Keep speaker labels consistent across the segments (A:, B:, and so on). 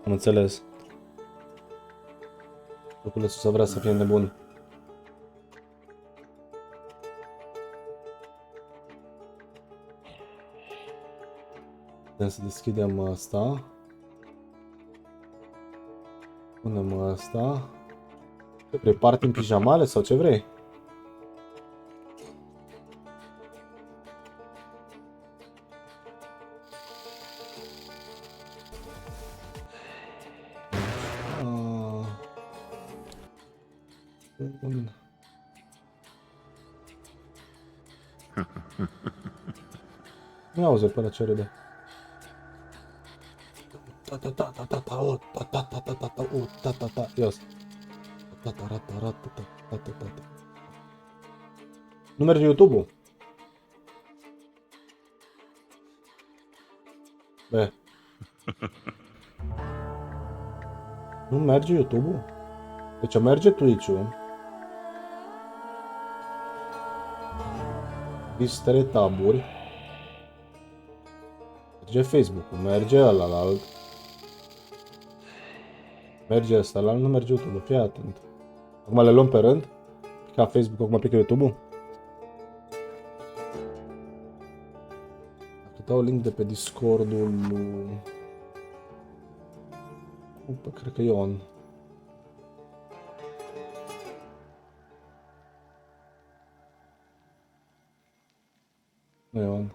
A: Am înțeles. Loculețul să vrea să fie nebun. Putem să deschidem asta. Punem asta. Ce vrei, party în pijamale sau ce vrei? Bun. Nu auzi până ce râde. Nu merge YouTube-ul? Bă. Nu merge YouTube-ul? Deci merge Twitch-ul. Listere taburi. Merge Facebook-ul, merge ălalt. Merge ăsta, ălalt nu merge YouTube-ul, fii atent. Acum le luăm pe rând. Ca Facebook, acum aplică YouTube-ul. Dau link de pe Discord-ul lui... Cred că Ion. Nu Ion.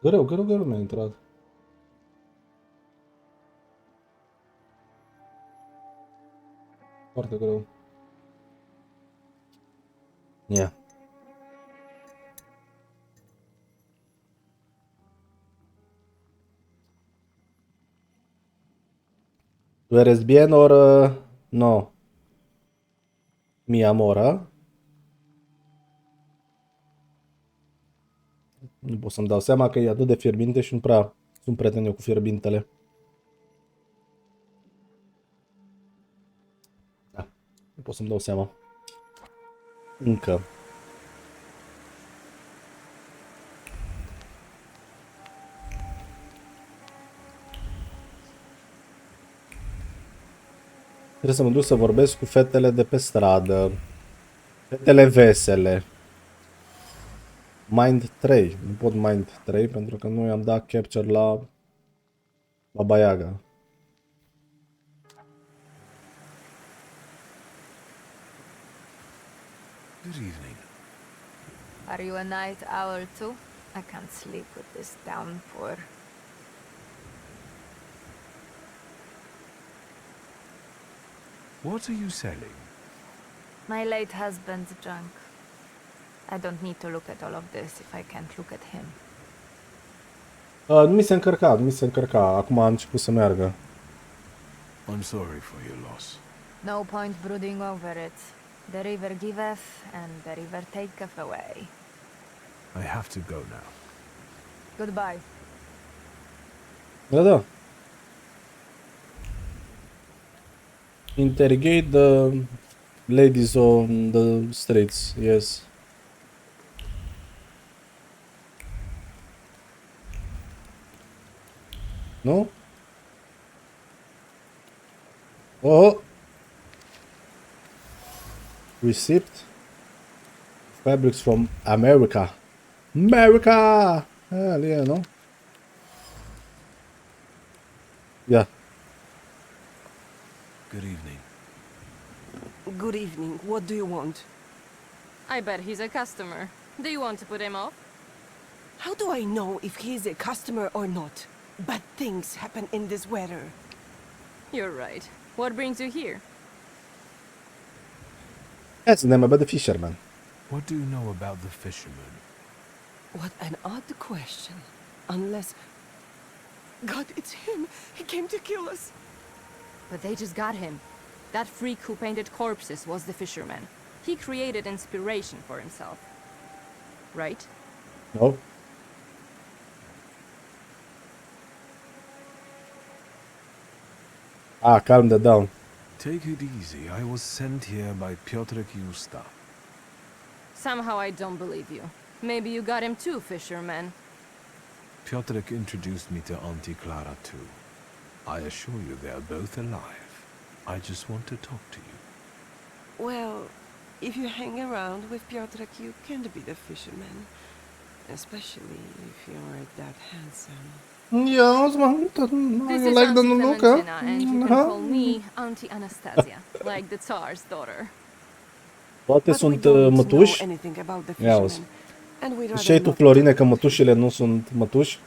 A: Greu mi-a intrat. Foarte greu. Yeah. ¿Tú eres bien or no? Mi amor, Nu pot să-mi dau seama că e atât de fierbinte și nu prea sunt prieten eu cu fierbintele. Da, nu pot să-mi dau seama. Încă. Trebuie să mă duc să vorbesc cu fetele de pe stradă. Fetele vesele. Mind 3. Nu pot Mind 3 pentru că nu i-am dat capture la Baba Yaga.
B: Good evening.
C: Are you a night owl too? I can't sleep with this downpour.
B: What are you selling?
C: My late husband's junk. I don't need to look at all of this if I can't look at him.
A: Nu mi se încărca, Acum a început să meargă.
B: I'm sorry for your loss.
C: No point brooding over it. The river giveth, and the river taketh away.
B: I have to go now.
C: Goodbye.
A: Da. Interrogate the ladies on the streets, yes. No? Oh! Receipt. Fabrics from America. America! Hell yeah, no? Yeah.
B: Good evening.
D: Good evening. What do you want?
E: I bet he's a customer. Do you want to put him off?
D: How do I know if he's a customer or not? Bad things happen in this weather.
E: You're right. What brings you here?
A: That's the name about the fisherman.
B: What do you know about the fisherman?
D: What an odd question. Unless... God, it's him! He came to kill us!
E: But they just got him. That freak who painted corpses was the fisherman. He created inspiration for himself. Right?
A: No? Calm that down.
B: Take it easy. I was sent here by Piotr Justa.
E: Somehow I don't believe you. Maybe you got him too, fisherman.
B: Piotr introduced me to Auntie Clara too. I assure you they are both alive. I just want to talk to you.
D: Well, if you hang around with Piotrek, you can't be the fisherman. Especially if you're that handsome.
A: Yeah,
E: This
A: you
E: is
A: like the
E: Auntie
A: look, huh?
E: Clementina, and you can call me Auntie Anastasia, like the Tsar's daughter.
A: Toate
D: But we
A: sunt
D: don't know
A: mătuși.
D: anything about the
A: Ia auzi.
D: fisherman, and we'd
A: Și
D: rather
A: ai tu,
D: not
A: Florine,
D: talk
A: că
D: about him.
A: mătușile nu sunt mătuși?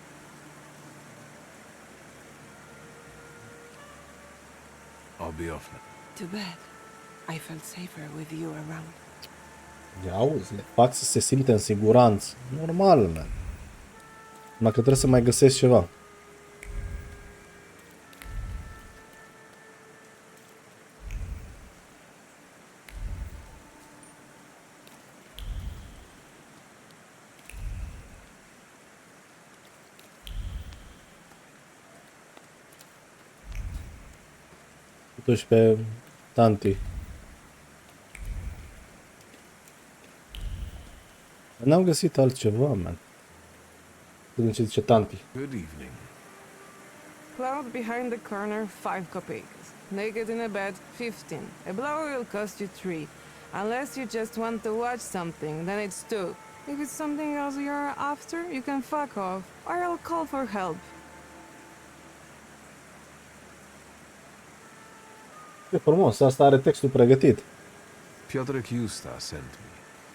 B: I'll be off now.
D: Too bad. I felt safer with you around.
A: Ia auzi, le fac să se simte în siguranță. Normal, man. Dacă trebuie să mai găsesc ceva. Totuși pe tanti. N-am găsit altceva, man. Vedem ce zice tanti.
B: Good evening.
F: Cloud behind the corner, 5 kopecks. Naked in a bed, 15. A blower will cost you 3. Unless you just want to watch something, then it's 2. If it's something else you're after, you can fuck off, or I'll call for help.
A: E frumos, asta are textul pregătit.
B: Piotr Justa sent me.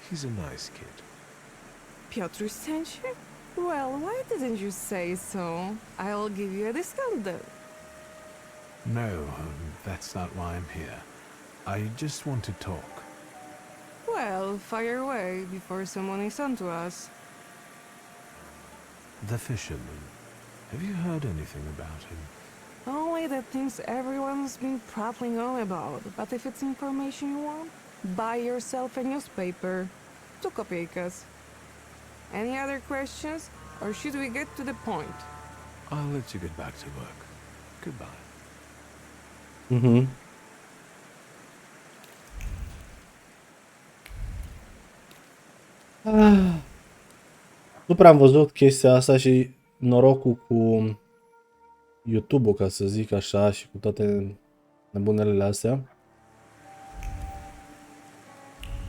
B: He's a nice kid.
F: Piotr sent you? Well, why didn't you say so? I'll give you a discount though.
B: No, that's not why I'm here. I just want to talk.
F: Well, fire away before someone is on to us.
B: The fisherman. Have you heard anything about him?
F: Only the things everyone's been prattling on about. But if it's information you want, buy yourself a newspaper. 2 kopeckas. Any other questions? Or should we get to the point?
B: I'll let you get back to work. Goodbye.
A: Mhm. Nu prea am văzut chestia asta și norocul cu YouTube-ul, ca să zic așa, și cu toate nebunelele astea.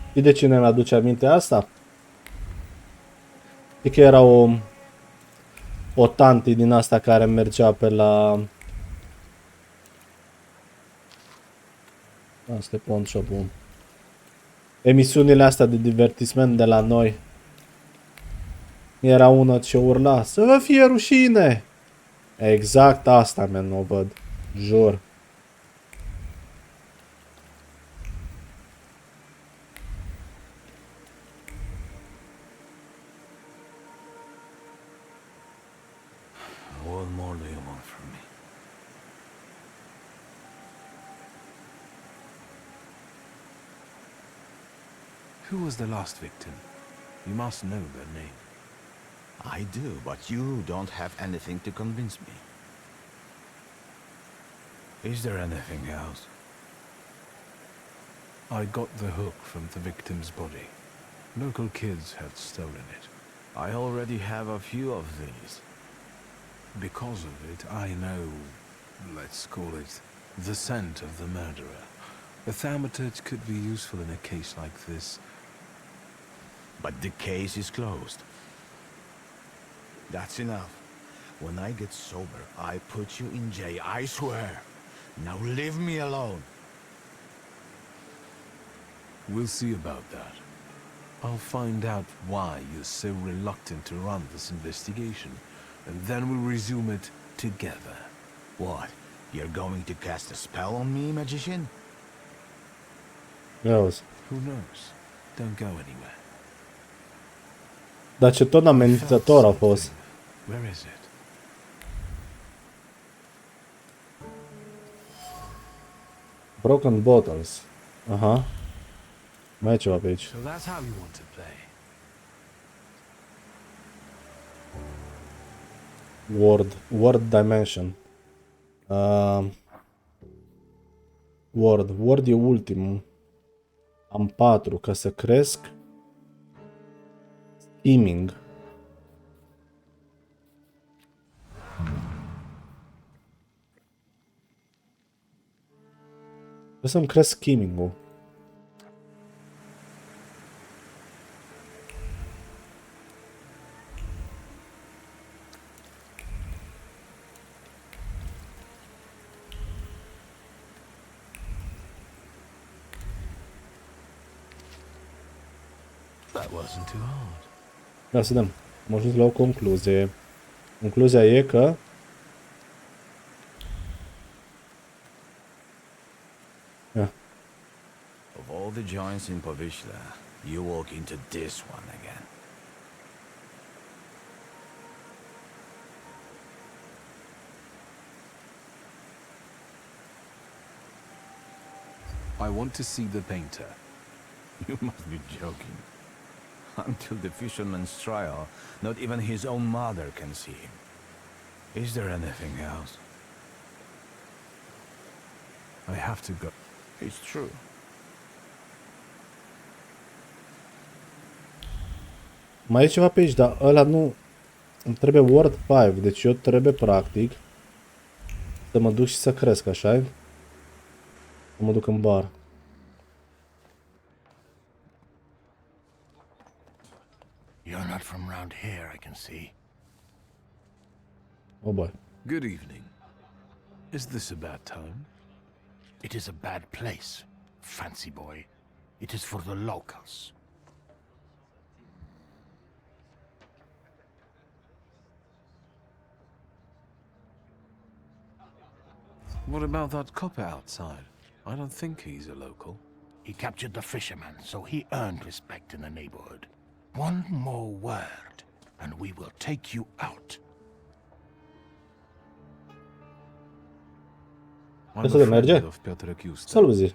A: Știi de cine mi-aduce aminte asta? Știi că era o tanti din asta care mergea pe la... Asta e pawn shop-ul. Emisiunile astea de divertisment de la noi. Era una ce urla, să vă fie rușine! Exact asta, man, o văd. Jur.
B: What more do you want from me? Who was the last victim? You must know their name.
G: I do, but you don't have anything to convince me.
B: Is there anything else? I got the hook from the victim's body. Local kids had stolen it.
G: I already have a few of these.
B: Because of it, I know, let's call it, the scent of the murderer. A thaumaturge could be useful in a case like this.
G: But the case is closed. That's enough. When I get sober, I put you in jail, I swear. Now leave me alone.
B: We'll see about that. I'll find out why you're so reluctant to run this investigation, and then we'll resume it together.
G: What? You're going to cast a spell on me, magician?
A: Auzi.
B: Who knows? Don't go anywhere.
A: Dar ce tot amenințător a fost.
B: Where is it?
A: Broken bottles. Aha. Mai e ceva pe aici.
B: So that's how you want to play.
A: Word dimension. Word e ultimul. Am 4 ca să cresc. Scheming. Trebuie să-mi cresc skimming-ul.
B: That wasn't too hard.
A: Da, să dăm. Am ajuns la o concluzie. Concluzia e că
G: Of all the joints in Povishla, you walk into this one again.
B: I want to see the painter.
G: You must be joking. Until the fisherman's trial, not even his own mother can see him. Is there anything else?
B: I have to go.
G: It's true.
A: mai e ceva pe aici, dar ăla nu... Îmi trebuie Word 5, deci eu trebuie practic să mă duc și să cresc, așa? Să mă duc în bar.
G: You're not from round here, I can see.
A: Oh boy.
B: Good evening. Is this a bad time?
G: It is a bad place, fancy boy. It is for the locals.
B: What about that copper outside? I don't think he's a local.
G: He captured the fisherman, so he earned respect in the neighborhood. One more word, and we will take you out.
B: I'm
A: Asta de
B: a friend
A: merge?
B: of Piotr Kiusta.
A: Salut, zi.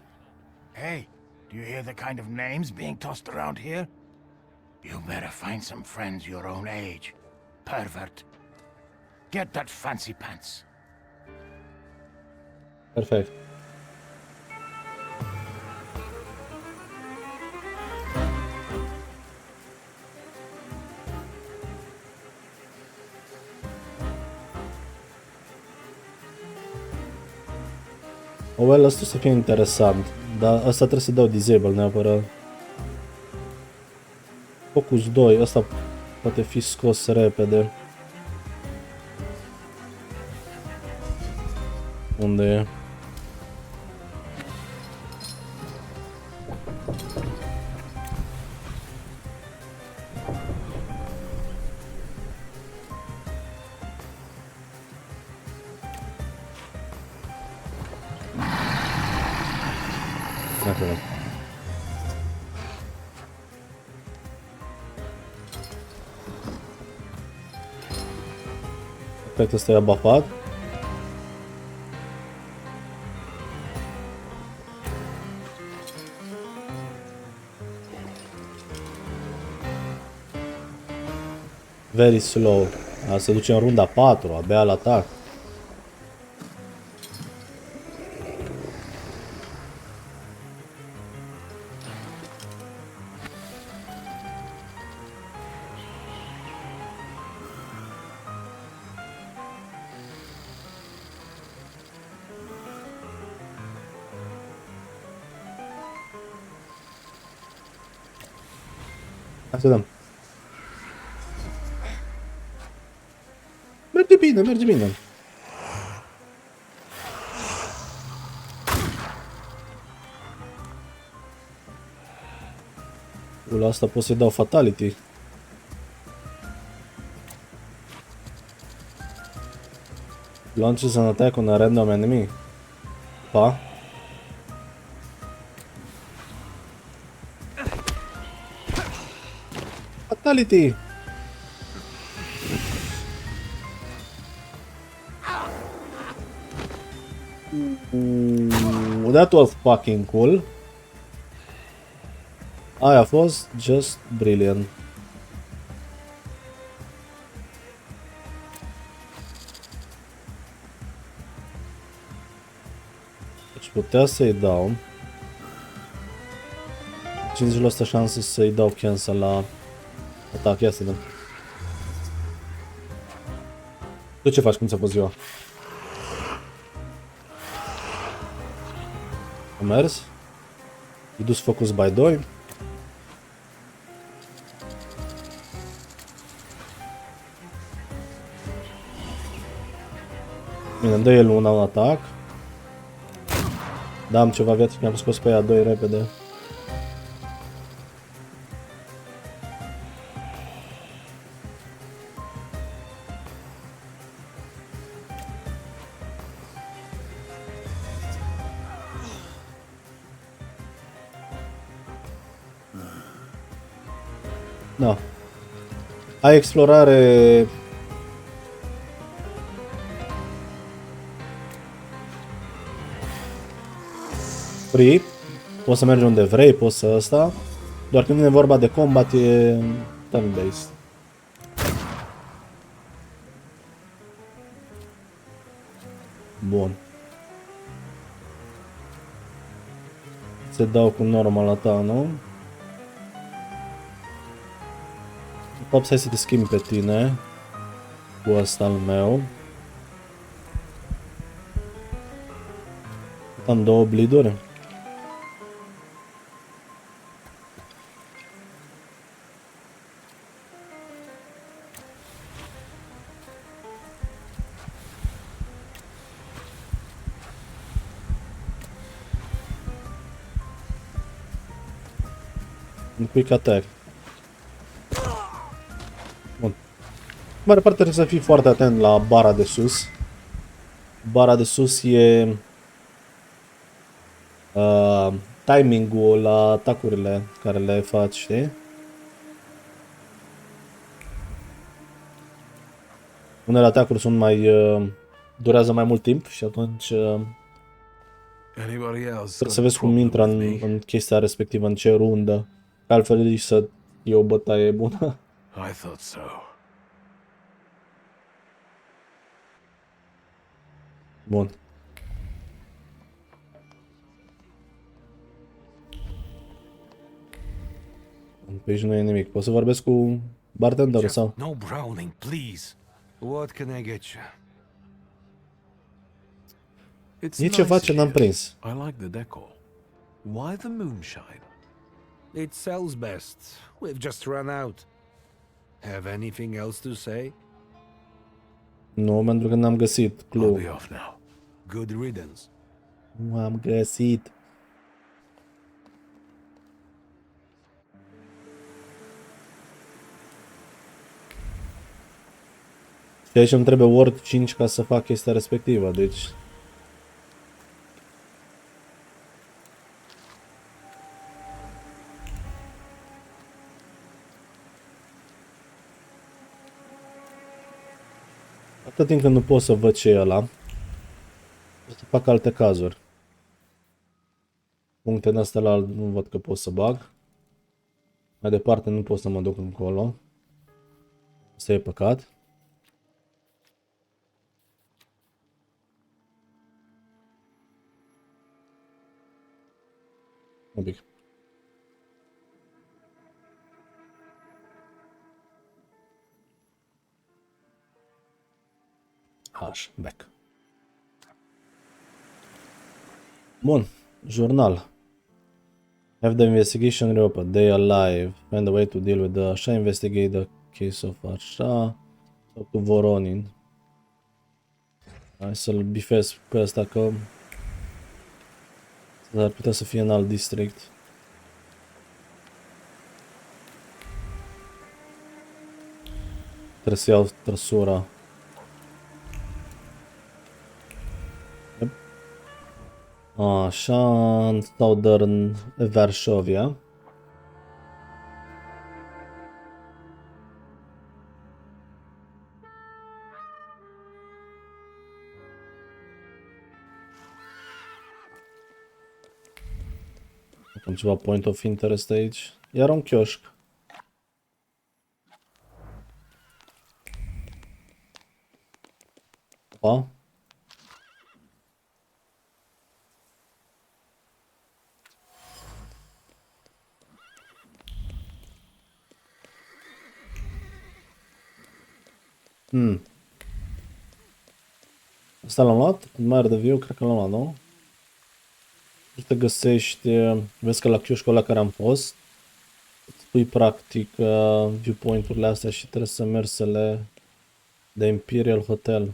G: Hey, do you hear the kind of names being tossed around here? You better find some friends your own age. Pervert. Get that fancy pants.
A: Perfect. Well, asta o să fie interesant, dar asta trebuie să dau disable neapărat. Focus 2, asta poate fi scos repede. Unde e? Acolo. Efectul ăsta e abafat. Very slow. Se duce în runda 4, abia la atac. Hai să dăm. Merge bine, merge bine. La asta pot să-i dau fatality. Launches an attack on a random enemy. Pa. Fatality! Ooh, that was fucking cool. Aia a fost just brilliant. Deci putea să-i dau 50% șanse să-i dau cancel la atac, ia să dăm. Tu ce faci? Cum ți-a fost ziua? A mers. E dus focus by 2. Bine, dă el un atac. Da, am ceva viață, mi-am scos pe ea 2 repede. Da. Ai explorare. Free. Poți să mergi unde vrei, poți să ăsta. Doar când vine vorba de combat e turn-based. Bun. Se dau cu normal ta, nu? De fapt, hai să te schimbi pe tine cu ăsta al meu. Am 2 bleed-uri. Un quick attack. Bun. Mare parte trebuie să fii foarte atent la bara de sus. Bara de sus e timing-ul la atacurile care le faci, știi? Unele atacuri sunt mai durează mai mult timp și atunci
B: Anybody else
A: trebuie
B: got
A: să
B: a
A: vezi cum
B: problem
A: intră
B: with me?
A: în chestia respectivă, în ce rundă. Altfel zici să e o bătaie bună.
B: I thought so.
A: Bun. Pe aici nu e nimic. Poți să vorbesc cu bartenderul sau?
H: No Browning, please. What can I get you?
B: It's
A: E ceva
B: nice
A: ce n-am
B: here.
A: prins.
B: I like the decor. Why the moonshine?
H: It sells best. We've just run out. Have anything else to say?
A: Nu, pentru că n-am găsit
B: I'll
A: clue.
B: be off now.
H: Good riddance.
A: Nu am găsit. Și aici îmi trebuie Word 5 ca să fac chestia respectivă, deci... Atât timp când nu pot să văd ce e ăla, o să fac alte cazuri. Punctele astea la nu văd că pot să bag. Mai departe nu pot să mă duc încolo. Asta e păcat. Un pic. Așa, back. Bun, jurnal. Have the investigation reopened. They are alive. Find a way to deal with the așa. Investigate the case of așa. Talk to Voronin. Hai să-l bifez pe ăsta că ar putea să fie în alt district. Trebuie să iau trăsura. Yep. Așa, în Southern Varsovia. Am ceva point of interest aici. Iar un chioșc. Opa. Asta l-am luat? Admire the view, cred că l-am luat, nu? Să găsești, vezi că la chioșcul la care am fost, îți pui practic viewpoint-urile astea și trebuie să mergi să le de Imperial Hotel.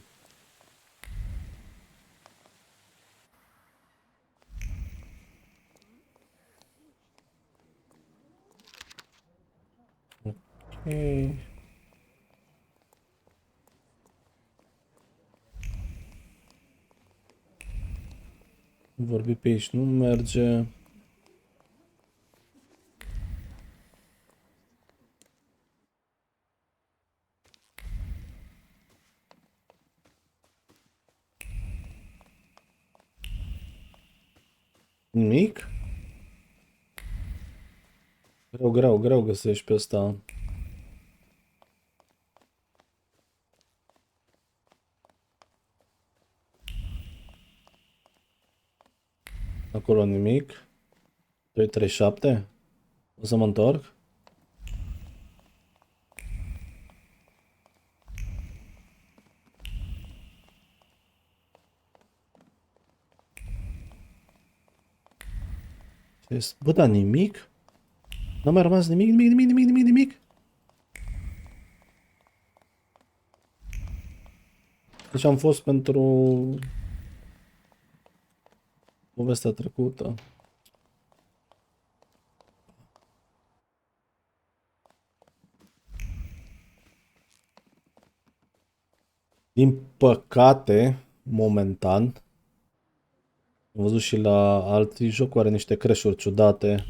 A: Ok. Vorbi pe aici nu merge. Nimic? Greu găsești pe ăsta. Acolo nimic. 237. O să mă întorc. Bă, da, nimic? N-a mai rămas nimic. Deci am fost pentru povestea trecută. Din păcate, momentan, am văzut și la alții jocuri are niște crash-uri ciudate.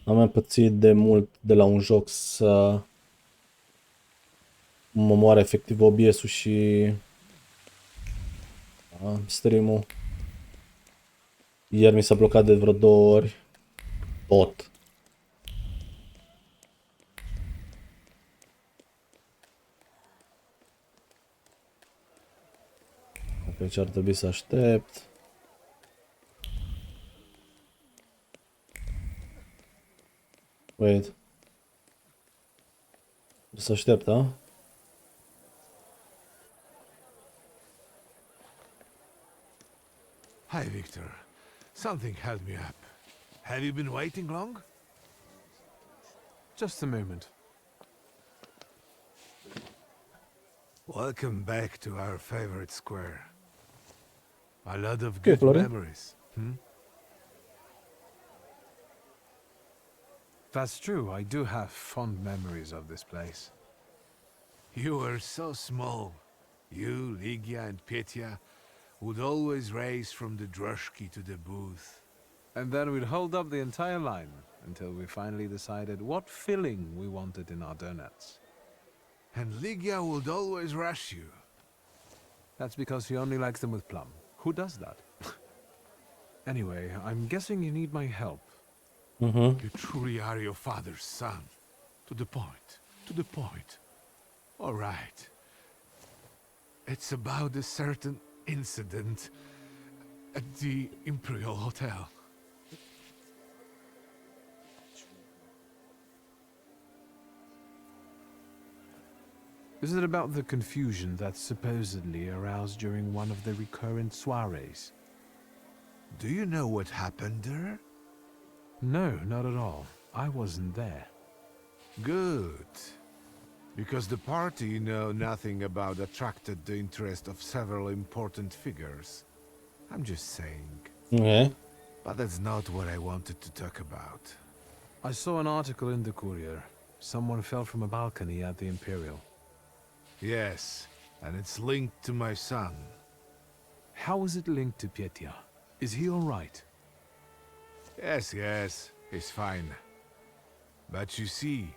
A: Am mai pățit de mult de la un joc să mă moare efectiv OBS-ul și stream-ul. Iar mi s-a blocat de vreo 2 ori. Tot. Deci ar trebui să aștept. Wait. Trebuie să aștept, da?
B: Hi, Victor. Something held me up. Have you been waiting long? Just a moment. Welcome back to our favorite square. A lot of good
A: Florin.
B: memories. That's true. I do have fond memories of this place. You were so small. You, Ligia, and Petya would always race from the droshky to the booth. And then we'd hold up the entire line until we finally decided what filling we wanted in our donuts. And Ligia would always rush you. That's because she only likes them with plum. Who does that? Anyway, I'm guessing you need my help. You truly are your father's son. To the point. To the point. All right. It's about a certain incident at the Imperial Hotel. Is it about the confusion that supposedly aroused during one of the recurrent soirees? Do you know what happened there? No, not at all. I wasn't there. Good. Because the party know nothing about attracted the interest of several important figures. I'm just saying.
A: Okay.
B: But that's not what I wanted to talk about. I saw an article in the Courier. Someone fell from a balcony at the Imperial. Yes, and it's linked to my son. How is it linked to Petya? Is he all right? Yes, he's fine. But you see,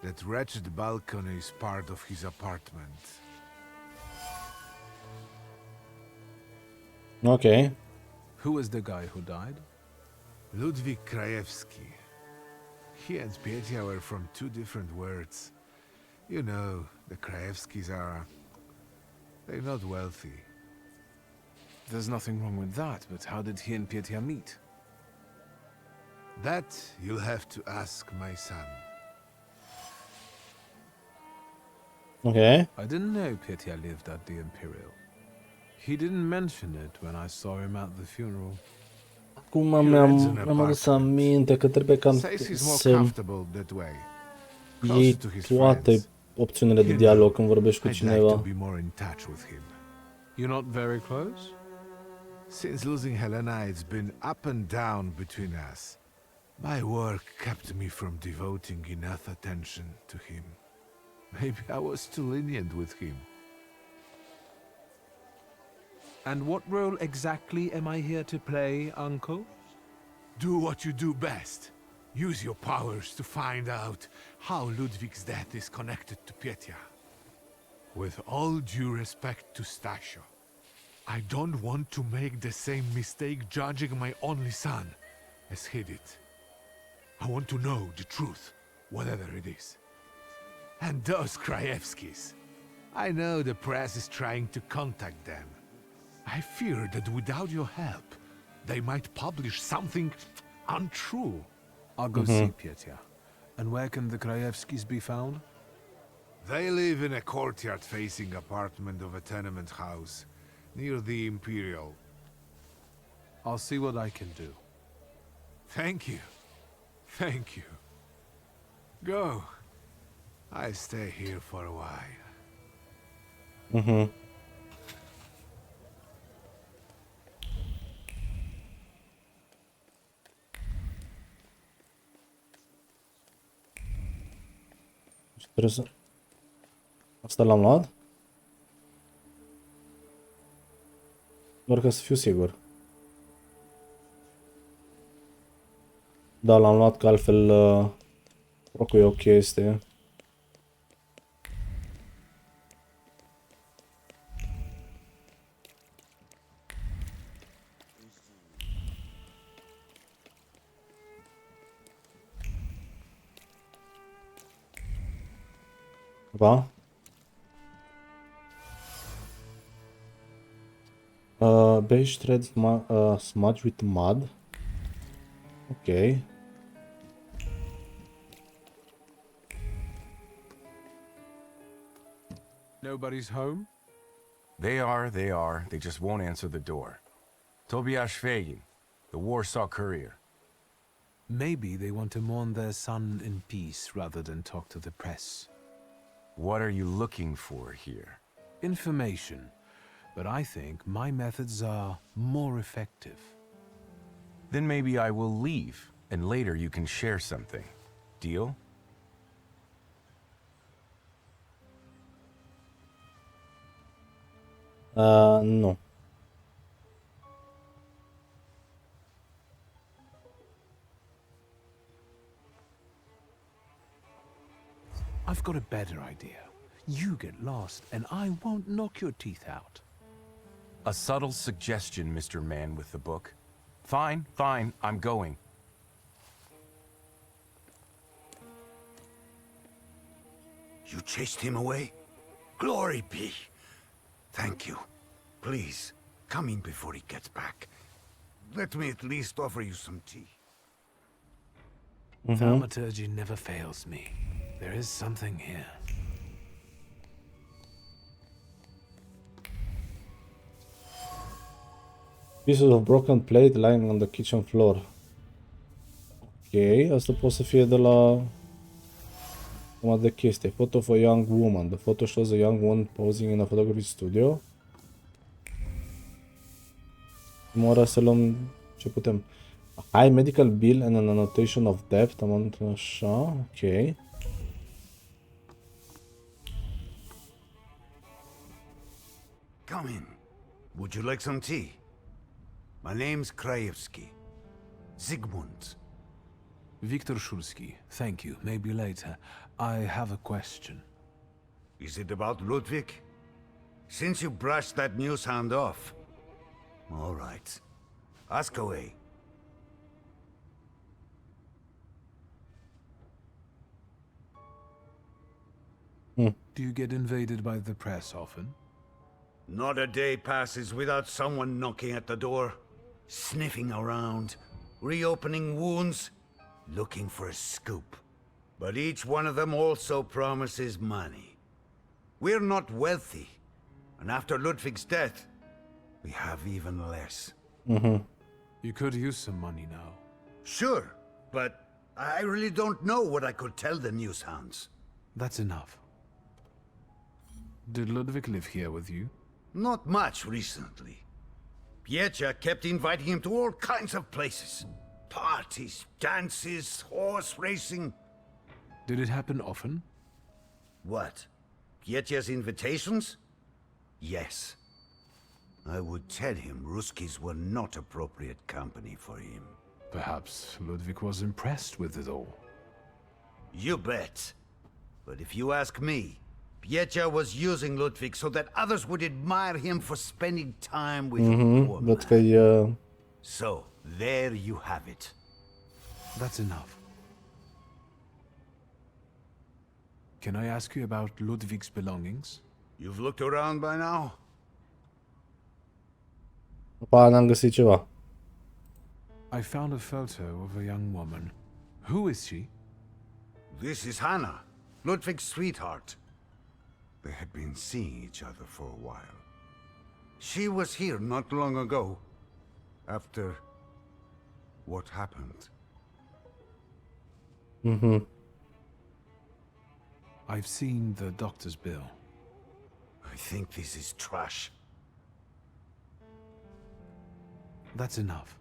B: that wretched balcony is part of his apartment.
A: Okay.
B: Who is the guy who died? Ludwik Krajewski. He and Petya were from two different words. You know, the Krajewskis are... they're not wealthy. There's nothing wrong with that, but how did he and Petya meet? That you'll have to ask my son.
A: Okay.
B: I didn't know Petya lived at the Imperial. He didn't mention it when I saw him at the funeral.
A: Acum
B: Red's an
A: mi-am adus
B: apartment.
A: aminte că trebuie cam
B: Says he's more
A: să
B: comfortable that way. Closer
A: iei
B: to his
A: toate
B: friends.
A: opțiunile de
B: You
A: dialog
B: know,
A: când vorbești cu
B: I'd like to
A: cineva.
B: be more in touch with him.
H: You're not very close?
B: Since losing Helena, it's been up and down between us. My work kept me from devoting enough attention to him. Maybe I was too lenient with him.
H: And what role exactly am I here to play, Uncle?
B: Do what you do best. Use your powers to find out how Ludwig's death is connected to Petya. With all due respect to Stasio, I don't want to make the same mistake judging my only son as he did. I want to know the truth, whatever it is. And those Krajewskis. I know the press is trying to contact them. I fear that without your help, they might publish something untrue.
H: I'll go see Petya. And where can the Krajewskis be found?
B: They live in a courtyard-facing apartment of a tenement house near the Imperial.
H: I'll see what I can do.
B: Thank you. Thank you. Go. I stay here for a while.
A: Trebuie să... Asta l-am luat? Doar ca să fiu sigur. Da, l-am luat, că altfel rocul e o chestie. Da? Beige thread smudge with mud. Ok.
H: Nobody's home?
I: They are. They just won't answer the door. Tobias Fagin, the Warsaw Courier.
H: Maybe they want to mourn their son in peace rather than talk to the press.
I: What are you looking for here?
H: Information. But I think my methods are more effective.
I: Then maybe I will leave, and later you can share something. Deal?
A: Nu.
H: I've got a better idea. You get lost, and I won't knock your teeth out.
I: A subtle suggestion, Mr. Man with the book. Fine, I'm going.
G: You chased him away? Glory be. Thank you. Please, come in before he gets back. Let me at least offer you some tea.
H: Thaumaturge never fails me. There is something here.
A: Pieces of broken plate lying on the kitchen floor. Ok, asta poate să fie de la cum de chestie. Photo of a young woman. The photo shows a young woman posing in a photography studio. Ora să luăm ce putem. A high medical bill and an annotation of debt. Am așa, ok.
G: Come in. Would you like some tea? My name's Krajewski. Zygmunt.
H: Viktor Szulski, thank you. Maybe later. I have a question.
G: Is it about Ludwig? Since you brushed that news hound off. All right. Ask away.
H: Do you get invaded by the press often?
G: Not a day passes without someone knocking at the door, sniffing around, reopening wounds, looking for a scoop. But each one of them also promises money. We're not wealthy, and after Ludwig's death, we have even less.
B: You could use some money now.
G: Sure, but I really don't know what I could tell the news hounds.
B: That's enough. Did Ludwig live here with you?
G: Not much recently. Piecha kept inviting him to all kinds of places. Parties, dances, horse racing.
B: Did it happen often?
G: What? Piecha's invitations? Yes. I would tell him Ruskies were not appropriate company for him.
B: Perhaps Ludwig was impressed with it all.
G: You bet. But if you ask me, Piecha was using Ludwig so that others would admire him for spending time with a poor
A: Văd că
G: man.
A: e...
G: So, there you have it.
B: That's enough. Can I ask you about Ludwig's belongings?
G: You've looked around by now?
A: Pa, n-am găsit ceva.
B: I found a photo of a young woman. Who is she?
G: This is Hannah, Ludwig's sweetheart. They had been seeing each other for a while. She was here not long ago, after what happened.
B: I've seen the doctor's bill.
G: I think this is trash.
B: That's enough.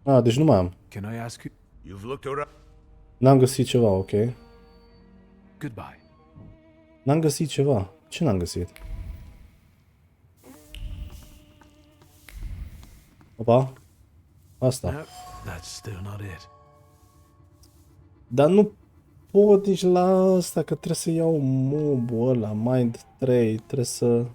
A: A, deci nu mai am.
B: Can I ask you?
G: You've looked around?
A: N-am găsit ceva, ok.
B: Goodbye.
A: N-am găsit ceva. Ce n-am găsit? Opa. Asta.
B: No, that's still not it.
A: Dar nu pot nici la asta, că trebuie să iau mobul ăla, Mind 3, trebuie să...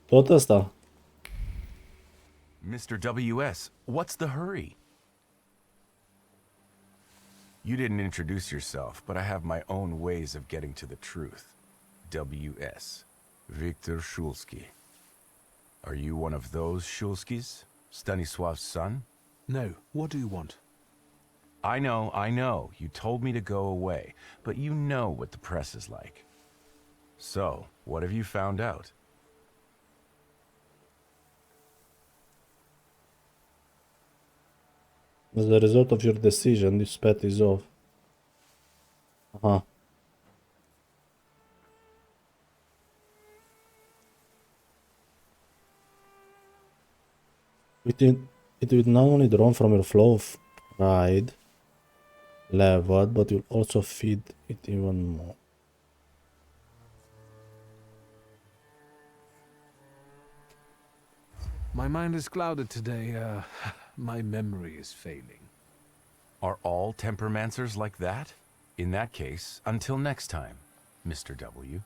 A: Tot ăsta.
I: Mr. WS, what's the hurry? You didn't introduce yourself, but I have my own ways of getting to the truth. WS. Viktor Shulsky. Are you one of those Shulskys? Stanisław's son?
B: No, what do you want?
I: I know. You told me to go away, but you know what the press is like. So, what have you found out?
A: As a result of your decision, this pet is off. Aha. It will not only draw from your flow of pride level, but will also feed it even more.
B: My mind is clouded today. My memory is failing.
I: Are all temperamancers like that? In that case, until next time, Mr. W.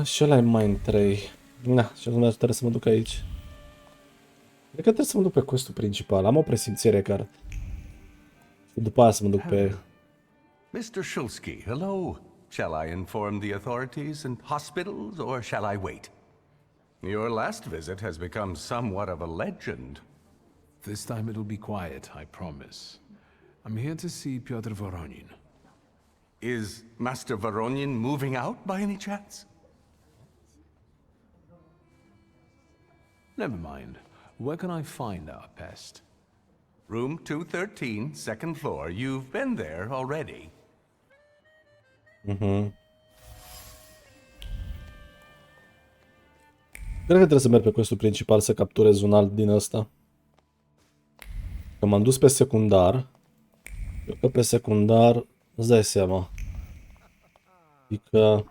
A: Și ăla e Mind 3. Na, și urmează trebuie să mă duc aici. Cred că trebuie să mă duc pe questul principal. Am o presimțire că și după aia să mă duc pe...
J: Mr. Shulsky, hello. Shall I inform the authorities and hospitals, or shall I wait? Your last visit has become somewhat of a legend.
B: This time it'll be quiet, I promise. I'm here to see Pyotr Voronin.
J: Is Master Voronin moving out by any chance?
H: Never mind. Where can I find our pest?
J: Room 213, second floor. You've been there already.
A: Cred că trebuie să merg pe questul principal să capturez un alt din ăsta. Că m-am dus pe secundar. Cred că pe secundar îți dai seama. Adică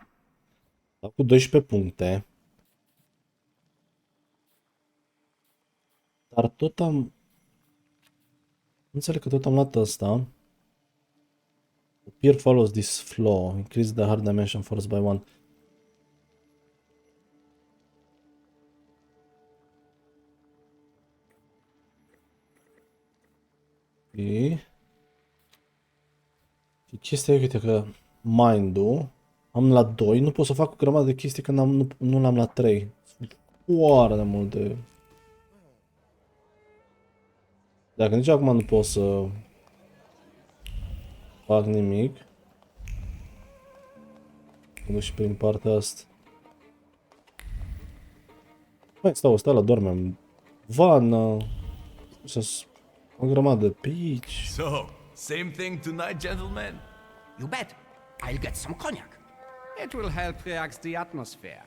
A: am cu 12 puncte. Dar tot am... Înțeleg că tot am luat ăsta. Peer follows this flow. Increase the hard dimension force by 1. Și chestia e, uite că mind-ul am la 2, nu pot să fac o grămadă de chestii când nu l-am la 3. Sunt foarte multe. Dacă nici acum nu pot să fac nimic. Mă duc și prin partea asta. Hai, stau la dorme în vană. O grămadă de pici.
I: So, same thing tonight, gentlemen?
K: You bet. I'll get some cognac. It will help relax the atmosphere.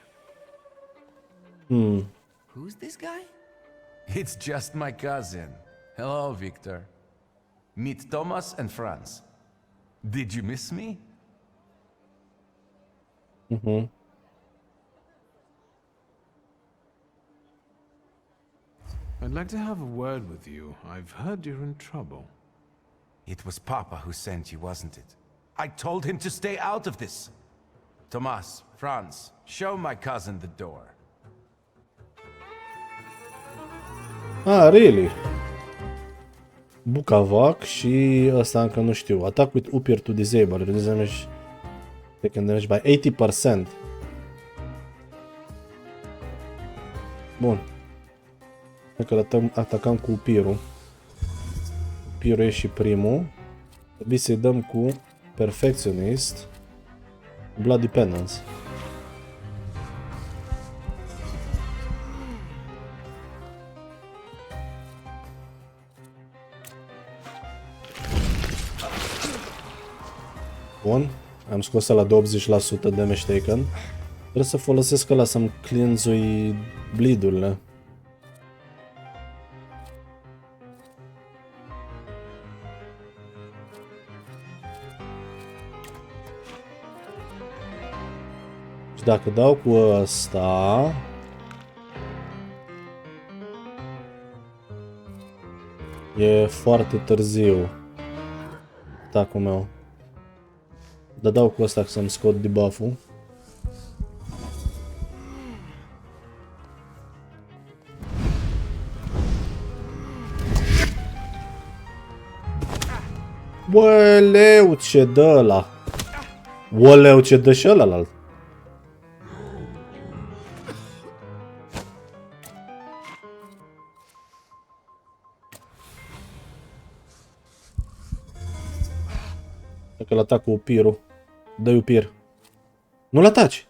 I: Who's this guy? It's just my cousin. Hello, Victor. Meet Thomas and Franz. Did you miss me?
H: I'd like to have a word with you. I've heard you're in trouble.
I: It was Papa who sent you, wasn't it? I told him to stay out of this. Thomas, Franz, show my cousin the door.
A: Ah, really? Bucavac și ăsta încă nu știu. Attack with Upier to disable. Reduce damage taken damage by 80%. Bun. Cred că atacam cu Upirul. Upirul e și primul. Trebuie să-i dăm cu Perfectionist. Bloody Penance. Bun. Am scos la 80% damage taken. Trebuie să folosesc ăla să-mi cleanse-ui bleed-urile. Și dacă dau cu ăsta... E foarte târziu atacul meu. Dar dau cu ăsta să-mi scot debuff-ul. Băleu, ce dă ăla! Oleu, ce dă și ălalt! Dacă l-atac cu Upirul. Dă-i Upir. Nu-l ataci!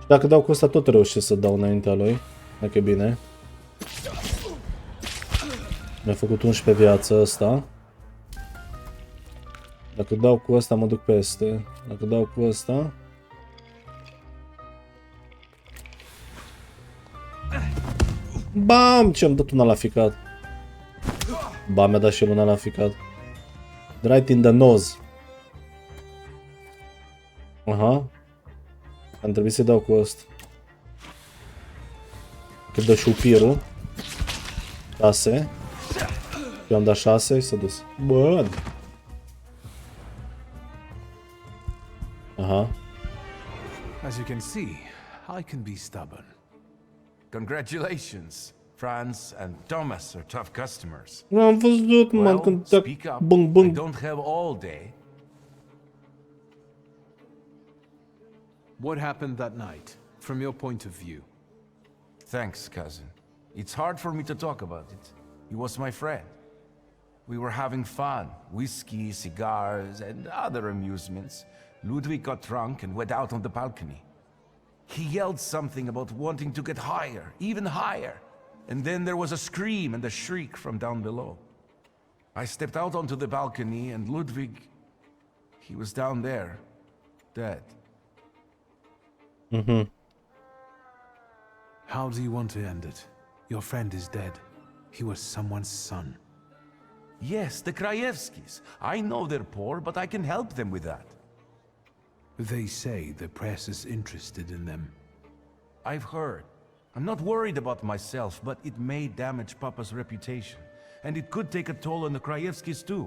A: Și dacă dau cu ăsta tot reușesc să dau înaintea lui. Dacă e bine. Mi-a făcut 11 viață ăsta. Dacă dau cu ăsta mă duc peste. Dacă dau cu ăsta... Bam! Ce-am dat una la ficat. Ba, mi-a dat și el una la ficat. Right in the nose. Aha. Am trebuit să-i dau cu ăsta. Că dă și Upirul. 6. Eu am dat 6 și s-a dus. Bun. Aha.
H: As you can see, I can be stubborn.
I: Congratulations. Franz and Thomas are tough customers.
A: Am văzut, m-am cântat.
I: Speak up.
A: Bung, bung.
I: I don't have all day.
H: What happened that night, from your point of view?
I: Thanks, cousin. It's hard for me to talk about it. He was my friend. We were having fun. Whiskey, cigars, and other amusements. Ludwig got drunk and went out on the balcony. He yelled something about wanting to get higher, even higher. And then there was a scream and a shriek from down below. I stepped out onto the balcony and Ludwig, he was down there, dead.
H: How do you want to end it? Your friend is dead. He was someone's son.
I: Yes, the Krajewskis. I know they're poor, but I can help them with that.
H: They say the press is interested in them.
I: I've heard. I'm not worried about myself, but it may damage Papa's reputation. And it could take a toll on the Krajewskis too.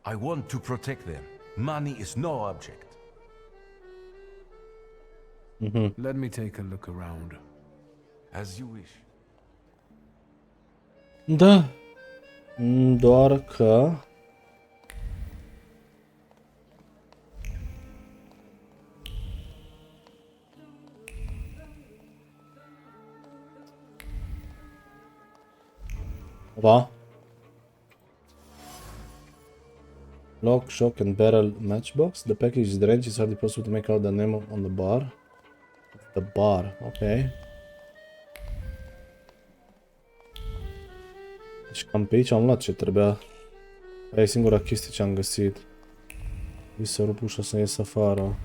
I: I want to protect them. Money is no object.
H: Let me take a look around.
I: As you wish.
A: Da. Doar că... Da. Lock, shock and barrel matchbox. The package is drenched. It's hardly possible to make out the name on the bar. The bar, ok. Deci cam pe aici am luat ce trebuia. Aia e singura chestie ce am găsit. Vi să rup ușa să ies afară.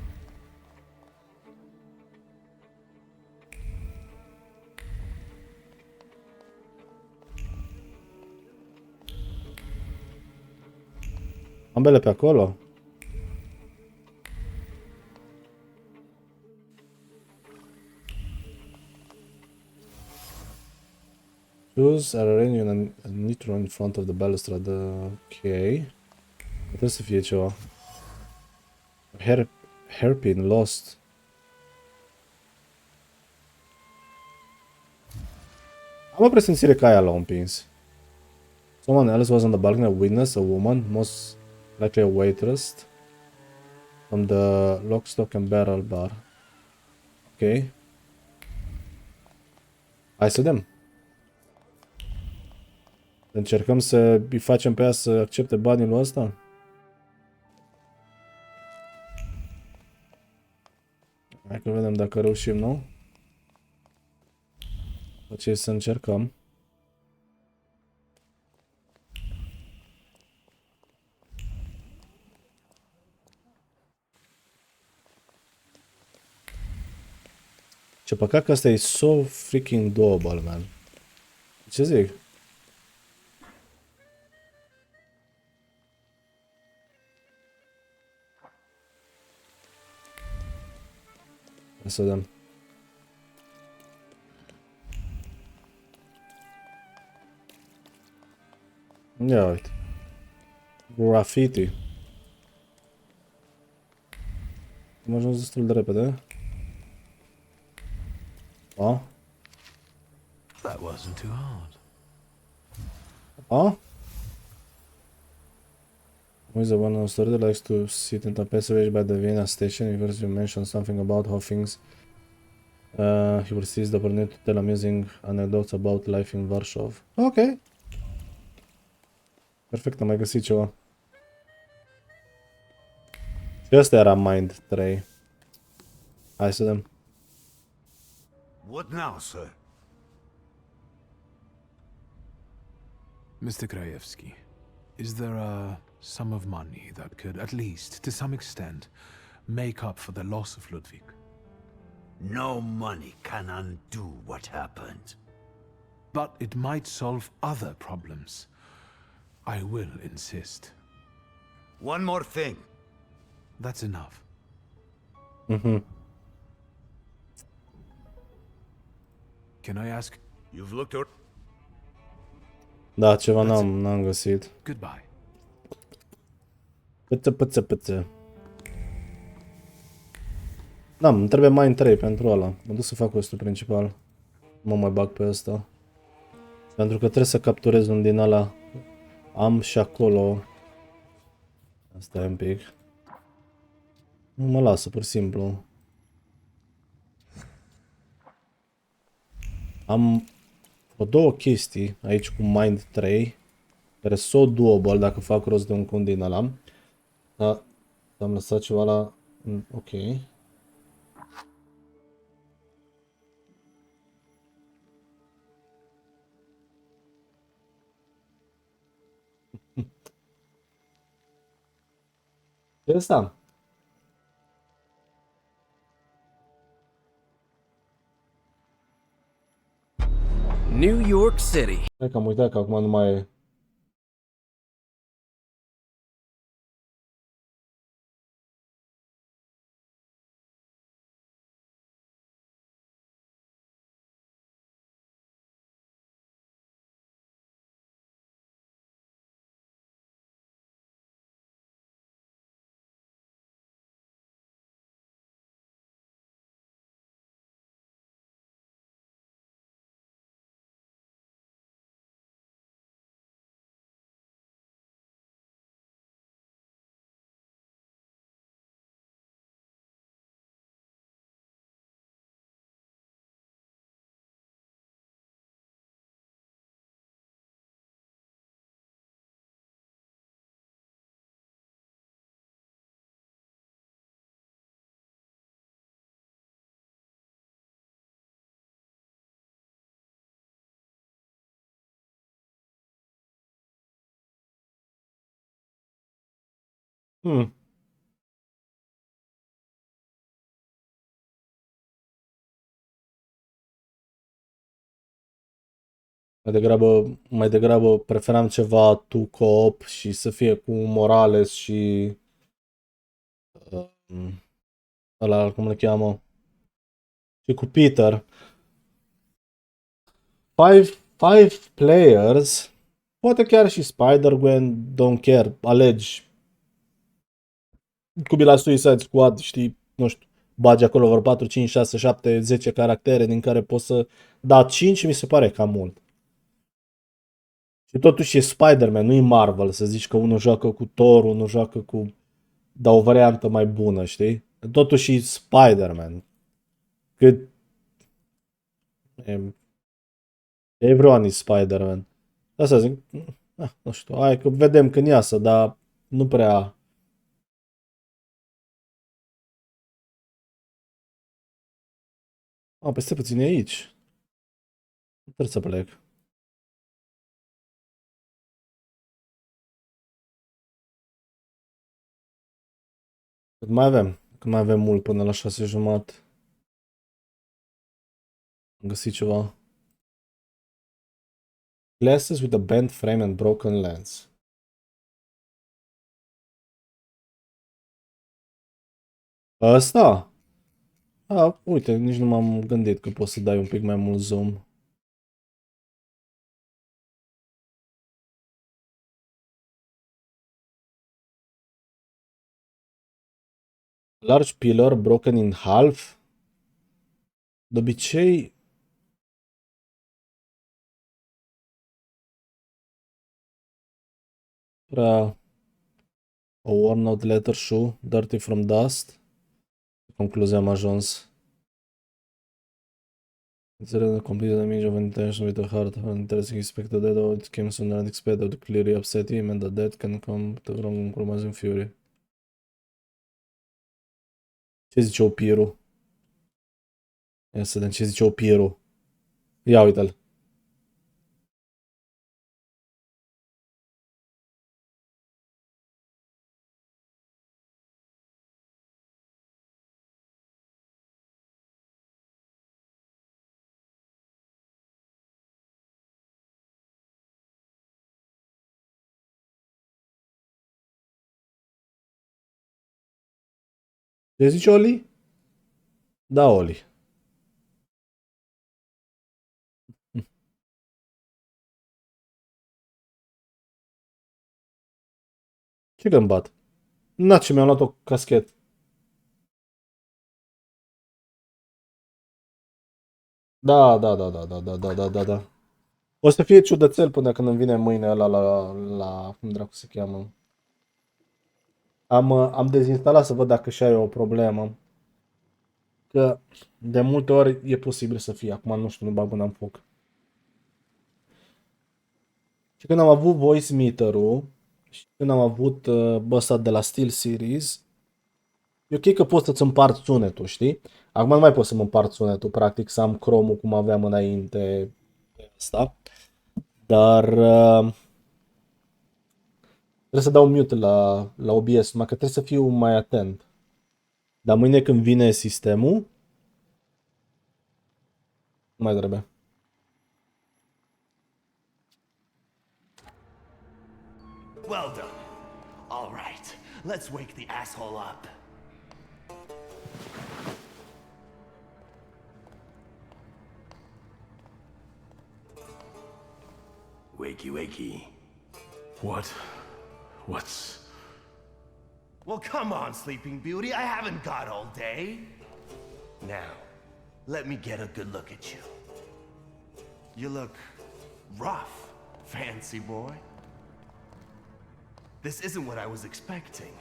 A: Ambele pe acolo? Shoes are arranged in a neat row in front of the balustrade. Ok. Trebuie să fie ceva. Hairpin lost. Am o presimțire că aia l-a împins. Someone else was on the balcony, a witness, a woman, most likely a waitress, from the lock, stock and barrel bar. Ok. Hai să vedem. Încercăm să îi facem pe ea să accepte banii lui ăsta? Hai că vedem dacă reușim, nu? Ce să încercăm. Ce păcat că asta e so freaking doable, man. Ce zic? Hai să vedem. Ia uite. Graffiti. Am ajuns destul de repede. A?
H: That wasn't too hard.
A: A? With the one on story that likes to sit in a passage by the Vienna station, because you mentioned something about how things he will seize the opportunity to tell amusing anecdotes about life in Warsaw. Ok. Perfect, am mai găsit ceva. Și ăsta era Mind 3. Hai să vedem.
G: What now, sir?
H: Mr. Krajewski, is there a sum of money that could, at least, to some extent, make up for the loss of Ludwig?
G: No money can undo what happened.
H: But it might solve other problems. I will insist.
G: One more thing.
H: That's enough. Can I ask?
G: You've looked at...
A: Da, ceva n-am găsit.
H: Goodbye.
A: Păță. Da, îmi trebuie mai 3 pentru ăla. Mă duc să fac questul principal. Mă mai bag pe ăsta. Pentru că trebuie să capturez un din ăla. Am și acolo. Asta e un pic. Nu mă lasă, pur și simplu. Am două chestii aici cu Mind 3. Care sunt doable dacă fac rost de un cont din ăla. Da, am lăsat ceva la... Ok. Ce ăsta?
L: New York City.
A: Hai că am uitat că acum nu mai e. Hmm. Mai degrabă preferam ceva tu co-op și să fie cu Morales și uh, ăla, cum le cheamă? Și cu Peter. Five players, poate chiar și Spider-Gwen, don't care, alegi. Cum e la Suicide Squad, știi, nu știu, bagi acolo vreo 4, 5, 6, 7, 10 caractere din care poți să... Da, 5 mi se pare cam mult. Și totuși e Spider-Man, nu e Marvel, să zici că unul joacă cu Thor, unul joacă cu... Da, o variantă mai bună, știi? Totuși e Spider-Man. Cât... E, everyone is Spider-Man. Asta zic, nu știu, hai că vedem când iasă, dar nu prea... Păi puțin e aici. Trebuie să plec. Cât mai avem? Cât mai avem mult până la 6:30. Am găsit ceva. Glasses with a bent frame and broken lens. Asta? Uite, nici nu m-am gândit că poți să dai un pic mai mult zoom. Large pillar broken in half. De obicei... Prea... A worn out leather shoe, dirty from dust. Concluzia am ajuns. Consider the complete damage of intention with a heart. An interesting aspect of that, though it came soon unexpected, clearly upset him, and the death can come to wrong compromise in fury. Ce zice Opiru? Ia să vedem ce zice Opiru. Ia uite-l. Ce zice Oli? Da, Oli. Ce gâmbat? Na, ce mi-am luat o caschet. Da, da, da, da, da, da, da, da, da, da. O să fie ciudățel până când îmi vine mâine ăla la cum dracu se cheamă. Am dezinstalat să văd dacă și ai o problemă. Că de multe ori e posibil să fie. Acum nu știu, nu bag până în foc. Și când am avut voice meter-ul și când am avut ăsta de la Steel Series, e ok că poți să-ți împarți sunetul, știi? Acum nu mai pot să-mi împart sunetul, practic să am cromul cum aveam înainte asta. Dar Trebuie să dau mute la OBS, numai că trebuie să fiu mai atent. Dar mâine când vine sistemul, nu mai trebuie.
M: Well done. All right, let's wake the asshole up. Wakey, wakey.
H: What's...
M: Well, come on, Sleeping Beauty. I haven't got all day. Now, let me get a good look at you. You look rough, fancy boy. This isn't what I was expecting.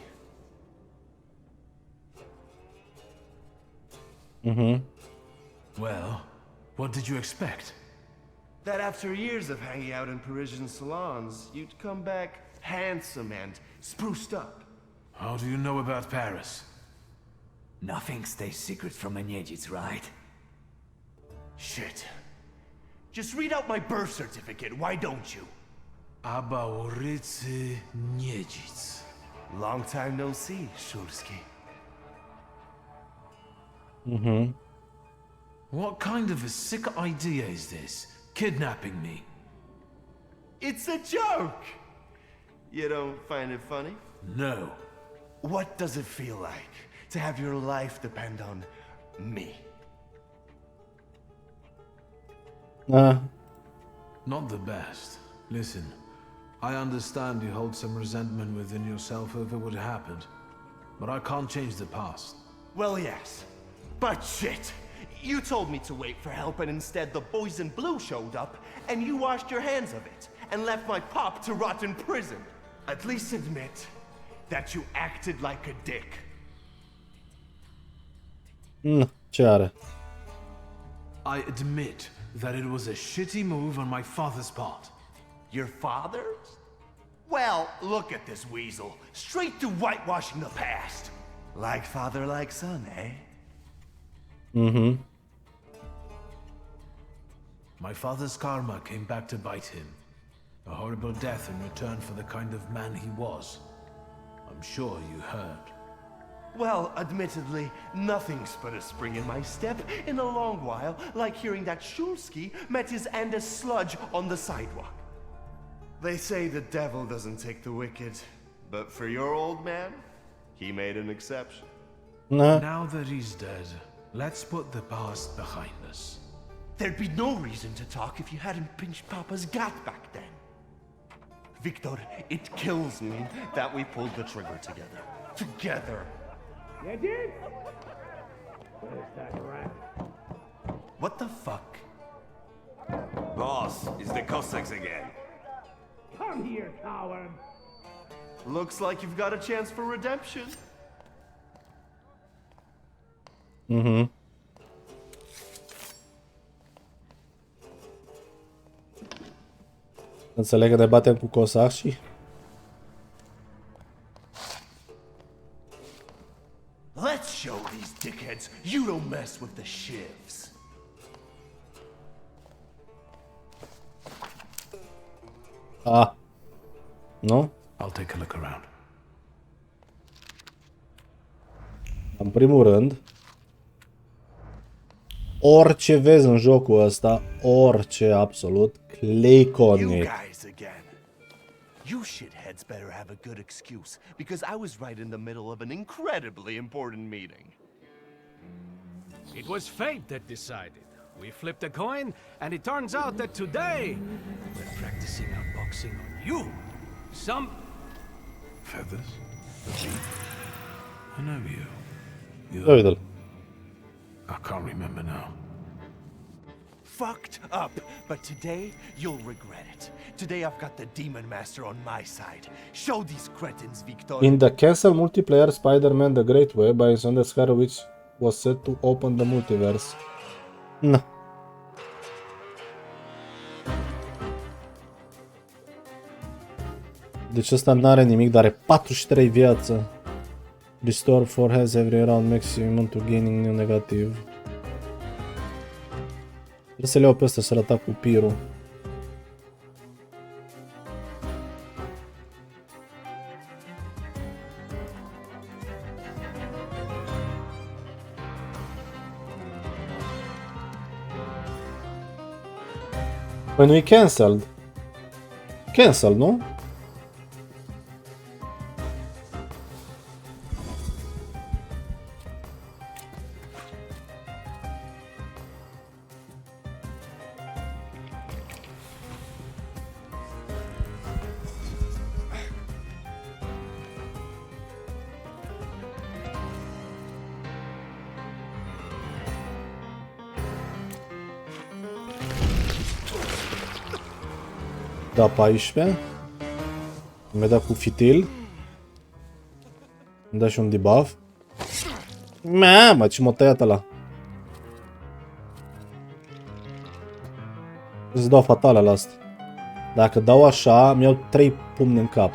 H: Well, what did you expect?
M: That after years of hanging out in Parisian salons, you'd come back handsome and spruced up.
H: How do you know about Paris?
M: Nothing stays secret from a Niedzic, right? Shit. Just read out my birth certificate, why don't you?
H: Abaorycy Niedzic.
M: Long time no see, Shulski.
H: What kind of a sick idea is this? Kidnapping me?
M: It's a joke! You don't find it funny?
H: No.
M: What does it feel like to have your life depend on me?
H: Not the best. Listen, I understand you hold some resentment within yourself over what happened, but I can't change the past.
M: Well, yes. But shit! You told me to wait for help and instead the boys in blue showed up and you washed your hands of it and left my pop to rot in prison. At least admit that you acted like a dick.
A: Ce are?
H: I admit that it was a shitty move on my father's part.
M: Your father's? Well, look at this weasel. Straight to whitewashing the past. Like father, like son, eh?
H: My father's karma came back to bite him. A horrible death in return for the kind of man he was. I'm sure you heard.
M: Well, admittedly, nothing's put a spring in my step in a long while, like hearing that Shulski met his Andes sludge on the sidewalk. They say the devil doesn't take the wicked, but for your old man, he made an exception.
H: Now that he's dead, let's put the past behind us.
M: There'd be no reason to talk if you hadn't pinched Papa's gut back then. Victor, it kills me that we pulled the trigger together. Together.
K: You did? Where's that rat?
M: What the fuck?
N: Boss, it's the Cossacks again.
K: Come here, coward.
M: Looks like you've got a chance for redemption.
A: Înțeleg că ne batem cu cosaci.
M: Let's show these dickheads you don't mess with the shivs.
A: Nu?
H: I'll take a look around.
A: În primul rând, orice vezi în jocul ăsta, orice absolut, click on
M: You
A: it.
M: guys again. You shitheads better have a good excuse, because I was right in the middle of an incredibly important meeting.
L: It was fate that decided. We flipped a coin, and it turns out that today we're practicing our boxing on you. Some
H: Feathers? The thief? I know you.
A: Ia uite-l.
H: I can't remember now.
M: Fucked up, but today you'll regret it. Today I've got the Demon Master on my side. Show these cretins, Victor.
A: In the cancel multiplayer, Spider-Man The Great Web by on the Scar which was set to open the multiverse. Na. Deci ăsta n-are nimic, dar are 43 viață. Restore 4 has every round maximum to gaining new negative. Trebuie să le iau pe ăsta să-l atac cu pirul. Păi nu-i cancelled. Cancelled, nu? Da, 14. Mi-a dat cu fitil. Îmi da și un debuff. Mamă, ce m-a tăiat ăla. Îți dau fatala la asta. Dacă dau așa, mi iau 3 pumni în cap.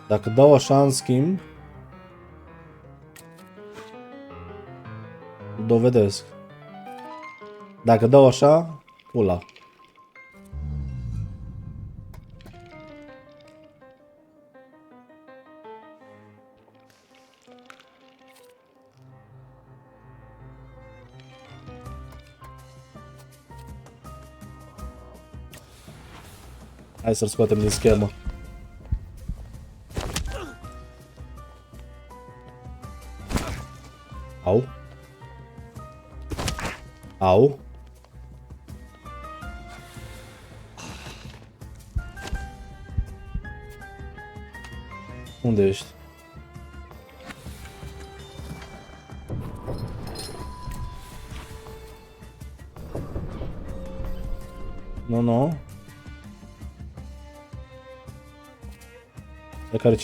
A: Dacă dau așa, în schimb, dovedesc. Dacă dau așa, pula. Hai să-l scoatem din schemă. Au. Au. Unde ești? Nu, nu. De care 50%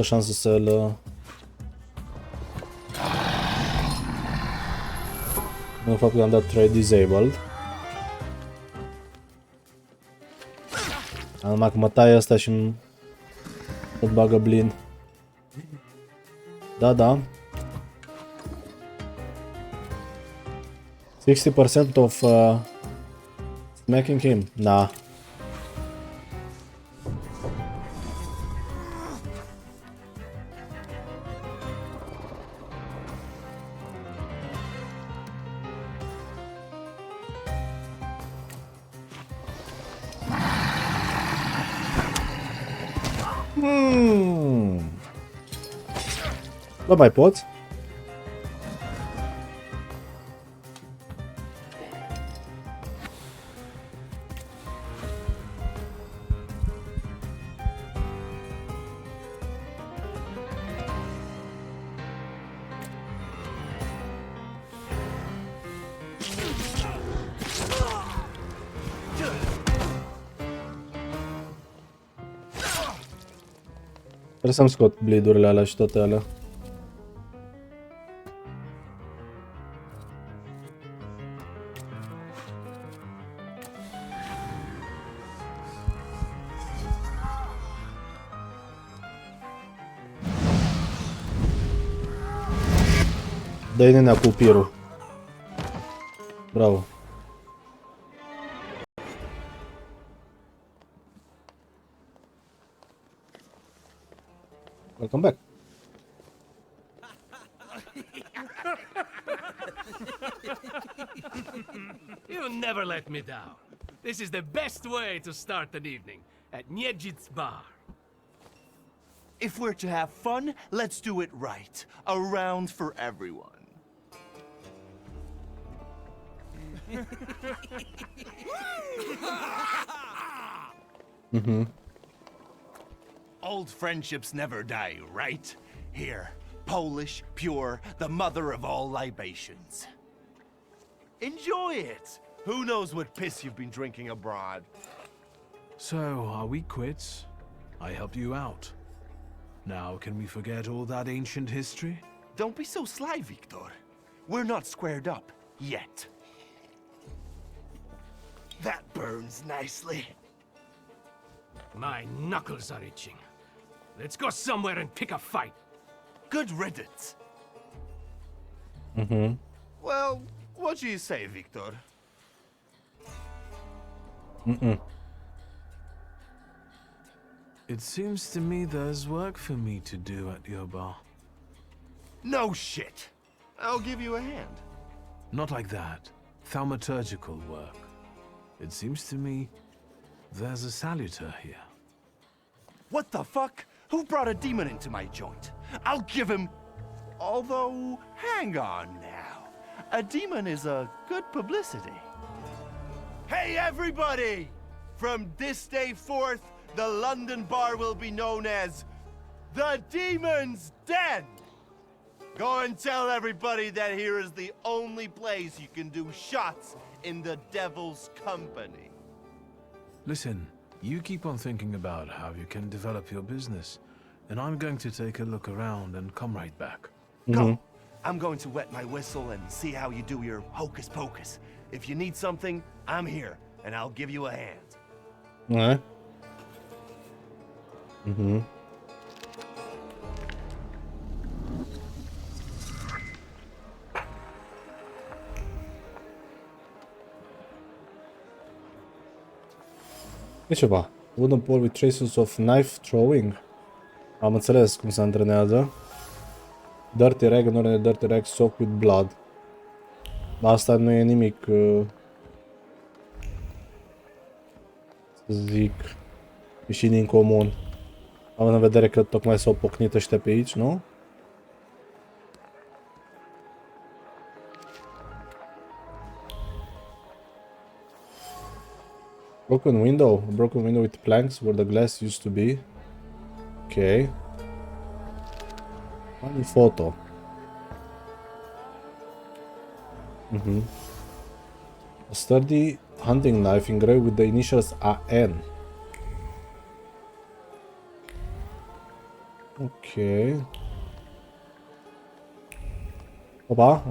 A: șansă să-l... Nu, faptul că am dat trade disabled. Numai că mă taie asta și îmi bagă blind. Da, da. 60% of smacking him. Nah. Bă, mai poți? Trebuie să-mi scot bleed-urile alea și toate alea. Dă-i nenea cu pirul. Bravo. Welcome back.
L: You never let me down. This is the best way to start an evening at Niedzic's bar.
M: If we're to have fun, let's do it right. A round for everyone. Old friendships never die, right? Here, Polish, pure, the mother of all libations. Enjoy it! Who knows what piss you've been drinking abroad?
H: So, are we quits? I helped you out. Now, can we forget all that ancient history?
M: Don't be so sly, Victor. We're not squared up, yet. That burns nicely.
L: My knuckles are itching. Let's go somewhere and pick a fight.
M: Good riddance. Well, what do you say, Victor?
H: It seems to me there's work for me to do at your bar.
M: No shit. I'll give you a hand.
H: Not like that. Thaumaturgical work. It seems to me there's a saluter here.
M: What the fuck? Who brought a demon into my joint? I'll give him... Although, hang on now. A demon is a good publicity. Hey everybody! From this day forth, the London bar will be known as the Demon's Den! Go and tell everybody that here is the only place you can do shots in the devil's company.
H: Listen, you keep on thinking about how you can develop your business, and I'm going to take a look around and come right back.
M: Go! I'm going to wet my whistle and see how you do your hocus pocus. If you need something, I'm here, and I'll give you a hand.
A: Ne? E ceva. Wooden pole with traces of knife throwing. Am înțeles cum se antrenează. Dirty rag, în ordine dirty rag soaked with blood. Asta nu e nimic, să zic, ieșit din comun. Având în vedere că tocmai s-au pocnit ăștia pe aici, nu? Broken window. A broken window with planks where the glass used to be. Okay. Funny photo. A sturdy hunting knife engraved with the initials AN. Okay. Opa.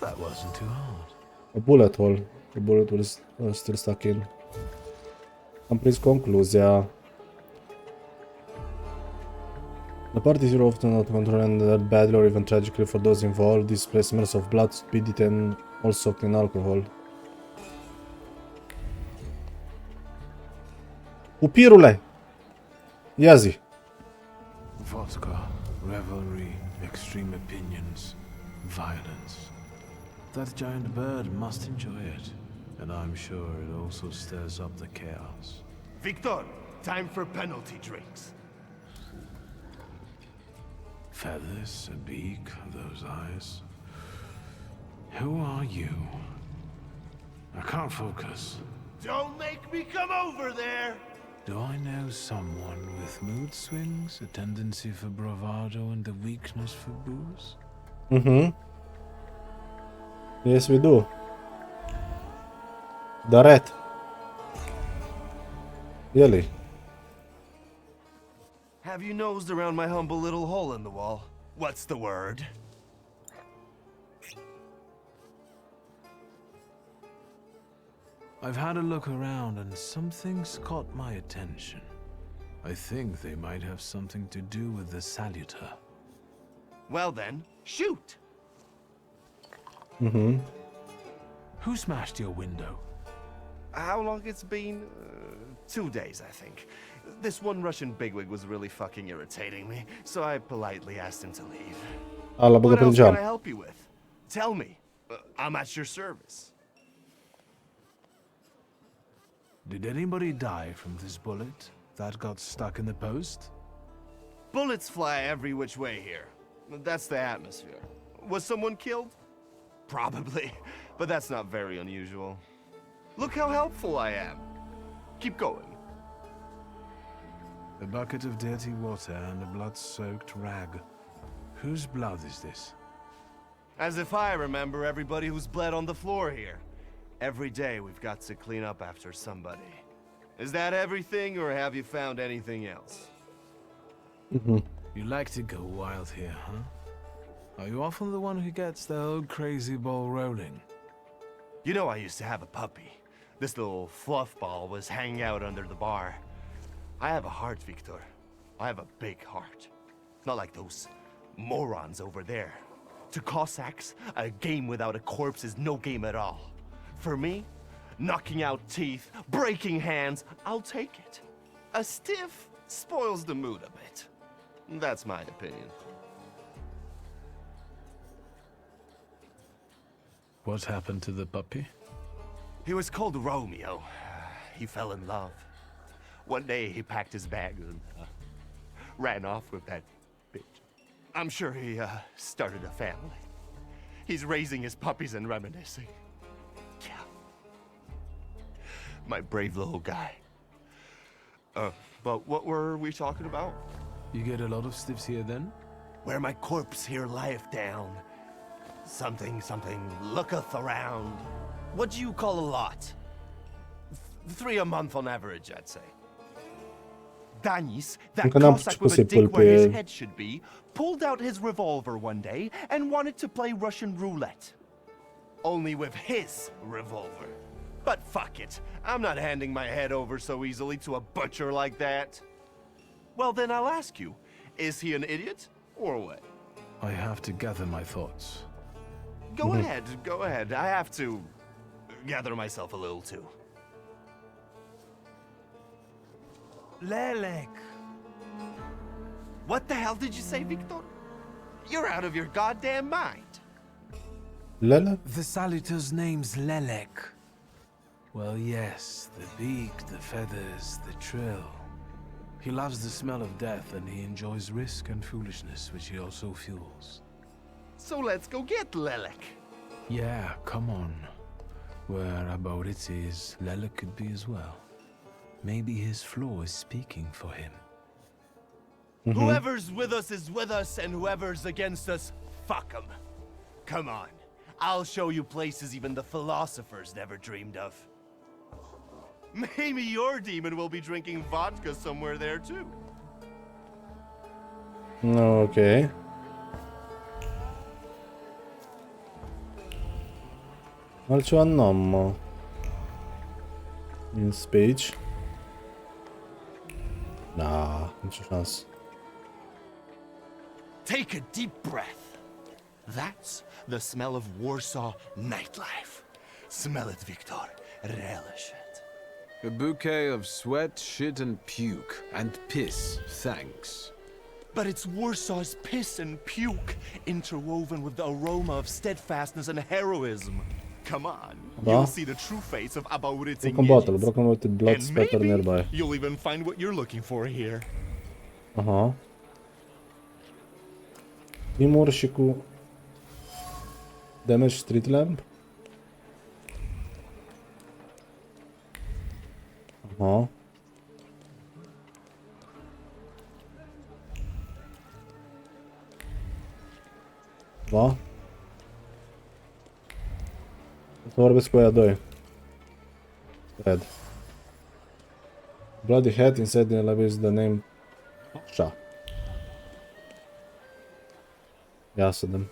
H: That wasn't too hard.
A: A bullet hole. The bullet was still stuck in. Am prins concluzia. The parties are often not controlled and ended badly or even tragically for those involved. These smells of blood, stupidity, and all soaked in alcohol. Upirule! Ia zi!
H: Vodka, revelry, extreme opinions, violence. That giant bird must enjoy it, and I'm sure it also stirs up the chaos.
M: Victor, time for penalty drinks.
H: Feathers, a beak, those eyes. Who are you? I can't focus.
M: Don't make me come over there!
H: Do I know someone with mood swings, a tendency for bravado, and a weakness for booze?
A: Yes, we do. The rat. Really?
M: Have you nosed around my humble little hole in the wall? What's the word?
H: I've had a look around and something's caught my attention. I think they might have something to do with the saluter.
M: Well then, shoot!
H: Who smashed your window?
M: How long it's been? 2 days, I think. This one Russian bigwig was really fucking irritating me, so I politely asked him to leave. What else can I help you with? Tell me. I'm at your service.
H: Did anybody die from this bullet that got stuck in the post?
M: Bullets fly every which way here. That's the atmosphere. Was someone killed? Probably, but that's not very unusual. Look how helpful I am. Keep going.
H: A bucket of dirty water and a blood-soaked rag. Whose blood is this?
M: As if I remember everybody who's bled on the floor here. Every day we've got to clean up after somebody. Is that everything, or have you found anything else?
H: You like to go wild here, huh? Are you often the one who gets the old crazy ball rolling?
M: You know I used to have a puppy. This little fluff ball was hanging out under the bar. I have a heart, Victor. I have a big heart. Not like those morons over there. To Cossacks, a game without a corpse is no game at all. For me, knocking out teeth, breaking hands, I'll take it. A stiff spoils the mood a bit. That's my opinion.
H: What happened to the puppy?
M: He was called Romeo. He fell in love. One day he packed his bags and ran off with that bitch. I'm sure he started a family. He's raising his puppies and reminiscing. Yeah. My brave little guy. But what were we talking about?
H: You get a lot of stiffs here then?
M: Where my corpse here lieth down. Something, looketh around. What do you call a lot? 3 a month on average, I'd say. Danis, that
A: Încă n-am
M: Cossack
A: putut
M: with a
A: să-i pul
M: dick where his
A: pe...
M: head should be, pulled out his revolver one day and wanted to play Russian roulette. Only with his revolver. But fuck it, I'm not handing my head over so easily to a butcher like that. Well then I'll ask you, is he an idiot, or what?
H: I have to gather my thoughts.
M: Go ahead, I have to gather myself a little too. Lelek! What the hell did you say, Victor? You're out of your goddamn mind!
A: Lele?
H: The Salutor's name's Lelek. Well, yes, the beak, the feathers, the trill. He loves the smell of death, and he enjoys risk and foolishness, which he also fuels.
M: So let's go get Lelek.
H: Yeah, come on. Where Aboritz is, Lelek could be as well. Maybe his flaw is speaking for him.
M: Whoever's with us is with us, and whoever's against us, fuck 'em. Come on, I'll show you places even the philosophers never dreamed of. Maybe your demon will be drinking vodka somewhere there too.
A: Ok. Altceva n-am, mă. In speech. Da, nicio șansă.
M: Take a deep breath. That's the smell of Warsaw nightlife. Smell it, Victor. Relish it.
H: A bouquet of sweat, shit, and puke. And piss, thanks.
M: But it's Warsaw's piss and puke, interwoven with the aroma of steadfastness and heroism. Come on, you'll see the true face of Aboritz
A: Broken bottle, broken bottle, blood spatter nearby.
M: You'll even find what you're looking for here.
A: Aha. Timur și cu damage street lamp. Aha. Da. Să vorbesc cu aia doi. Cred. Bloody hat inside the lab is the name. Așa. Ia să dăm.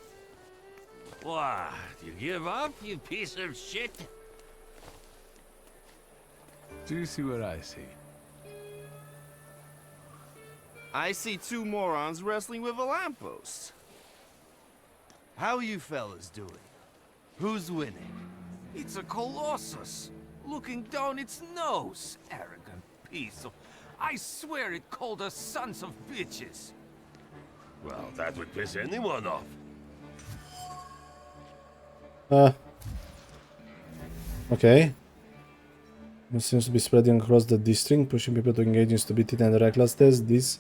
K: What? You give up, you piece of shit?
H: Do you see what I see?
M: I see 2 morons wrestling with a lamppost. How you fellas doing? Who's winning?
K: It's a colossus, looking down its nose. Arrogant piece of... I swear it called us sons of bitches.
N: Well, that would piss anyone off.
A: Okay. It seems to be spreading across the district, pushing people to engage in stupidity and recklessness. This,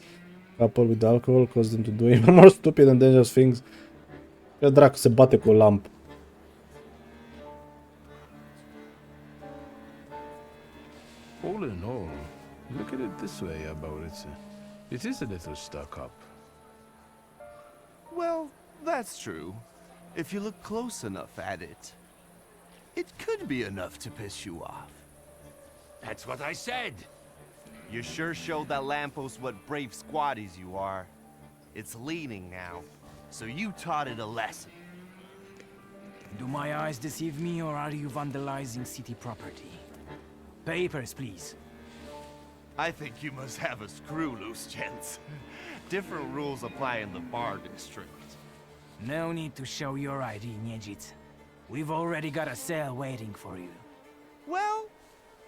A: coupled with alcohol, caused them to do even more stupid and dangerous things. Ce dracu se bate cu o lampă?
H: All in all, look at it this way, Aboritz. It is a little stuck up.
M: Well, that's true. If you look close enough at it, it could be enough to piss you off.
K: That's what I said.
M: You sure showed that lamppost what brave squatties you are. It's leaning now, so you taught it a lesson.
O: Do my eyes deceive me, or are you vandalizing city property? Papers, please.
M: I think you must have a screw loose, gents. Different rules apply in the bar district.
O: No need to show your ID, Niedzit. We've already got a cell waiting for you.
M: Well,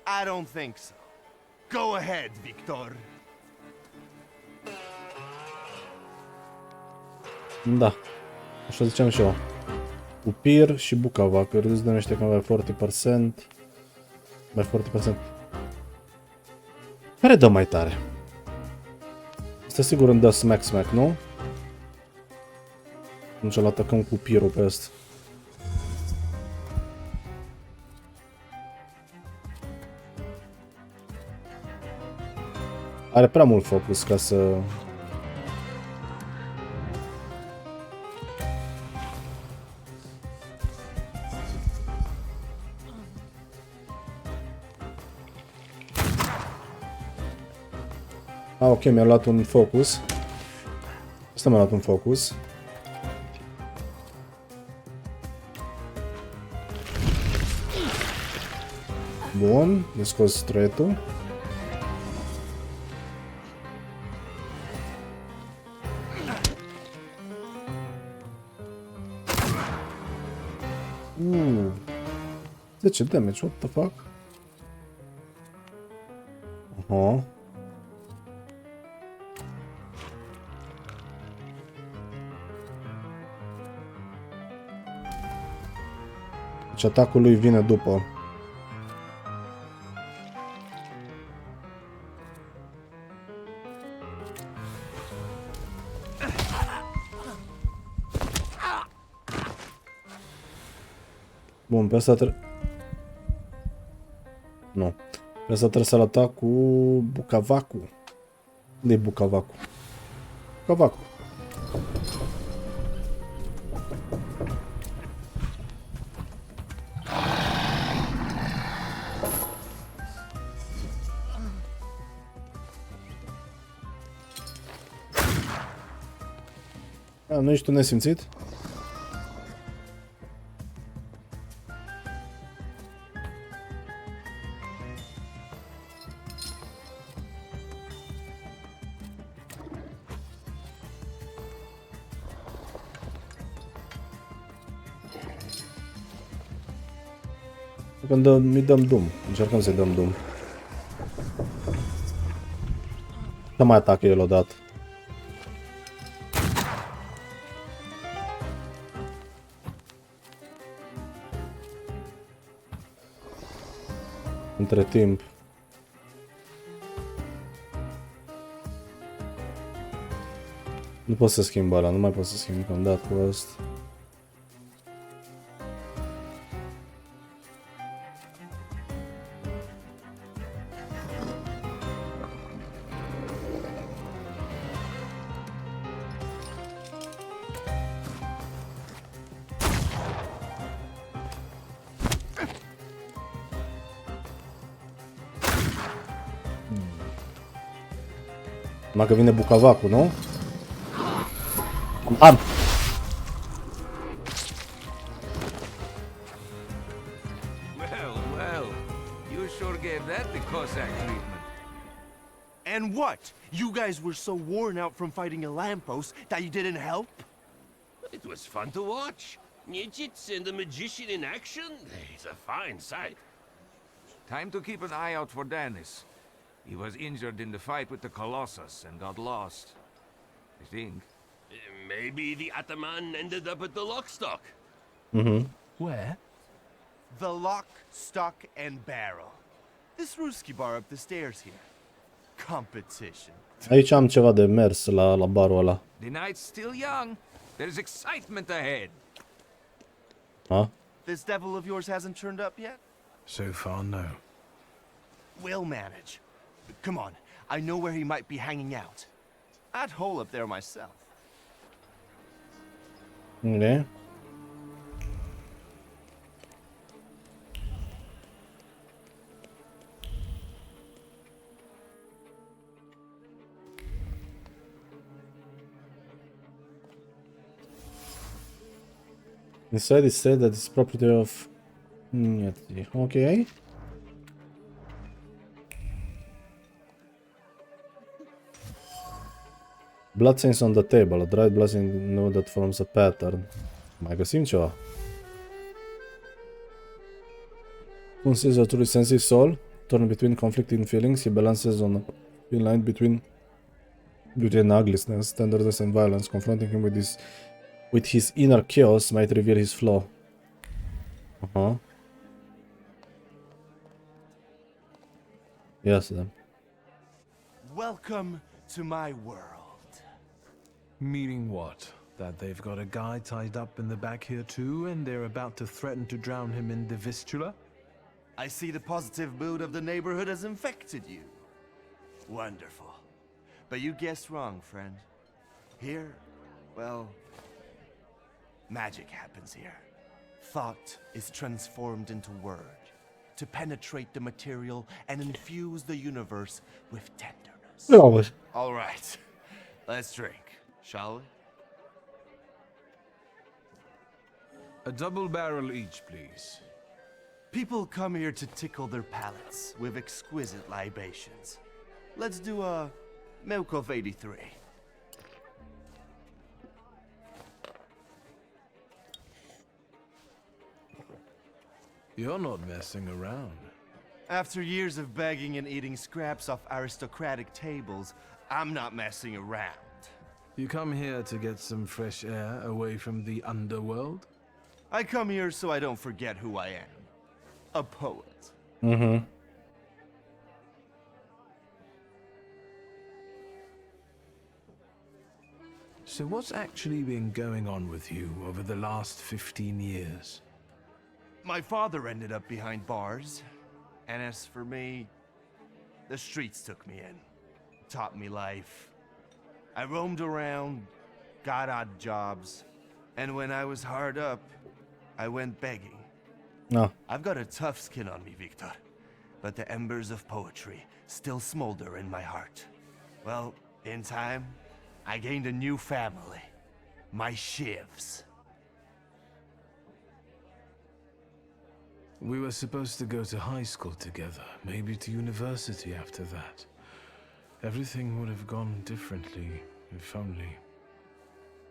M: I don't think so. Go ahead, Victor.
A: Da. Așa ziceam și eu. Upir și Bucava, că râs de niște cam 40%. Mai 40%. Care dă mai tare? Asta sigur îmi dă smack, nu? Atunci îl atacăm cu pirul pe ăsta. Are prea mult focus ca să... Ok, mi-a luat un focus. Asta mi-a luat un focus. Bun, i-a scos threat-ul. Ooh. 10 damage, what the fuck? Aha. Deci atacul lui vine după. Bun, pe asta trebuie... Nu. Pe asta trebuie să-l atac cu Bucavacu. Unde-i Bucavacu? Bucavacu. Nu ești tu nesimțit? Când îi dăm dum. Încercăm să-i dăm dum. Să mai atacă el odată. Între timp. Nu pot să schimb ăla, nu mai pot să schimb că am dat cu ăsta. Numai că vine Bucavacu, nu? Am!
K: Well, you sure gave that the Cossack treatment.
M: And what? You guys were so worn out from fighting a lamppost that you didn't help?
N: It was fun to watch. Nijits and the magician in action. It's a fine sight.
K: Time to keep an eye out for Dennis. He was injured in the fight with the Colossus and got lost. I think.
N: Maybe the Ataman ended up at the Lockstock.
M: Where? The Lock, Stock, and Barrel. This Ruski bar up the stairs here. Competition.
A: Aici am ceva de mers la barul ăla.
K: The night's still young. There's excitement ahead.
A: Ha?
M: This devil of yours hasn't turned up yet?
H: So far, no.
M: We'll manage. Come on, I know where he might be hanging out. I'd hole up there myself.
A: Unde? Inside is said that it's property of... Okay. Bloodstains on the table. A dried bloodstain know that forms a pattern. Mai găsim ceva. Un sees a truly sensitive soul, torn between conflicting feelings, he balances on a thin line between beauty and ugliness, tenderness and violence. Confronting him with his inner chaos might reveal his flaw. Ia să vedem.
M: Welcome to my world.
H: Meaning what? That they've got a guy tied up in the back here too, and they're about to threaten to drown him in the Vistula?
M: I see the positive mood of the neighborhood has infected you. Wonderful. But you guessed wrong, friend. Here, well, magic happens here. Thought is transformed into word to penetrate the material and infuse the universe with tenderness.
A: No.
M: All right, let's drink, shall we?
H: A double barrel each, please.
M: People come here to tickle their palates with exquisite libations. Let's do a Milk of 83.
H: You're not messing around.
M: After years of begging and eating scraps off aristocratic tables, I'm not messing around.
H: You come here to get some fresh air away from the underworld?
M: I come here so I don't forget who I am. A poet.
A: Mhm.
H: So what's actually been going on with you over the last 15 years?
M: My father ended up behind bars, and as for me, the streets took me in, taught me life. I roamed around, got odd jobs, and when I was hard up, I went begging.
A: No.
M: I've got a tough skin on me, Victor, but the embers of poetry still smolder in my heart. Well, in time, I gained a new family, my Shivs.
H: We were supposed to go to high school together, maybe to university after that. Everything would have gone differently, if only.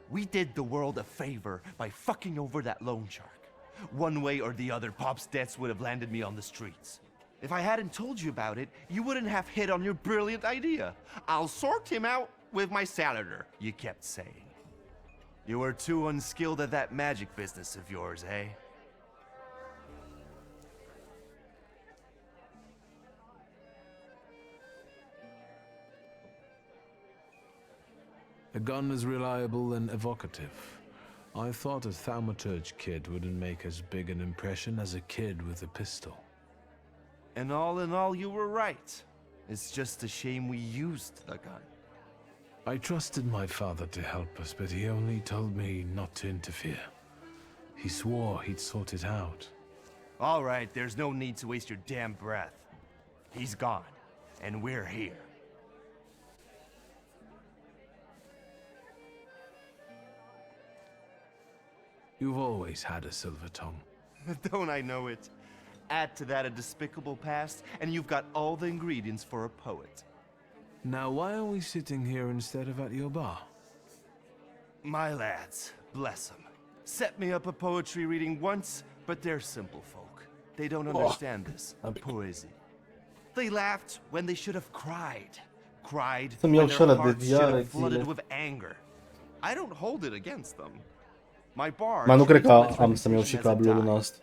M: We did the world a favor by fucking over that loan shark. One way or the other, Pop's debts would have landed me on the streets. If I hadn't told you about it, you wouldn't have hit on your brilliant idea. I'll sort him out with my salader, you kept saying. You were too unskilled at that magic business of yours, eh?
H: A gun as reliable and evocative. I thought a Thaumaturge kid wouldn't make as big an impression as a kid with a pistol.
M: And all in all, you were right. It's just a shame we used the gun.
H: I trusted my father to help us, but he only told me not to interfere. He swore he'd sort it out.
M: All right, there's no need to waste your damn breath. He's gone, and we're here.
H: You've always had a silver tongue.
M: Don't I know it? Add to that a despicable past, and you've got all the ingredients for a poet.
H: Now, why are we sitting here instead of at your bar?
M: My lads, bless them, set me up a poetry reading once, but they're simple folk. They don't understand this. Poesy. They laughed when they should have cried. Cried
A: Să-mi
M: when
A: iau și
M: their
A: ăla de
M: hearts should
A: diare
M: have flooded
A: zile.
M: with anger. I don't hold it against them. My bar
A: Mai nu cred că
M: treats my
A: am să-mi iau și
M: reputation as a
A: cablul
M: dime.
A: luna asta.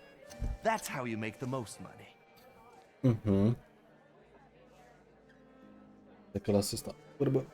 M: That's how you make the most money.
A: Mhm. De că las asta. Vorbă.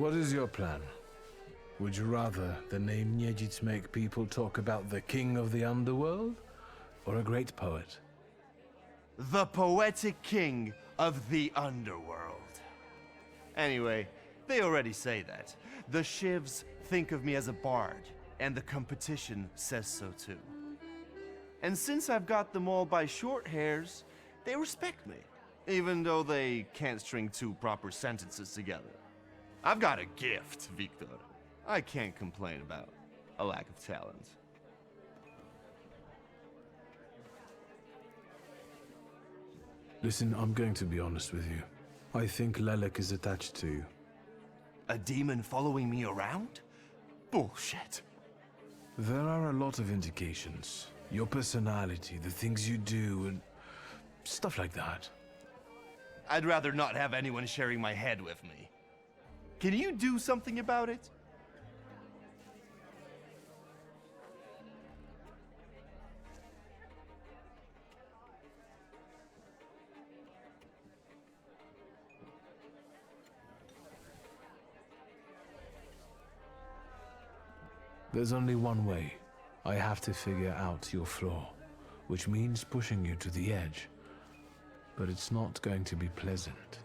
H: What is your plan? Would you rather the name Niedzits make people talk about the king of the underworld, or a great poet?
M: The poetic king of the underworld. Anyway, they already say that. The Shivs think of me as a bard, and the competition says so too. And since I've got them all by short hairs, they respect me, even though they can't string two proper sentences together. I've got a gift, Victor. I can't complain about a lack of talent.
H: Listen, I'm going to be honest with you. I think Lelek is attached to you.
M: A demon following me around? Bullshit.
H: There are a lot of indications. Your personality, the things you do, and stuff like that.
M: I'd rather not have anyone sharing my head with me. Can you do something about it?
H: There's only one way. I have to figure out your flaw, which means pushing you to the edge. But it's not going to be pleasant.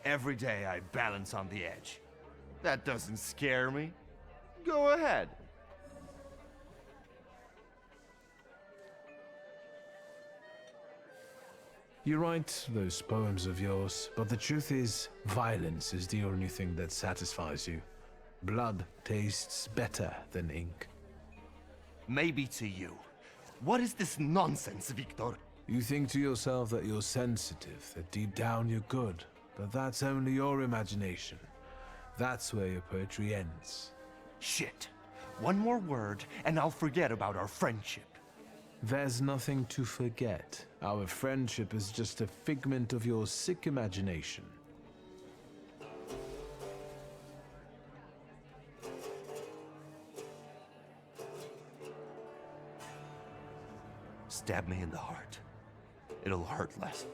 M: Every day I balance on the edge. That doesn't scare me. Go ahead.
H: You write those poems of yours, but the truth is, violence is the only thing that satisfies you. Blood tastes better than ink.
M: Maybe to you. What is this nonsense, Victor?
H: You think to yourself that you're sensitive, that deep down you're good, but that's only your imagination. That's where your poetry ends.
M: Shit. One more word, and I'll forget about our friendship.
H: There's nothing to forget. Our friendship is just a figment of your sick imagination.
M: Stab me in the heart. It'll hurt less.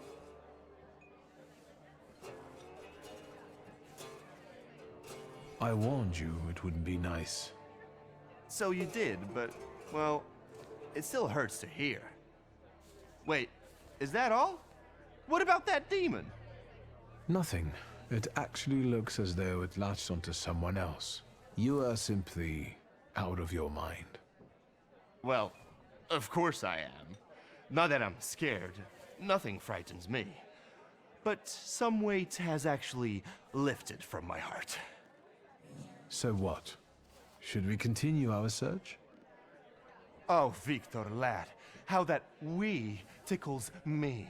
H: I warned you it wouldn't be nice.
M: So you did, but, well, it still hurts to hear. Wait, is that all? What about that demon?
H: Nothing. It actually looks as though it latched onto someone else. You are simply out of your mind.
M: Well, of course I am. Not that I'm scared. Nothing frightens me. But some weight has actually lifted from my heart.
H: So what? Should we continue our search?
M: Oh, Victor, lad, how that "we" tickles me.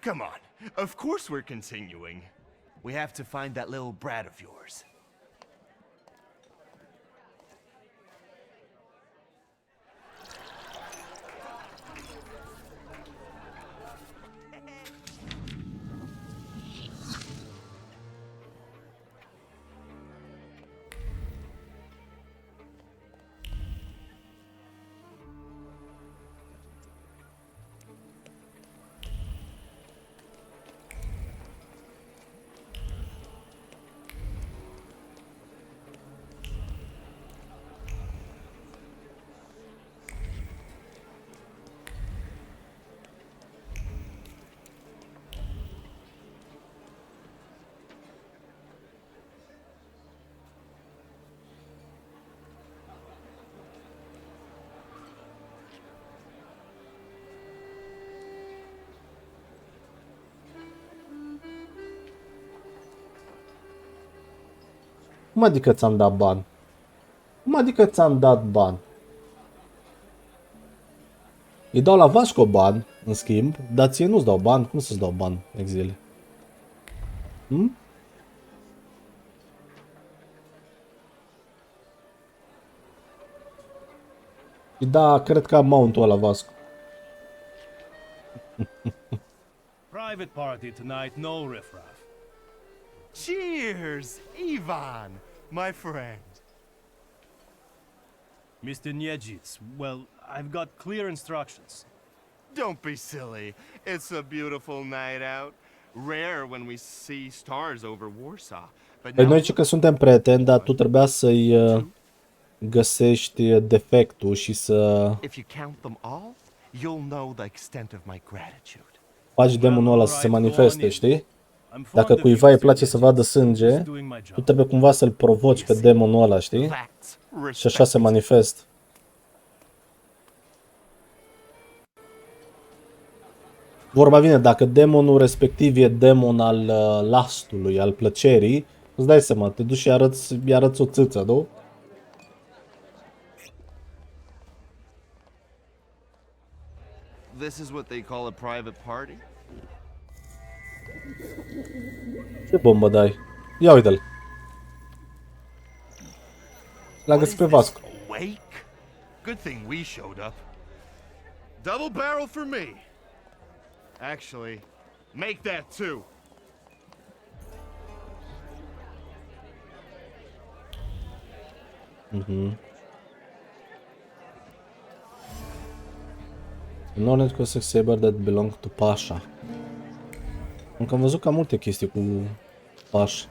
M: Come on, of course we're continuing. We have to find that little brat of yours.
A: Cum adică ți-am dat bani? Cum adică ți-am dat bani? Îi dau la Vasco bani, în schimb, dar ție nu-ți dau bani. Cum să-ți dau bani, Exile? Hm? Da, cred că am mount-ul ăla, Vasco.
L: Private party tonight, no riffraff.
M: Cheers, Ivan, my friend.
L: Mr. Niedzits, well, I've got clear instructions.
M: Don't be silly. It's a beautiful night out. Rare when we see stars over Warsaw.
A: Păi noi ci că suntem prieteni, dar tu trebuia să-i găsești defectul și să
M: If you count them all, you'll know the extent of my gratitude.
A: faci demonul ăla să se manifeste, știi? Dacă cuiva îi place să vadă sânge, tu trebuie cumva să-l provoci pe demonul ăla, știi? Și așa se manifestă. Vorba vine, dacă demonul respectiv e demon al lastului, al plăcerii, îți dai seama, te duci și îi arăți o țâță, nu?
M: This is what they call a private party?
A: Ce bombă dai? Ia uite-l. L-a găsit pe Vasco.
M: Wake? Good thing we showed up. Double barrel for me. Actually, make that two.
A: An ornate cossack saber that belonged to Pasha. Încă am văzut cam multe chestii cu Pasha.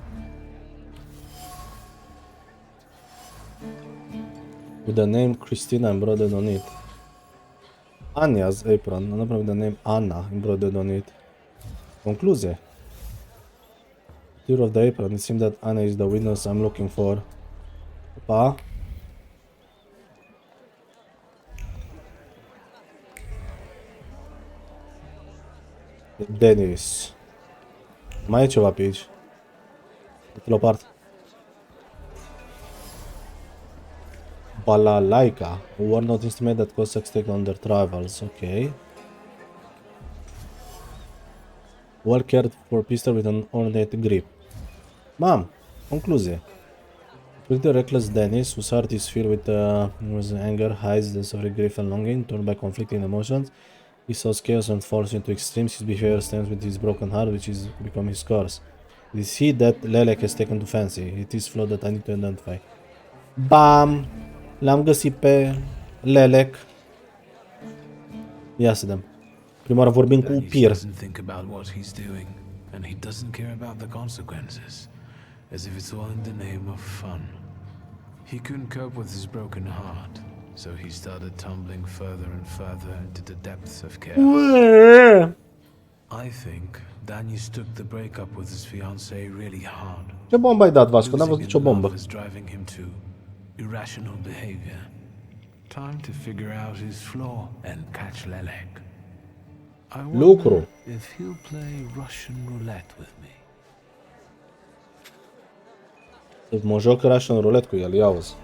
A: With the name Christina embroidered on it. Anya's apron, an apron with the name Anna embroidered on it. Concluzie. Tear of the apron, it seems that Anna is the witness I'm looking for. Pa. Dennis. Mai e ceva pe aici. Uite-l o parte. Balalaika. War not instrument that Cossacks take on their travels. Ok. Well cared for pistol with an ornate grip. Mam, concluzie. Pretty reckless Dennis, whose heart is filled with anger, hides the suffering grief and longing, torn by conflicting emotions. He sows chaos and falls into extremes. His behavior stems with his broken heart, which is become his curse. It is he that Lelek has taken to fancy. It is flaw that I need to identify. Bam! L-am găsit pe Lelek. Ia să vedem. Prima oară vorbim cu Upir.
H: Doesn't think about what he's doing, and he doesn't care about the consequences, as if it's all in the name of fun. He couldn't cope with his broken heart, so he started tumbling further and further into the depths of chaos. I think Danius took the breakup with his fiancée really hard.
A: Ce bombă ai dat, Vasco? N-am văzut nicio bombă.
H: Is driving him to irrational behavior. Time to figure out his flaw and catch Lelek. I wonder if he'll play Russian roulette with me.
A: Mă joc Russian roulette cu el, ia uzi.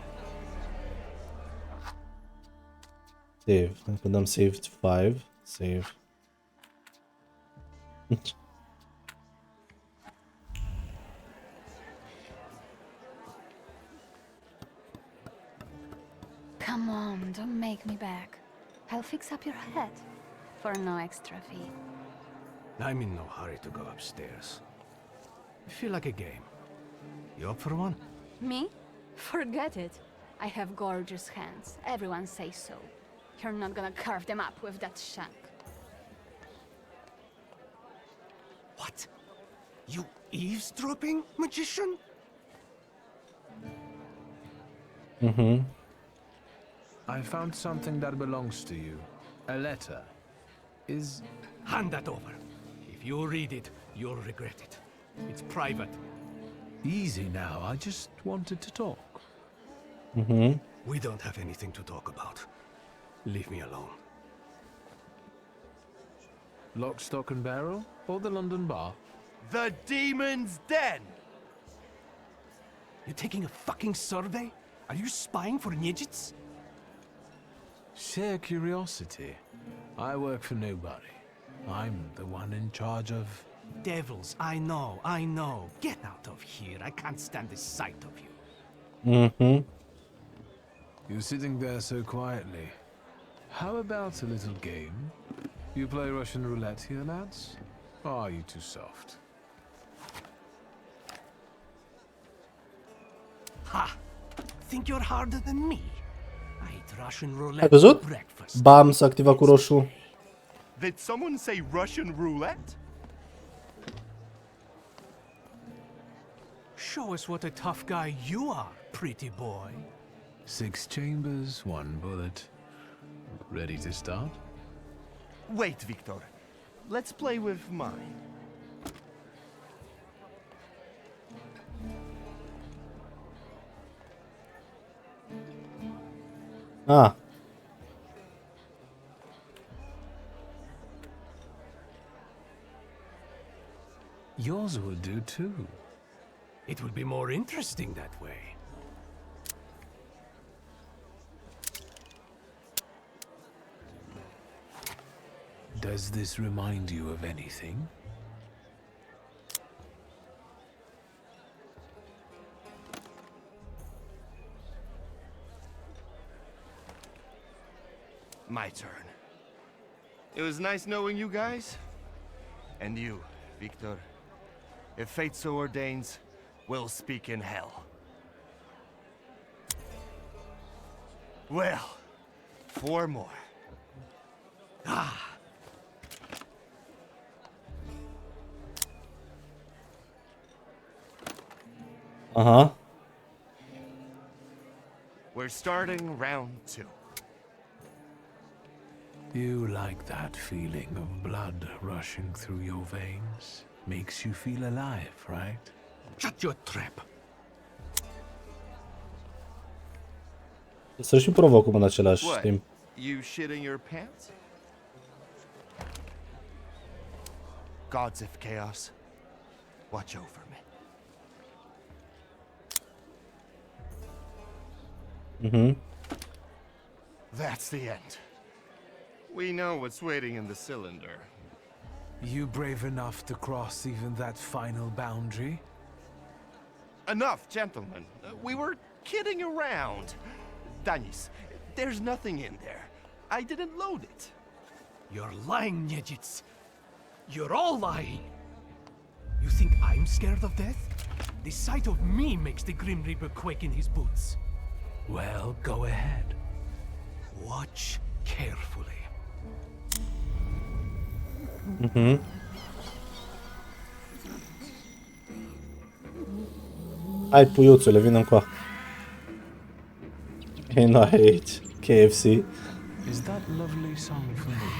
A: Save. Dacă dăm save 5, save.
C: Come on, don't make me back. I'll fix up your head for no extra fee.
L: I'm in no hurry to go upstairs. I feel like a game. You up for one?
E: Me? Forget it. I have gorgeous hands. Everyone says so. You're not gonna carve them up with that shank.
K: What? You eavesdropping, magician?
H: I found something that belongs to you. A letter.
L: Hand that over. If you read it, you'll regret it. It's private.
H: Easy now, I just wanted to talk.
L: We don't have anything to talk about. Leave me alone.
H: Lock, stock and barrel? Or the London bar?
M: The Demon's Den!
K: You taking a fucking survey? Are you spying for Nijits?
H: Sheer curiosity. I work for nobody. I'm the one in charge of...
K: Devils, I know. Get out of here. I can't stand the sight of you.
H: You're sitting there so quietly. How about a little game? You play Russian roulette here, lads? Or are you too soft?
K: Ha! Think you're harder than me? I eat Russian
A: Ai
K: roulette for
A: văzut?
K: breakfast.
A: Bam, s-a activat cu roșu.
M: Did someone say Russian roulette?
L: show us what a tough guy you are, pretty boy.
H: 6 chambers, 1 bullet. Ready to start?
M: Wait, Victor. Let's play with mine.
A: Ah.
H: Yours will do too.
L: It will be more interesting that way.
H: Does this remind you of anything?
M: My turn. It was nice knowing you guys. And you, Victor. If fate so ordains, we'll speak in hell. Well, 4 more. Ah.
A: Aha.
M: We're starting round 2.
H: You like that feeling of blood rushing through your veins? Makes you feel alive, right?
L: Shut your trap.
A: Să și provocăm în același
M: What?
A: timp.
M: You shit in your pants? Gods of chaos, watch over me.
A: Mhm.
M: That's the end. We know what's waiting in the cylinder.
H: You brave enough to cross even that final boundary?
M: Enough, gentlemen. We were kidding around. Danis, there's nothing in there. I didn't load it.
L: You're lying, Niedzits. You're all lying. You think I'm scared of death? The sight of me makes the Grim Reaper quake in his boots.
H: Well, go ahead.
L: Watch carefully.
A: Mhm. Hai, puiuțule, vină încoa. E n aici. KFC.
H: Is that lovely song for me?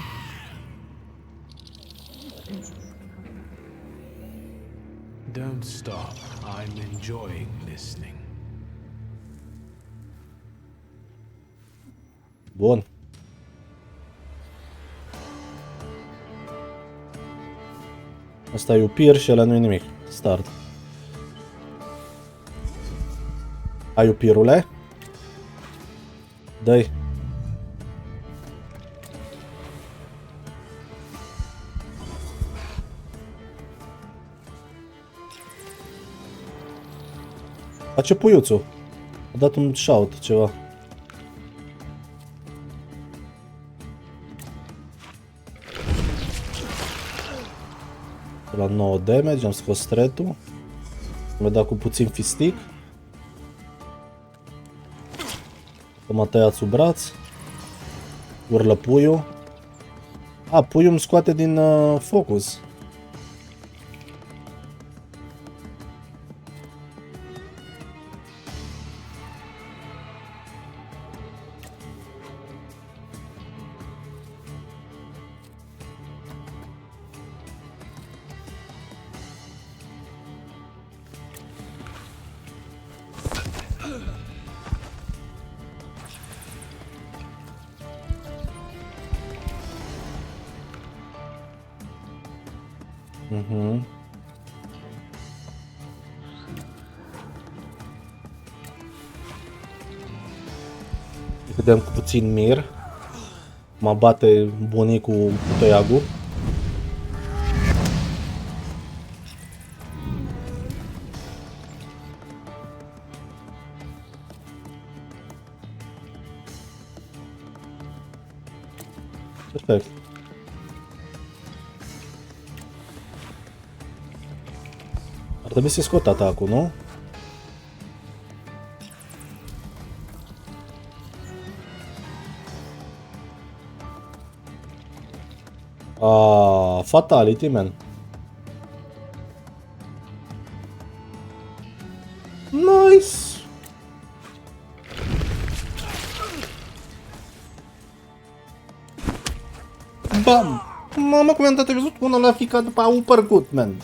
H: Don't stop. I'm enjoying listening.
A: Bun. Asta e upir și ăla nu e nimic. Start. Hai, upirule. Dă-i. Face puiuțul. A dat un shout, ceva. La 9 damage, am scos threat-ul. Mi-a dat cu puțin fistic. M-a tăiat sub braț. Urlă puiul. A, puiul îmi scoate din focus. Mhm. Vedem cu puțin mir. Mă bate bunicul cu toiagul. Perfect. Ar trebui să scot atacul, nu? Fatality, man. Bam! Mamă, cum am dat, ai văzut? Unul l-a ficat după uppercut, man.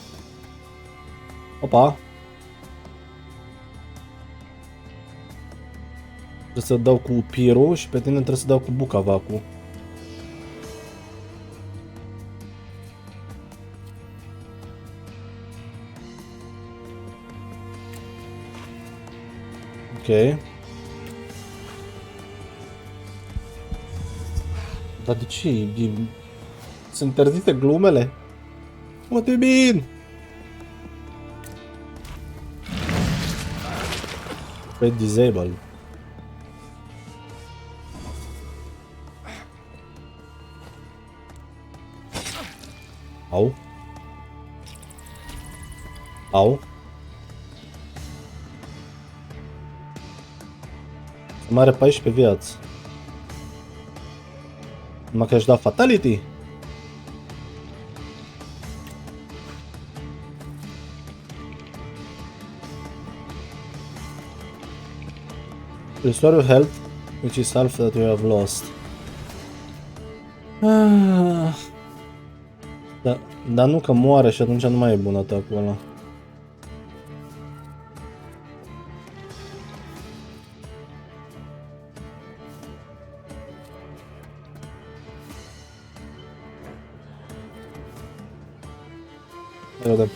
A: Opa. Trebuie să dau cu pirul și pe tine trebuie să dau cu bucavacu. Ok. Dar de ce? Sunt interzise glumele? What do you mean? Pe disable. Au. Au. Mai are 14 viață. Numai că aș da fatality. Restore your health, which is half that you have lost. Da, dar nu că moare și atunci nu mai e bun atacul ăla. Vedem.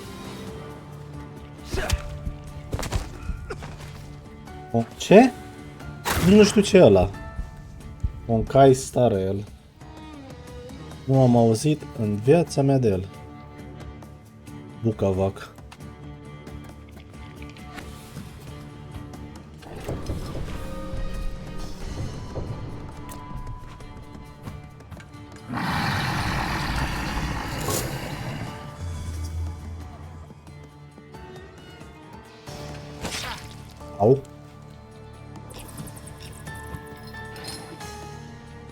A: O, ce? Nu știu ce e ăla. Un cai stare el. Nu am auzit în viața mea de el. Bucavac. Au.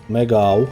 A: Mega au.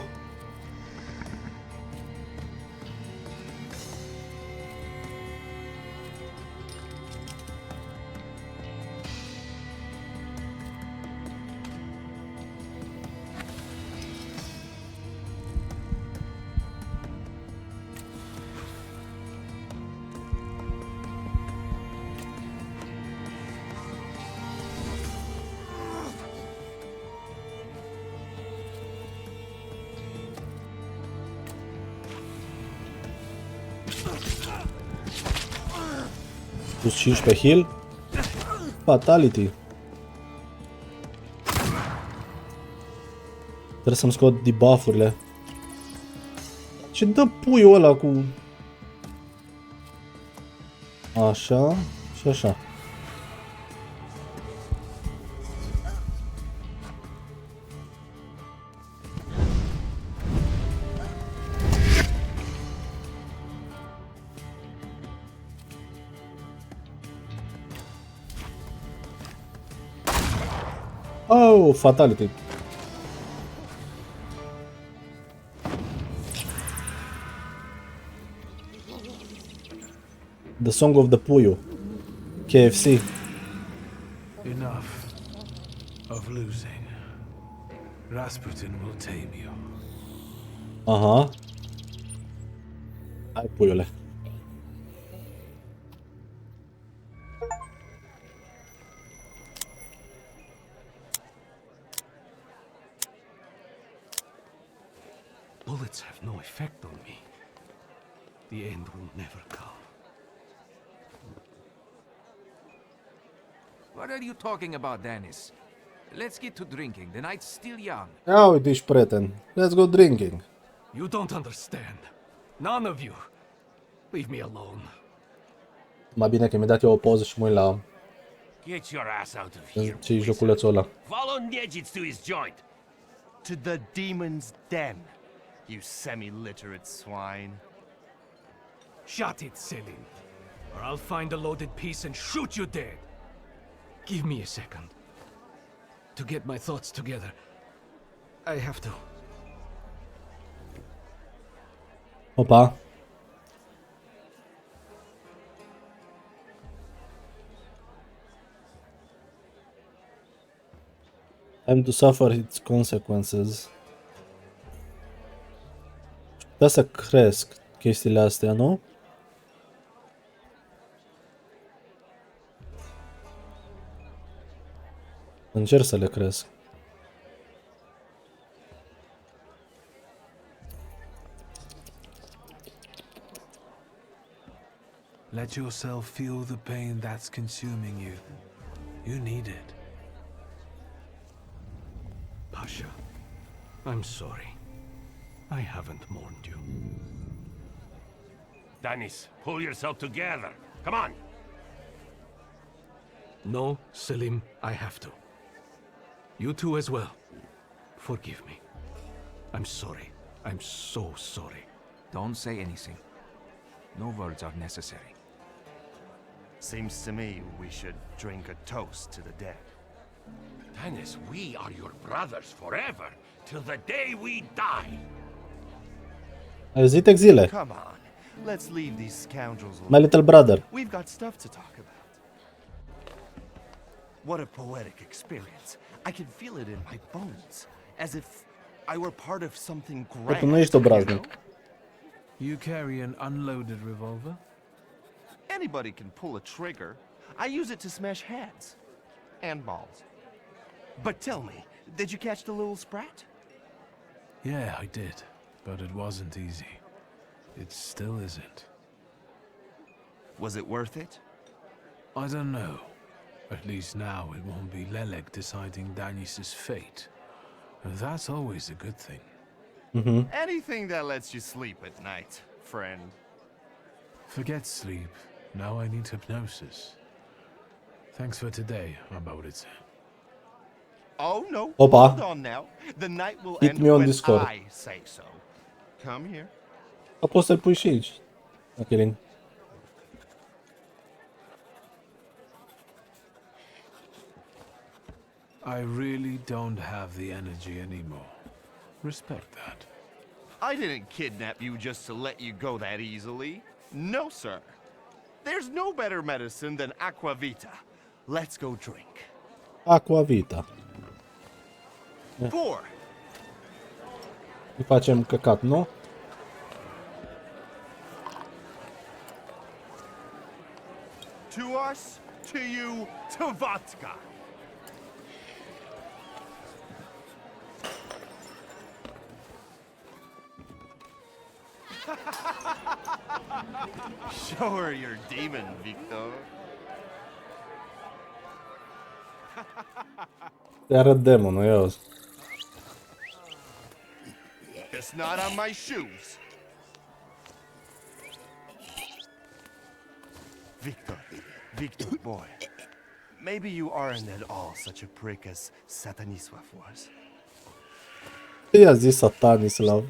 A: Plus 5 pe heal. Fatality. Trebuie să-mi scot debuff-urile. Ce dă puiul ăla cu... Așa și așa. Oh, fatality. The Song of the Puyo. KFC.
H: Enough of losing. Rasputin will tame you.
A: Aha. Hai, puiule.
K: Bullets have no effect on me. The end will never come.
O: What are you talking about, Dennis? Let's get to drinking. The night's still young.
A: Ia uite, ești prieten. Let's go drinking.
L: You don't understand. None of you. Leave me alone.
A: Mai bine că mi-a dat eu o poză și mă uit la
N: Get your ass out of here.
A: ce joculețul ăla.
N: Follow Nejits to his joint.
M: To the demon's den, you semi-literate swine.
L: Shut it, Selim. Or I'll find a loaded piece and shoot you dead. Give me a second. To get my thoughts together. I have to.
A: Opa. Time to suffer its consequences. Da să cresc chestiile astea, nu? Încerc să le cresc.
H: Let yourself feel the pain that's consuming you. You need it.
L: Pasha, I'm sorry. I haven't mourned you.
N: Danis, pull yourself together. Come on.
L: No, Selim, I have to. You too as well. Forgive me. I'm sorry. I'm so sorry.
O: Don't say anything. No words are necessary.
M: Seems to me we should drink a toast to the dead.
N: Danis, we are your brothers forever, till the day we die.
A: Ai auzit, Exile?
M: Come on, let's leave these scoundrels alone.
A: My little brother.
M: We've got stuff to talk about. What a poetic experience. I can feel it in my bones, as if I were part of something
A: Că tu nu
M: grand.
A: ești obraznic.
H: You carry an unloaded revolver?
M: Anybody can pull a trigger. I use it to smash heads. And balls. But tell me, did you catch the little sprat?
H: Yeah, I did. But it wasn't easy. It still isn't.
M: Was it worth it?
H: I don't know. At least now it won't be Lelek deciding Danis's fate. And that's always a good thing.
M: Anything that lets you sleep at night, friend.
H: Forget sleep. Now I need hypnosis. Thanks for today, Aboritse.
M: Oh no,
A: Opa.
M: hold on now. The night will
A: Hit
M: end
A: me on
M: when
A: Discord.
M: I say so. Come here.
A: Poți să-l pui și aici. Achilin.
H: I really don't have the energy anymore. Respect that.
M: I didn't kidnap you just to let you go that easily. No, sir. There's no better medicine than aquavita. Let's go drink.
A: Aquavita.
M: Pour.
A: Îi facem căcat, nu?
M: To us, to you, to vodka. Show her your demon, Victor.
A: Te arăt demonul, ia uzi.
M: It's not on my shoes. Victor, boy. Maybe you aren't at all such a prick as Sataniswa was.
A: Ce i-a zis Satanislav?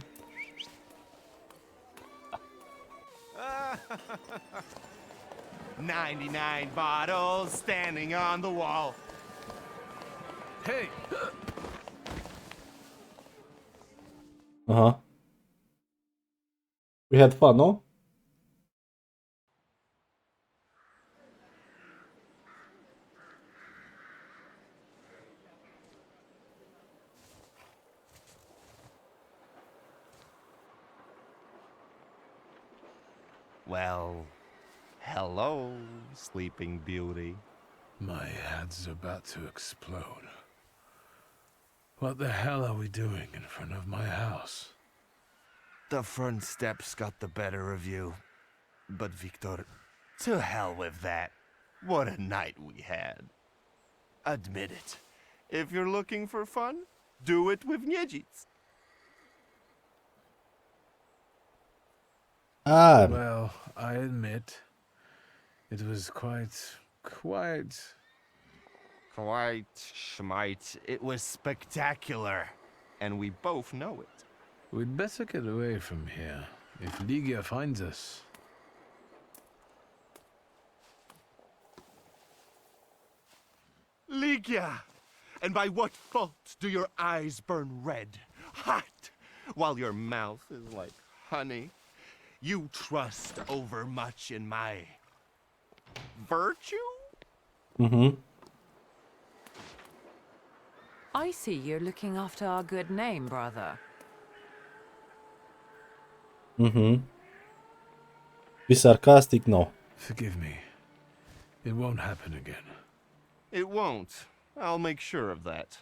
M: "99 bottles standing on the wall."
L: Hey!
A: Aha. We had fun, nu?
M: Well, hello, Sleeping Beauty.
H: My head's about to explode. What the hell are we doing in front of my house?
M: The front steps got the better of you. But Victor, to hell with that. What a night we had. Admit it. If you're looking for fun, do it with Niedzic.
A: Ah,
H: Well, I admit, it was quite...
M: Quite, schmite. It was spectacular. And we both know it.
H: We'd better get away from here, if Ligia finds us.
M: Ligia! And by what fault do your eyes burn red, hot, while your mouth is like honey? You trust overmuch in my virtue?
A: mhm.
P: I see you're looking after our good name, brother.
A: Mm-hmm. Be sarcastic? No.
H: Forgive me. It won't happen again.
M: It won't. I'll make sure of that.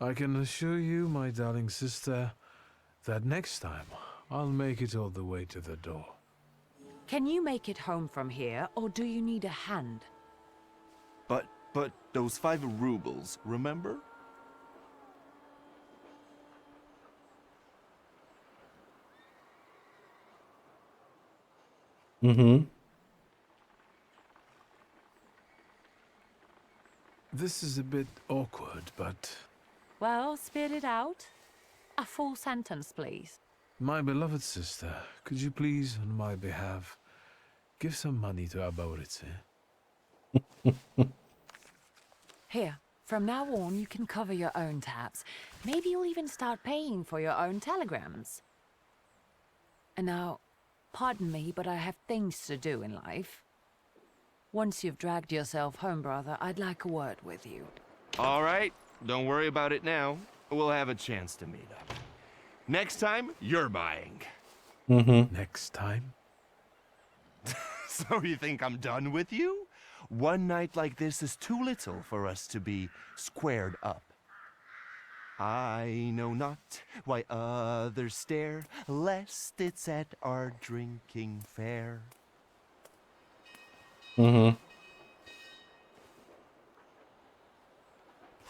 H: I can assure you, my darling sister, that next time I'll make it all the way to the door.
P: Can you make it home from here, or do you need a hand?
M: But those 5 rubles, remember?
A: Mm-hmm.
H: This is a bit awkward, but
P: Well, spit it out. A full sentence, please.
H: my beloved sister, could you please, on my behalf, give some money to Aborice?
P: Here, from now on, you can cover your own tabs. Maybe you'll even start paying for your own telegrams. And now, pardon me, but I have things to do in life. Once you've dragged yourself home, brother, I'd like a word with you.
M: All right, don't worry about it now. We'll have a chance to meet up. Next time, you're buying.
A: Mm-hmm.
H: Next time?
M: So you think I'm done with you? One night like this is too little for us to be squared up. I know not why others stare, lest it's at our drinking fair.
A: Mm-hmm.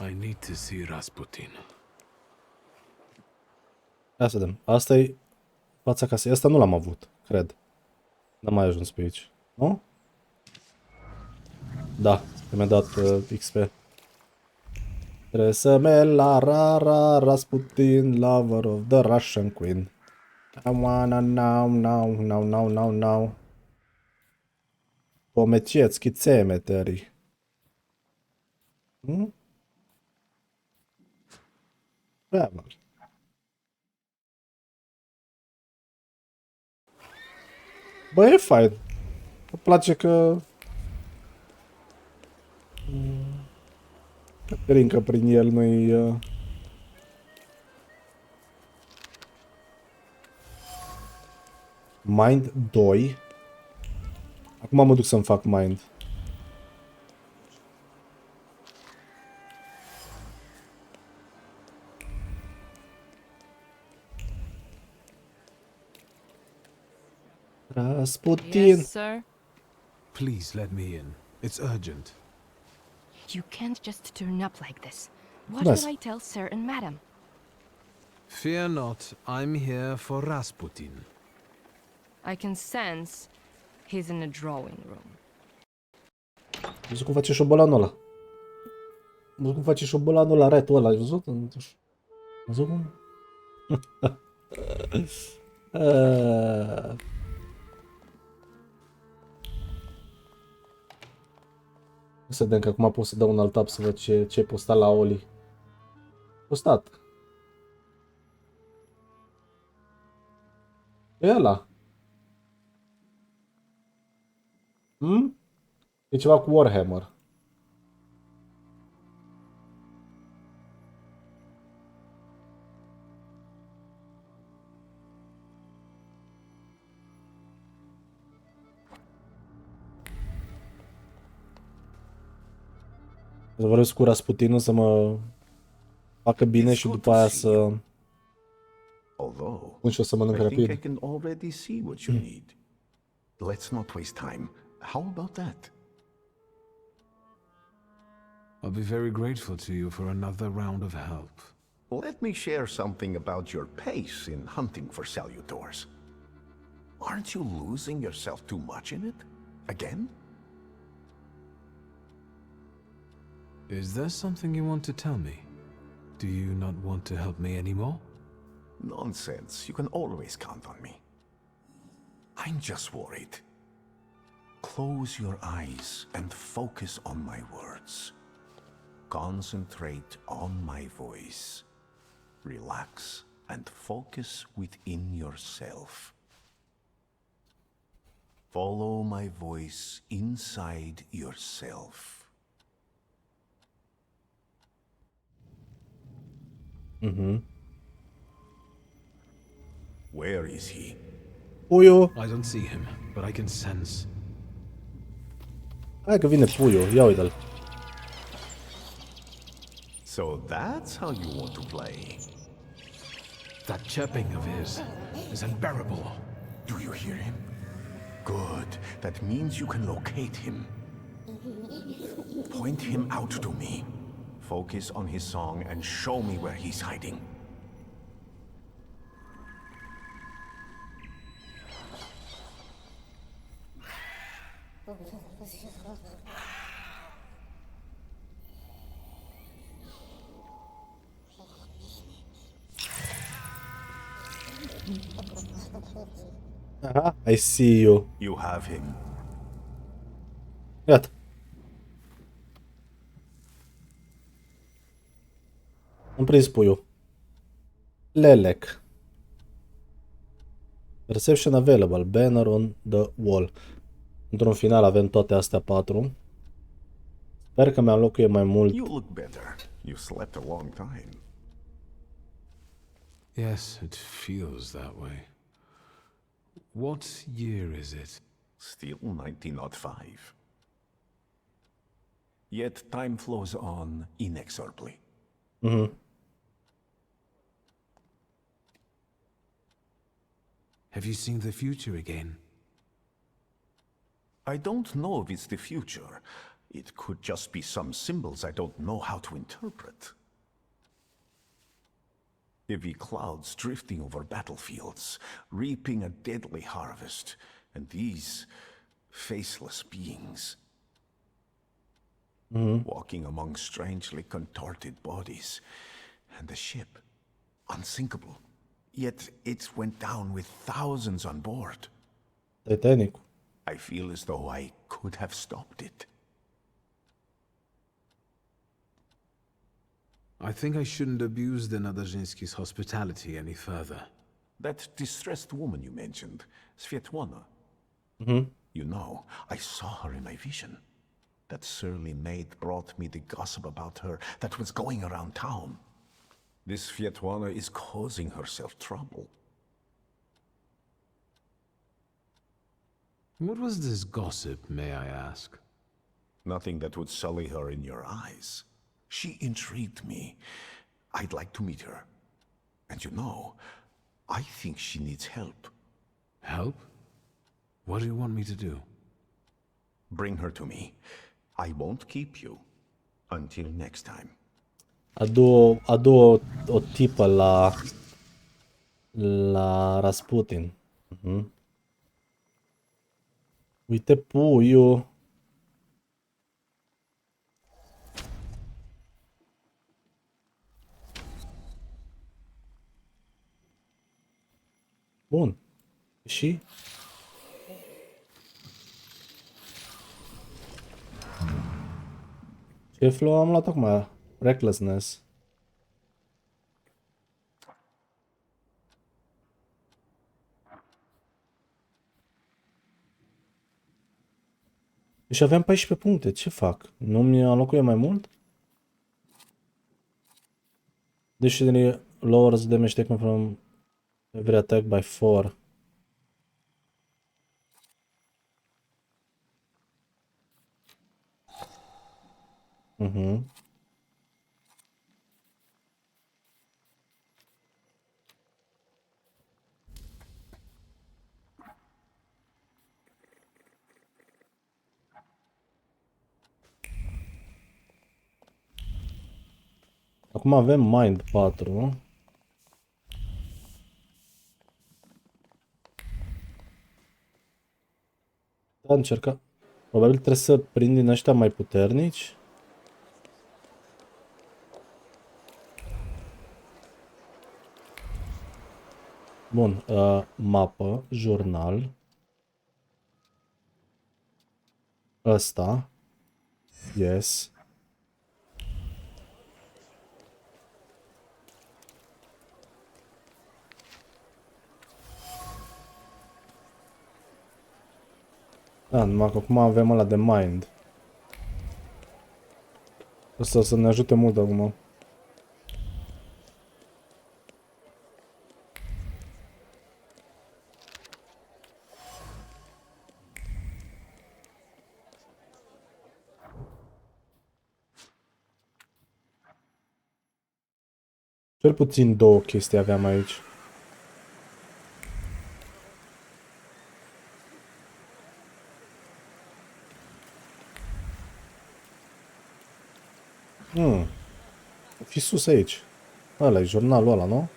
H: I need to see Rasputin.
A: Ia să vedem. Asta e fața casei. Asta nu l-am avut, cred. N-am mai ajuns pe aici. Nu? Da, mi-a dat XP. Trebuie să merg la Rara Rasputin, lover of the Russian Queen. I wanna now. Pomeciecki cemetery. Hmm? Bravo. Bă, e fain. Îmi place că... Caterinca prin el nu-i... Mind 2. Acum mă duc să-mi fac Mind. Rasputin.
E: Yes, sir.
H: Please let me in. It's urgent.
E: You can't just turn up like this. What
A: Yes.
E: will I tell sir and madam?
H: Fear not, I'm here for Rasputin.
E: I can sense he's in a drawing room.
A: Văzut cum face șobolanul ăla. Văzut cum face șobolanul ăla, retul ăla, ai văzut? Văzut cum? Să vedem că acum pot să dau un alt tab să văd ce posta la Oli. Postat. E ăla. E ceva cu Warhammer. Să vorbesc cu Rasputinul să mă facă bine și după aia să...
Q: Although,
A: Pun și o să mănânc
Q: I think I
A: rapid.
Q: can already see what you need. Let's not waste time. How about that?
H: I'll be very grateful to you for another round of help.
Q: Let me share something about your pace in hunting for salutors. Aren't you losing yourself too much in it? Again?
H: Is there something you want to tell me? Do you not want to help me anymore?
Q: Nonsense. You can always count on me. I'm just worried. Close your eyes and focus on my words. Concentrate on my voice. Relax and focus within yourself. Follow my voice inside yourself.
A: Mhm.
Q: Where is he?
A: Puiul.
H: I don't see him, but I can sense.
A: Hai că vine puiul, ia uite-l.
Q: So that's how you want to play.
H: That chirping of his is unbearable.
Q: Do you hear him? Good. That means you can locate him. Point him out to me. Focus on his song and show me where he's hiding.
A: Aha, I see you.
Q: You have him.
A: Iată. Am prins puiul. Lelec. Reception available. Banner on the wall. Într-un final avem toate astea 4. Sper că mi-am locuit mai mult.
Q: You look better. You slept a long time.
H: Yes, it feels that way. What year is it?
Q: Still 1905. Yet time flows on inexorably.
H: Have you seen the future again?
Q: I don't know if it's the future. It could just be some symbols I don't know how to interpret. Heavy clouds drifting over battlefields, reaping a deadly harvest, and these faceless beings walking among strangely contorted bodies, and the ship, unsinkable, yet it went down with thousands on board.
A: Titanic.
Q: I feel as though I could have stopped it.
H: I think I shouldn't abuse the Nadezhinsky's hospitality any further.
Q: That distressed woman you mentioned, Svetlana. You know, I saw her in my vision. That surly maid brought me the gossip about her that was going around town. This Svetlana is causing herself trouble.
H: What was this gossip, may I ask?
Q: Nothing that would sully her in your eyes. She intrigued me. I'd like to meet her. And you know, I think she needs help.
H: Help? What do you want me to do?
Q: Bring her to me. I won't keep you. Until next time.
A: Adu o tipă la Rasputin. Uite puiul. Bun. Și? Ce flow am luat acum? Recklessness. Deci aveam 14 puncte. Ce fac? Nu mi-a înlocuit mai mult? Dictionary lowers damage taken from every attack by 4. Acum avem Mind 4. Da, încerca. Probabil trebuie să prind din ăștia mai puternici. Bun, mapă, jurnal. Ăsta. Yes. Da, numai că acum avem ăla de mind. Ăsta o să ne ajute mult acum. Cel puțin două chestii aveam aici. Fi sus aici. Ăla e jurnalul ăla, nu?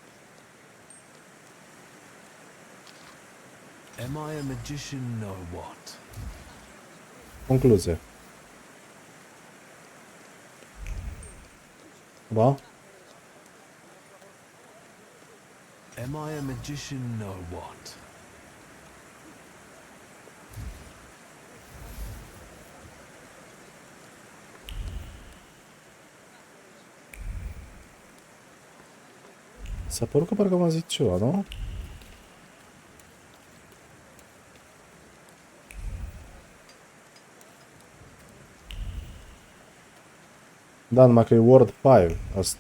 H: Am I a magician or what?
A: Concluzie. Da?
H: Am I a magician or what?
A: S-a părut că parcă m-a zis ceva, nu? Da, numai că e Word 5 asta.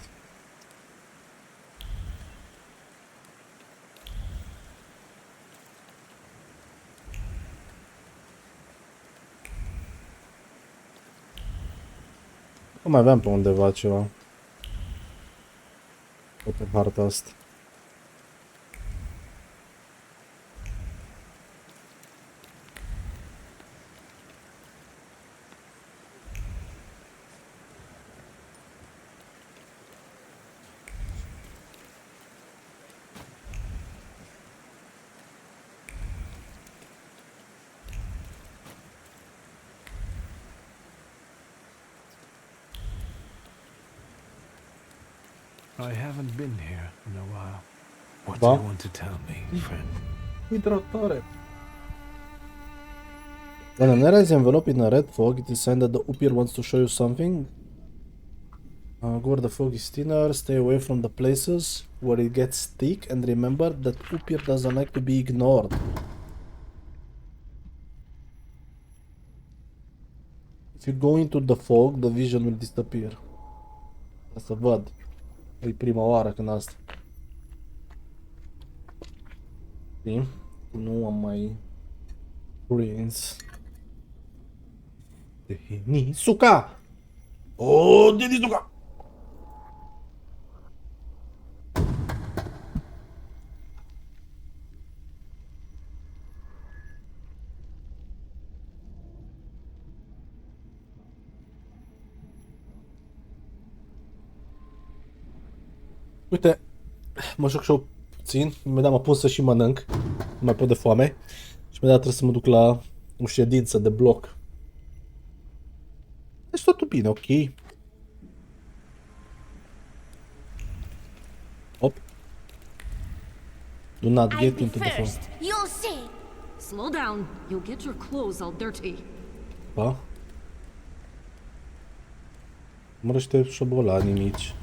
A: Nu mai aveam pe undeva ceva. Pe harta asta.
H: I haven't been here in a while. What
A: Da?
H: do you want to tell me, friend?
A: Hidratare. When an area is enveloped in a red fog, it is a sign that the Upir wants to show you something. Go where the fog is thinner, stay away from the places where it gets thick, and remember that Upir doesn't like to be ignored. If you go into the fog, the vision will disappear. Ca să văd. E prima oară când asta. Știi? Nu am mai prins. Denisuca! Oh, Denisuca! Uite, mă joc și eu puțin, imediat mă pun să și mănânc, nu mai pot de foame și imediat trebuie să mă duc la o ședință de bloc. Deci totul bine, ok. Hop. Do not get into the phone.
E: You'll see. Slow down. You'll get your clothes all dirty.
A: Pa. Mărăște șobolanii mici.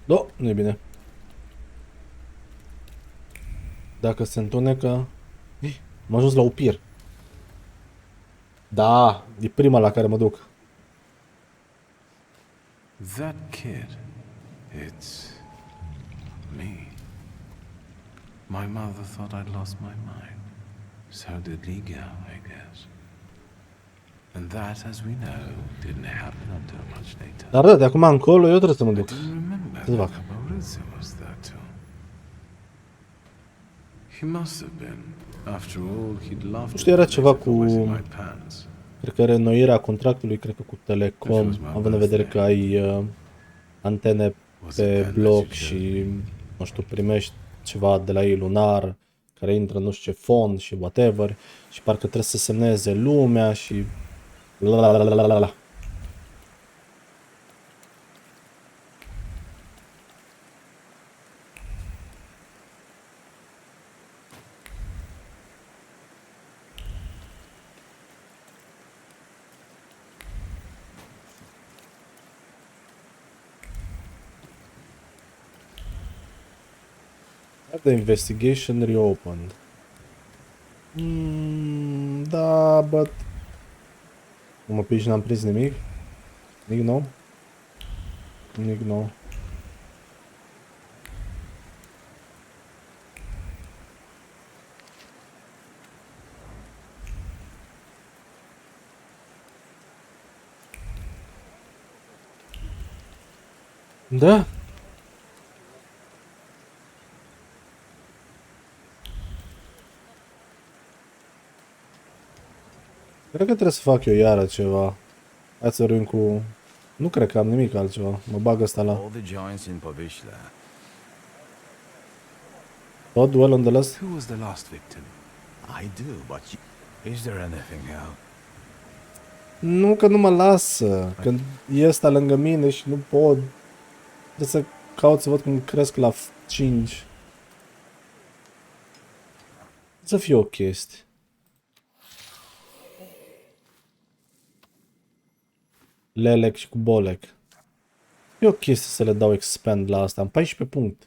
A: Do, nu e bine. Dacă se întunecă... M-am ajuns la Upir. Da, e prima la care mă duc.
H: That kid. It's me. My mother thought I'd lost my mind. So did Liga, I guess. And that, as we know, didn't happen until much later.
A: Dar da, de acum încolo eu trebuie să mă duc. Să fac.
H: Mauricio was there too. He must have been. After all, he'd loved
A: Nu știu, era ceva cu...
H: my pants.
A: Cred că renoirea contractului, cred că cu Telecom, având în vedere că ai antene pe bloc și, nu știu, primești ceva de la ei lunar, care intră nu știu ce fond și whatever, și parcă trebuie să semneze lumea și... la. The investigation reopened. Da, but... Nu mă piși, n-am prins nimic? Nimic nou? Nimic nou. Da? Cred că trebuie să fac eu iară ceva. Hai să rând cu... Nu cred că am nimic altceva. Mă bag ăsta la...
R: All the giants in Povishla.
A: Tot duel on the last?
H: Who was the last victim?
R: I do, but is there anything else?
A: Nu că nu mă lasă. Când e ăsta lângă mine și nu pot. Trebuie să caut să văd cum cresc la 5. Să fie o chestie. Lelec și cu Bolec. E o chestie să le dau expand la asta. Am 14 puncte.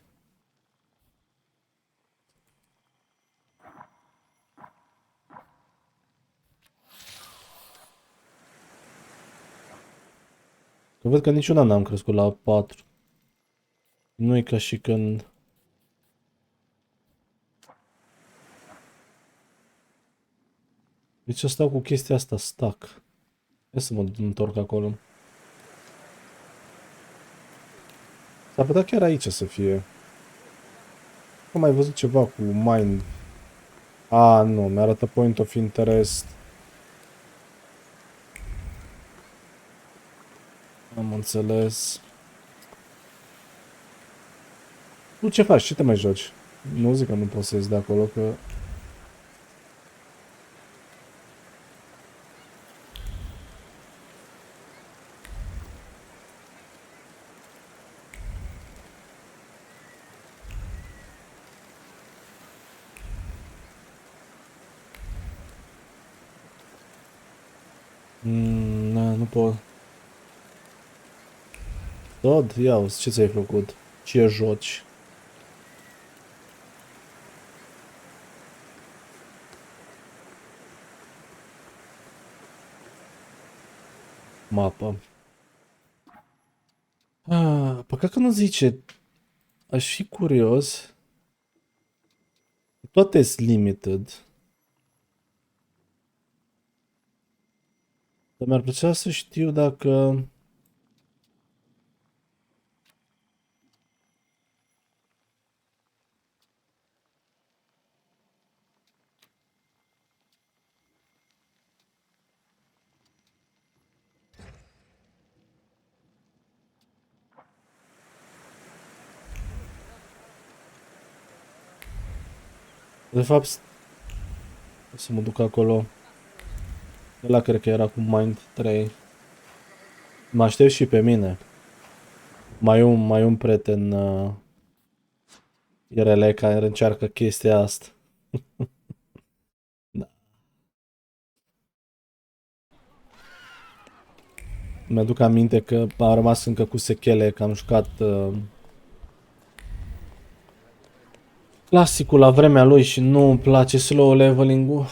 A: Că văd că niciuna n-am crescut la 4. Nu e ca și când... De ce stau cu chestia asta stuck? Hai să mă întorc acolo. S-ar putea chiar aici să fie. Am mai văzut ceva cu mind. A, nu, mi-arată point of interest. Am înțeles. Nu, ce faci? Ce te mai joci? Nu zic că nu poți să ies de acolo, că... Na, nu pot. Tot? Ia uzi, ce ți-ai făcut? Ce joci? Mapă. Păcat că nu zice. Aș fi curios. Toate sunt limited. Dar mi-ar plăcea să știu dacă... De fapt, o să mă duc acolo. Ăla cred că era cu Mind 3. Mă aștept și pe mine. Mai un prieten IRL care încearcă chestia asta. Da. Mi-aduc aminte că am rămas încă cu sechele, că am jucat clasicul la vremea lui și nu îmi place slow leveling-ul.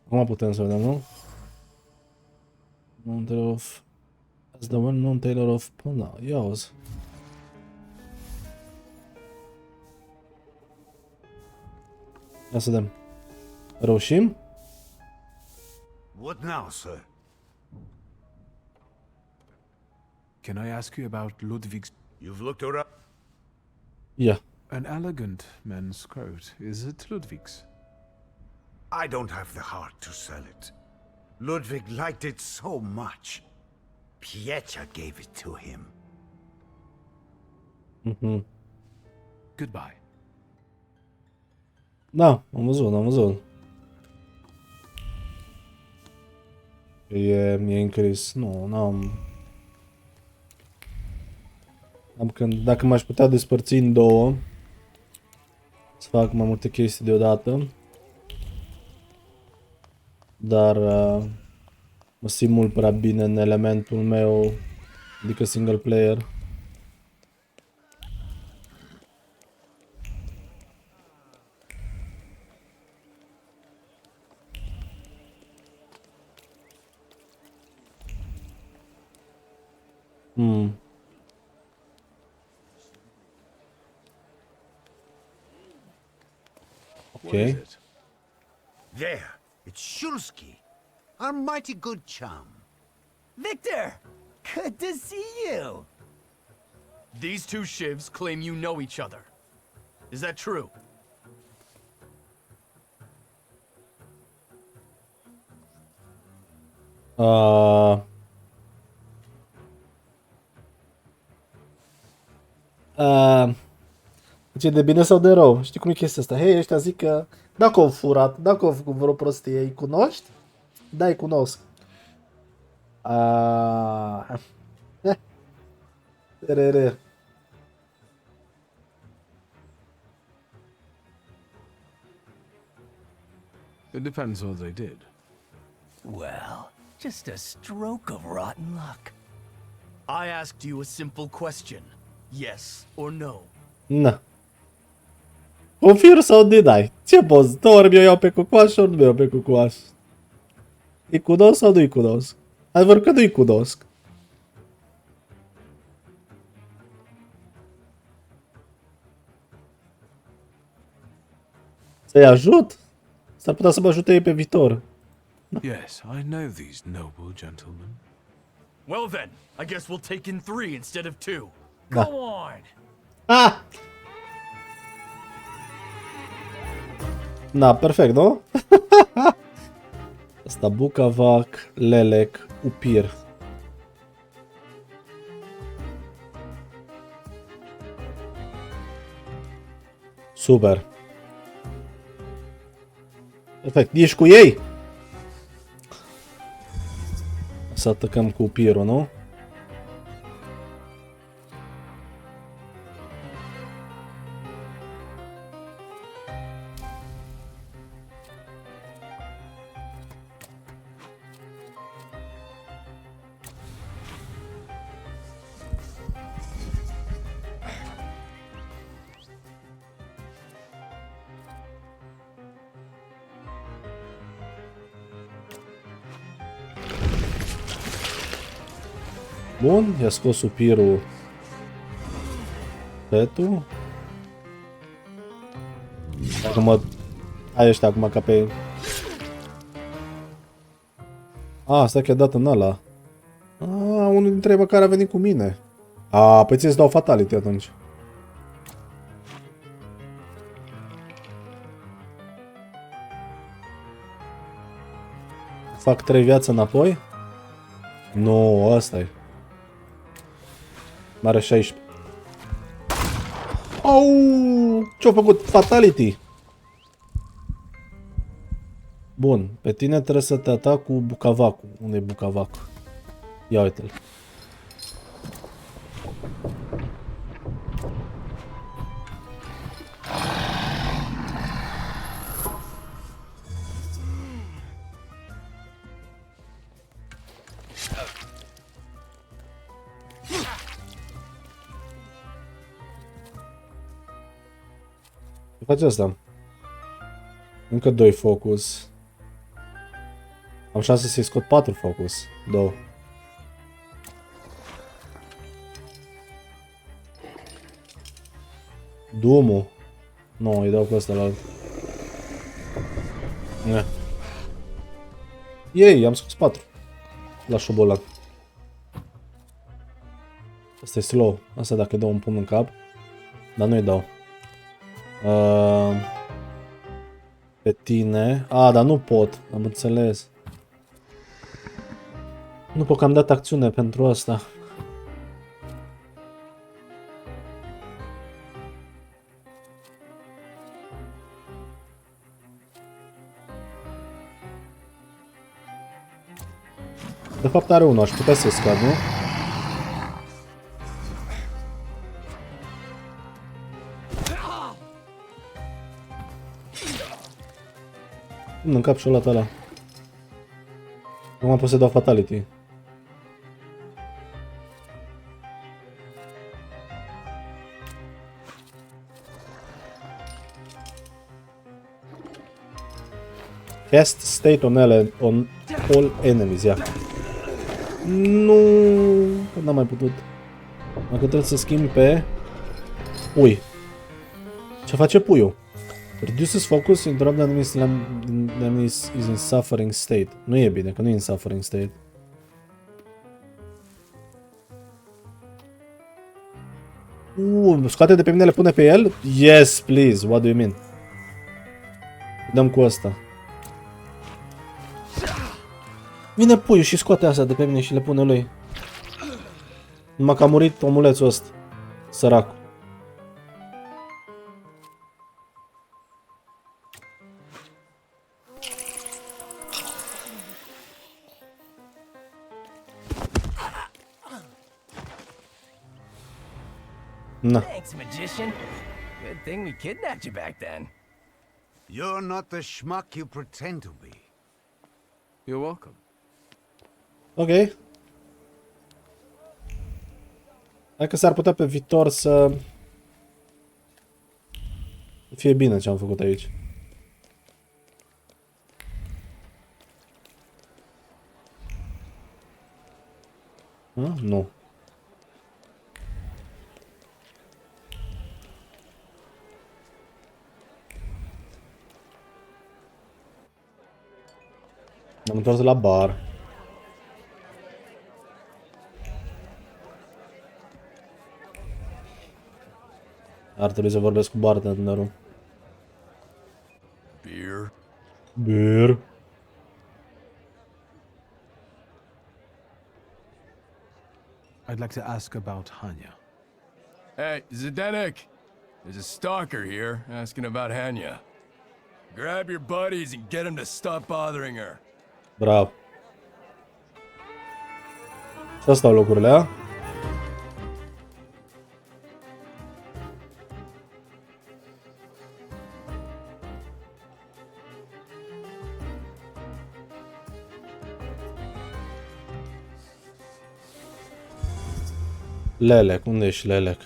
A: Acum putem să vedem, nu? Non-Tailor of... As the one non-Tailor of... Până, ia auzi. Ia să vedem. Reușim?
G: What now, sir?
H: Can I ask you about Ludwig's...
G: You've looked her up?
A: Yeah.
H: An elegant men's coat. Is it Ludwig's?
G: I don't have the heart to sell it. Ludwig liked it so much. Pietra gave it to him.
A: Mhm.
H: Goodbye.
A: Da, am văzut. E încris. Nu, n-am... Dacă m-aș putea despărți în două, să fac mai multe chestii deodată. Dar mă simt mult prea bine în elementul meu, adică single player. Ok.
G: What is it? There, it's Shulsky, our mighty good chum.
O: Victor! Good to see you! These two shivs claim you know each other. Is that true?
A: Ce de bine sau de rău? Știi cum e chestia asta? Hei, ăștia zic că dacă au furat, dacă au făcut vreo prostie, îi cunoști? Da, îi cunosc. Terere.
H: It depends what they did.
O: Well, just a stroke of rotten luck. I asked you a simple question. Yes or no?
A: Na. Confirm sau deny? Ce poți? Ori mi-o iau pe cucoaș, ori nu mi-o iau pe cucoaș. Îi cunosc sau nu-i cunosc? Adevăr că nu-i cunosc. Să-i ajut? S-ar putea să mă ajute ei pe viitor.
H: Yes, I know these noble gentlemen.
O: Well then, I guess we'll take in 3 instead of 2.
A: Da.
O: Go on!
A: Ah! Da, perfect, nu? Asta Bukavac, Lelek, Upir. Super. Perfect. Ești cu ei? Să atacăm cu Upirul, nu? Bun, i-a scos Upirul petul. Dacă mă... Ai ăștia acum ca pe... Asta că i-a dat în ăla. Unul dintre ei măcar a venit cu mine. Păi ți-ți dau fatality atunci. Fac 3 viață înapoi? Nu, ăsta-i. Mare 16. Au! Ce-a făcut? Fatality! Bun, pe tine trebuie să te atac cu Bukavacul. Unde e Bukavacul? Ia uite-l. Ce face asta? Încă 2 focus. Am șanse să-i scot 4 focus. 2. Dumul. Nu, îi dau cu ăsta la alt. Ei, am scos 4. La șobolan. Asta e slow. Asta dacă îi dau un pumn în cap. Dar nu-i dau. Pe tine. Dar nu pot. Am înțeles. Nu pot că am dat acțiune pentru asta. De fapt are unul, aș putea să scad, nu? În cap și-o luat ăla. Nu mai pot să dau fatality. Cast state on all enemies, ia. Nu, n-am mai putut. Dacă trebuie să schimb pe pui. Ce face puiul? Reduces focus, interrupt the enemy is in suffering state. Nu e bine, că nu e in suffering state. Scoate de pe mine, le pune pe el? Yes, please, what do you mean? Dăm cu asta. Vine puiul și scoate asta de pe mine și le pune lui. Numai că a murit omulețul ăsta. Săracul. Na.
O: Thanks, magician. Good thing we kidnapped you back then.
G: You're not the schmuck you pretend to be.
H: You're welcome.
A: Ok. Hai că s-ar putea pe viitor să fie bine ce am făcut aici. Nu. M-am întors la bar. Ar trebui să vorbesc cu bartenderul.
S: Beer?
A: Beer.
H: I'd like to ask about Hanya.
S: Hey, Zdenek! There's a stalker here asking about Hanya. Grab your buddies and get them to stop bothering her.
A: Bravo. Așa stau lucrurile, a? Lelec, unde ești Lelec?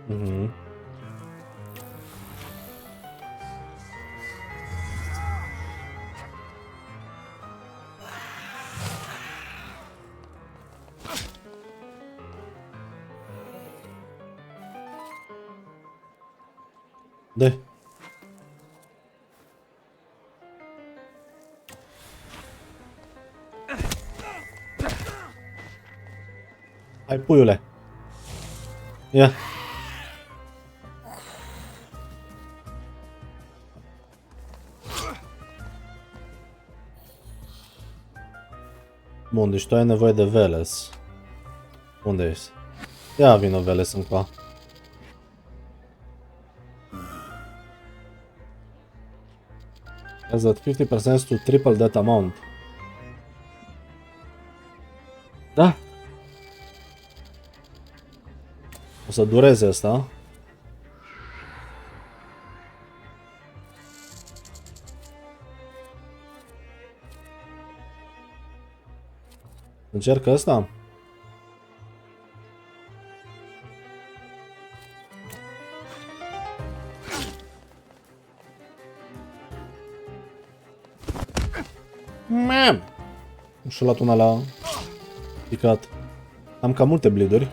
A: Mhm. De. Hai, puiule. Ia. Bun, deci tu ai nevoie de Veles. Unde ești? Ia vină Veles încoa. Has that 50% to triple that amount. Da. O să dureze asta. Încerc asta. Mam! Și-a luat una la picat. Am cam multe bleed-uri.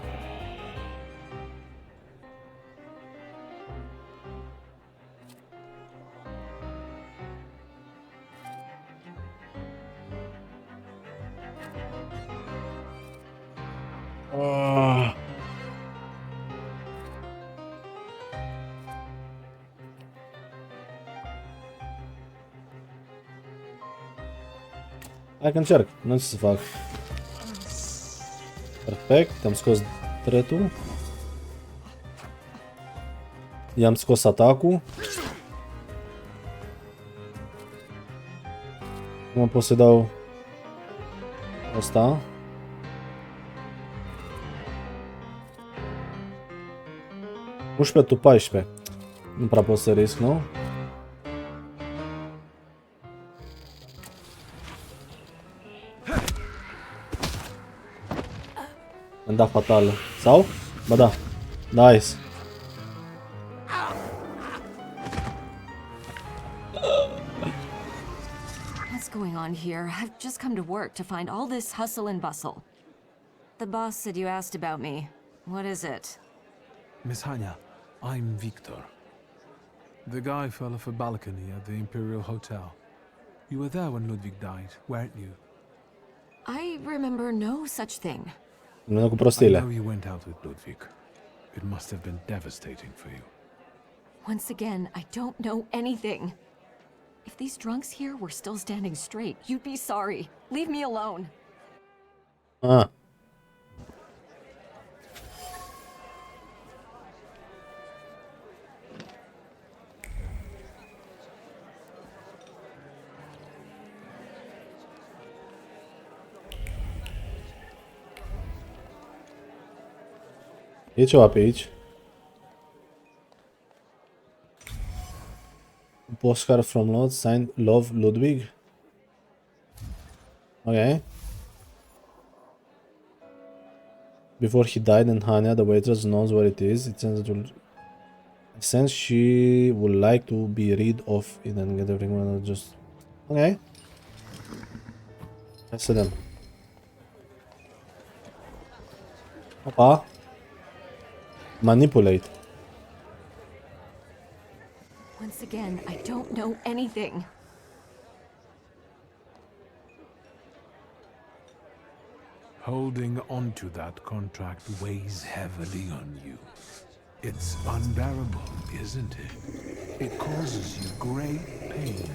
A: Hai că încerc, nu știu ce să fac. Perfect, am scos tretul. I-am scos atacul. Acum pot să dau asta. Tu 14. Nu prea pot să risc, nu? Am dat fatal. Sau? Ba da. Nice.
E: What's going on here? I've just come to work to find all this hustle and bustle. The boss said you asked about me. What is it?
H: Miss Hanya, I'm Victor. The guy fell off a balcony at the Imperial Hotel. You were there when Ludwig died, weren't you?
E: I remember no such thing.
A: Nu cu
H: I
A: prostiile.
H: know you went out with Ludwig. It must have been devastating for you.
E: Once again, I don't know anything. If these drunks here were still standing straight, you'd be sorry. Leave me alone.
A: Ah. E ceva pe aici. Postcard from Lord, signed Love Ludwig. Okay. Before he died and Hanya, the waitress, knows what it is. It sense she would like to be rid of it and get everyone just... Okay. Hai să vedem. Opa. Manipulate.
E: Once again, I don't know anything.
H: Holding on to that contract weighs heavily on you. It's unbearable, isn't it? It causes you great pain.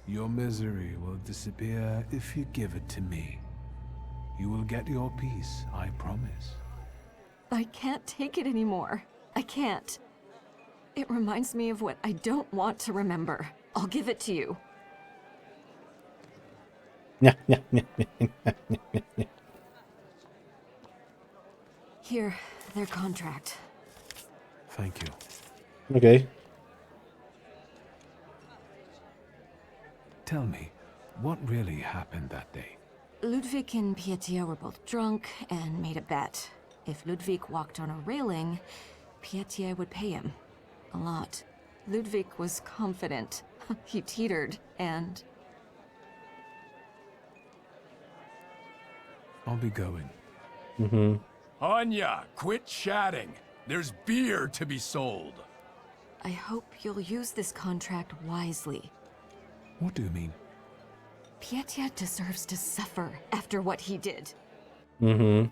H: Your misery will disappear if you give it to me. You will get your peace, I promise.
E: I can't take it anymore. I can't. It reminds me of what I don't want to remember. I'll give it to you. Here, their contract.
H: Thank you.
A: Okay.
H: Tell me, what really happened that day?
E: Ludwig and Pietia were both drunk and made a bet. If Ludwig walked on a railing, Pietia would pay him. A lot. Ludwig was confident. He teetered, and...
H: I'll be going.
A: Mm-hmm.
S: Anya, quit chatting. There's beer to be sold.
E: I hope you'll use this contract wisely.
H: What do you mean?
E: Pietia deserves to suffer after what he did.
A: Mm-hmm.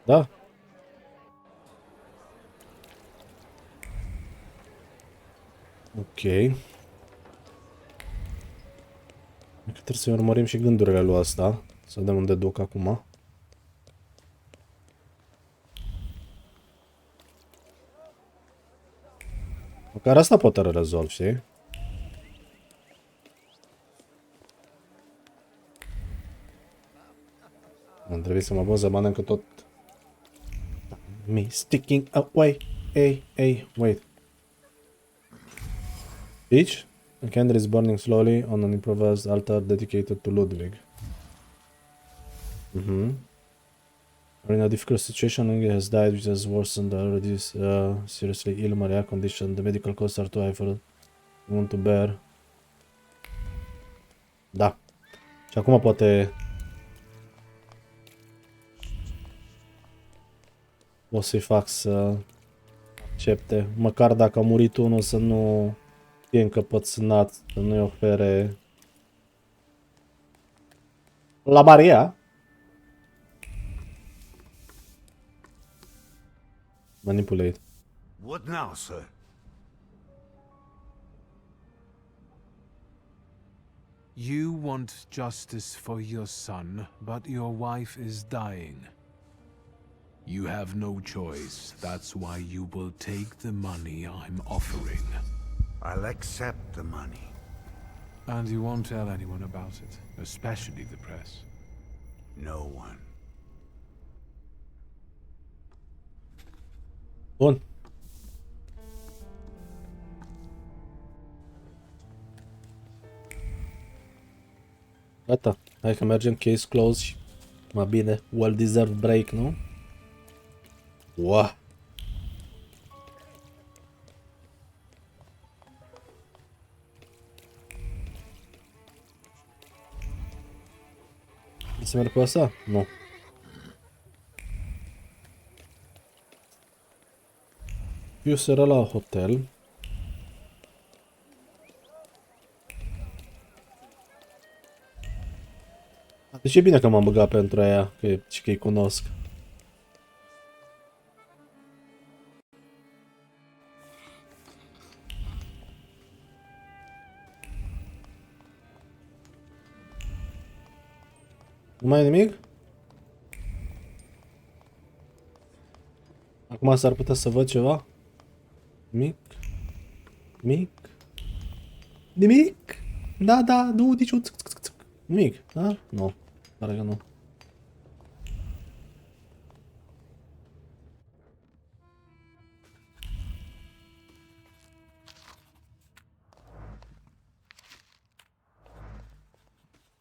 A: Da. Ok. Trebuie să urmărim și gândurile lui asta. Să vedem unde duc acum. Măcar asta poate rezolv, știi? Trebuie să mă băză bani încă tot. Me sticking away. Hey, wait. Each a candle is burning slowly on an improvised altar dedicated to Ludwig. We're in a difficult situation. Ludwig has died, which has worsened the already seriously ill Maria condition. The medical costs are too high for want to bear. Da. Și acum poate... O să-i fac să accepte. Măcar dacă a murit unul să nu fie încăpățânat, să nu-i ofere la Maria. Manipulate.
G: What now, sir?
B: You want justice for your son, but your wife is dying. You have no choice. That's why you will take the money I'm offering.
G: I'll accept the money.
B: And you won't tell anyone about it, especially the press.
G: No one.
A: Bun. Gata. Hai că mergem case closed și mai bine. Well-deserved break, nu? Wow. Să merg pe asta? Nu. Eu seara la hotel. Deci e bine că m-am băgat pentru aia, că îi cunosc. Nu mai e nimic? Acum s-ar putea să văd ceva? Nimic? Nimic? Nimic? Da, da, nu, niciun țâc, țâc, țâc. Nimic, da? Nu, pare că nu.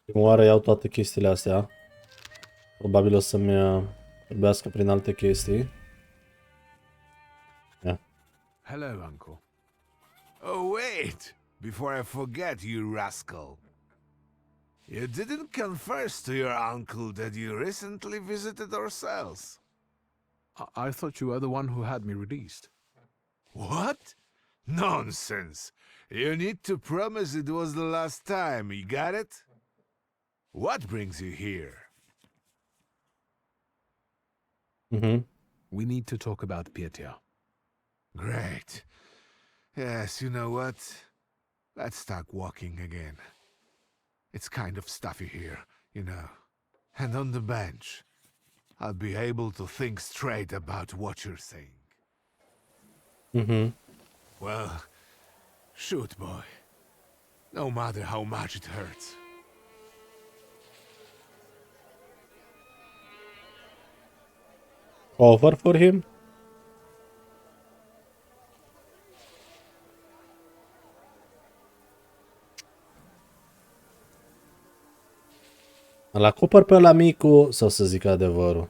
A: Prima oară iau toate chestiile astea. Probabil o să-mi trebuiască prin alte chestii. Yeah.
B: Hello, Uncle.
K: Oh, wait! Before I forget, you rascal. You didn't confess to your uncle that you recently visited our cells.
B: I thought you were the one who had me released.
K: What? Nonsense! You need to promise it was the last time, you got it? What brings you here?
B: We need to talk about Pietia.
K: Great. Yes, you know what? Let's start walking again. It's kind of stuffy here, you know. And on the bench, I'll be able to think straight about what you're saying. Well, shoot, boy. No matter how much it hurts.
A: Offer for him? Îl acopăr pe ăla micu sau să zic adevărul?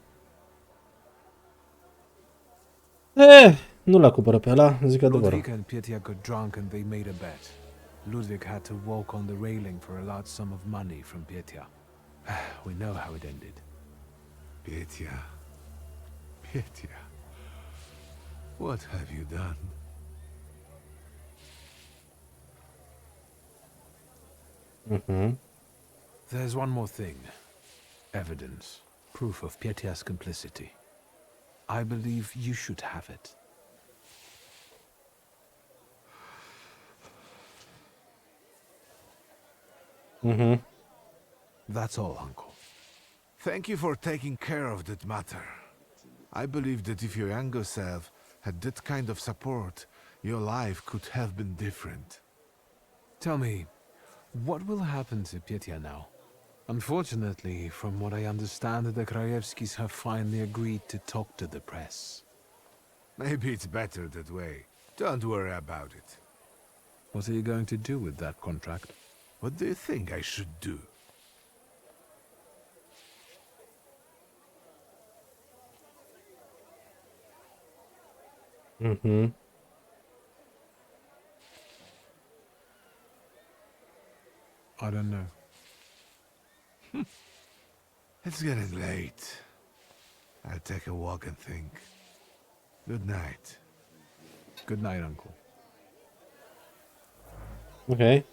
A: Nu-l acopără pe ăla, zic adevărul.
B: Ludwig and Pietia got drunk and they made a bet. Ludwig had to walk on the railing for a large sum of money from Pietia. We know how it ended.
K: Pietia. Pietia. What have you done?
B: There's one more thing. Evidence. Proof of Pietia's complicity. I believe you should have it. That's all, Uncle.
K: Thank you for taking care of that matter. I believe that if your younger self had that kind of support, your life could have been different.
B: Tell me, what will happen to Pietia now? Unfortunately, from what I understand, the Krajewskis have finally agreed to talk to the press.
K: Maybe it's better that way. Don't worry about it.
B: What are you going to do with that contract?
K: What do you think I should do?
B: I don't know.
K: It's getting late. I'll take a walk and think. Good night.
B: Good night, Uncle.
A: Ok.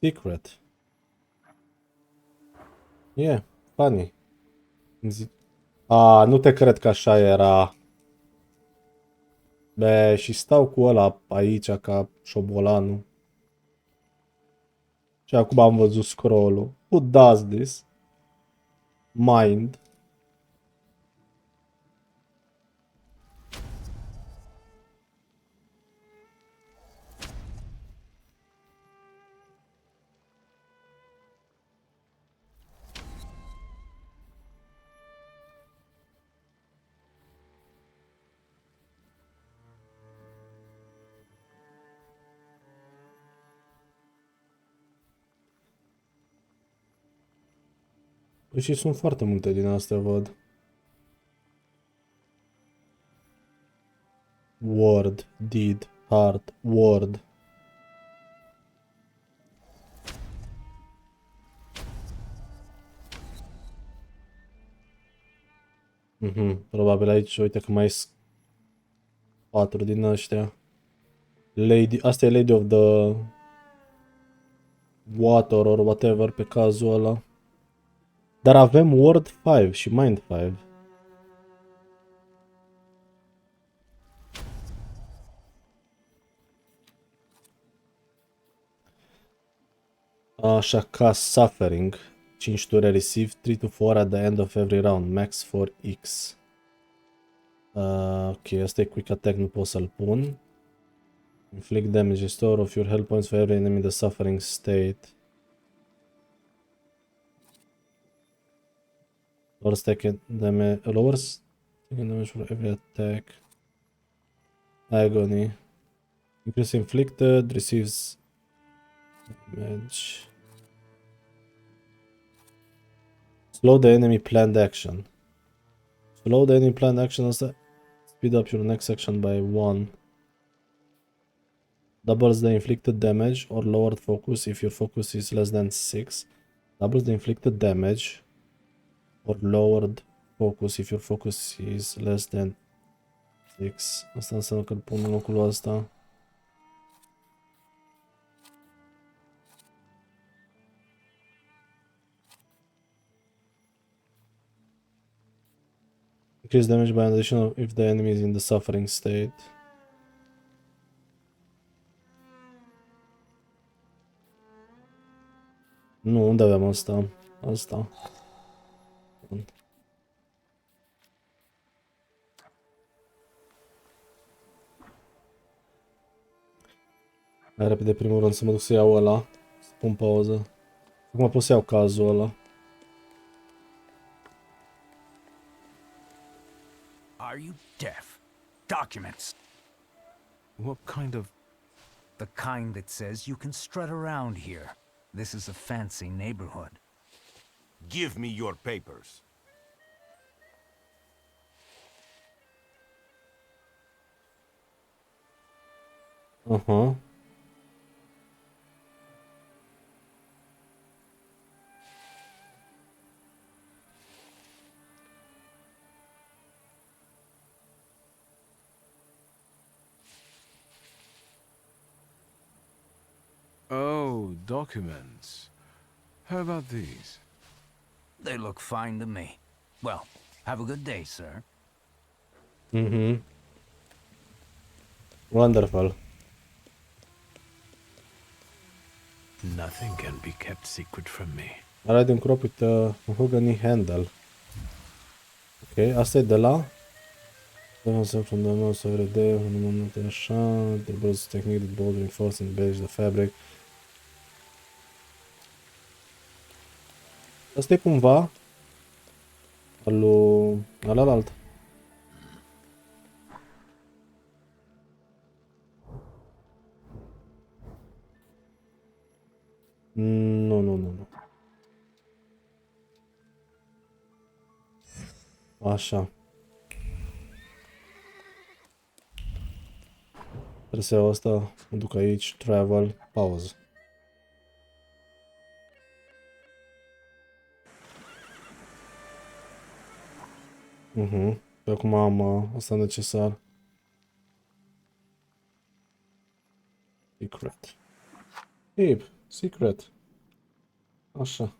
A: Secret. E, funny. A, nu te cred că așa era. Be, și stau cu ăla aici ca șobolanul. Și acum am văzut scroll-ul. Who does this? Mind. Păi și sunt foarte multe din astea, văd. Word, did, heart, word. Probabil aici, uite că mai sunt 4 din ăștia. Lady, asta e Lady of the Water or whatever pe cazul ăla. Dar avem Word 5 și Mind 5. Așa ca Suffering. 5 ture receive 3 to 4 at the end of every round. Max for X. Ok, asta e Quick Attack, nu pot să-l pun. Inflict damage, restore of your health points for every enemy in the suffering state. Lower stack damage, lowers damage for every attack. Agony. Increase inflicted, receives damage. Slow the enemy planned action. Slow the enemy planned action asta. Speed up your next action by 1. Doubles the inflicted damage or lowered focus if your focus is less than 6. Doubles the inflicted damage or lowered focus if your focus is less than 6. Asta înseamnă că îl pun în locul ăsta. Increase damage by an additional if the enemy is in the suffering state. Nu, unde avem asta? Asta. Mai repede, primul rând, să mă duc să iau ăla. Să pun pauză. Acum pot să iau cazul ăla.
O: Are you deaf? Documents.
R: What kind of...
O: The kind that says you can strut around here. This is a fancy neighborhood.
N: Give me your papers.
A: Uh-huh.
H: Oh, documents. How about these?
O: They look fine to me. Well, have a good day, sir.
A: Mhm. Wonderful.
H: Nothing can be kept secret from me.
A: Alright, din crop with the mahogany handle. Ok, asta e de la... From the nose every day, în momentul așa, the bronze technique, the bold reinforcing the beige, the fabric. Asta e cumva alalt. Nu. Așa. Trebuie să iau asta, mă duc aici, travel, pauză. Pe acum am asta necesar. Secret. Secret. Așa.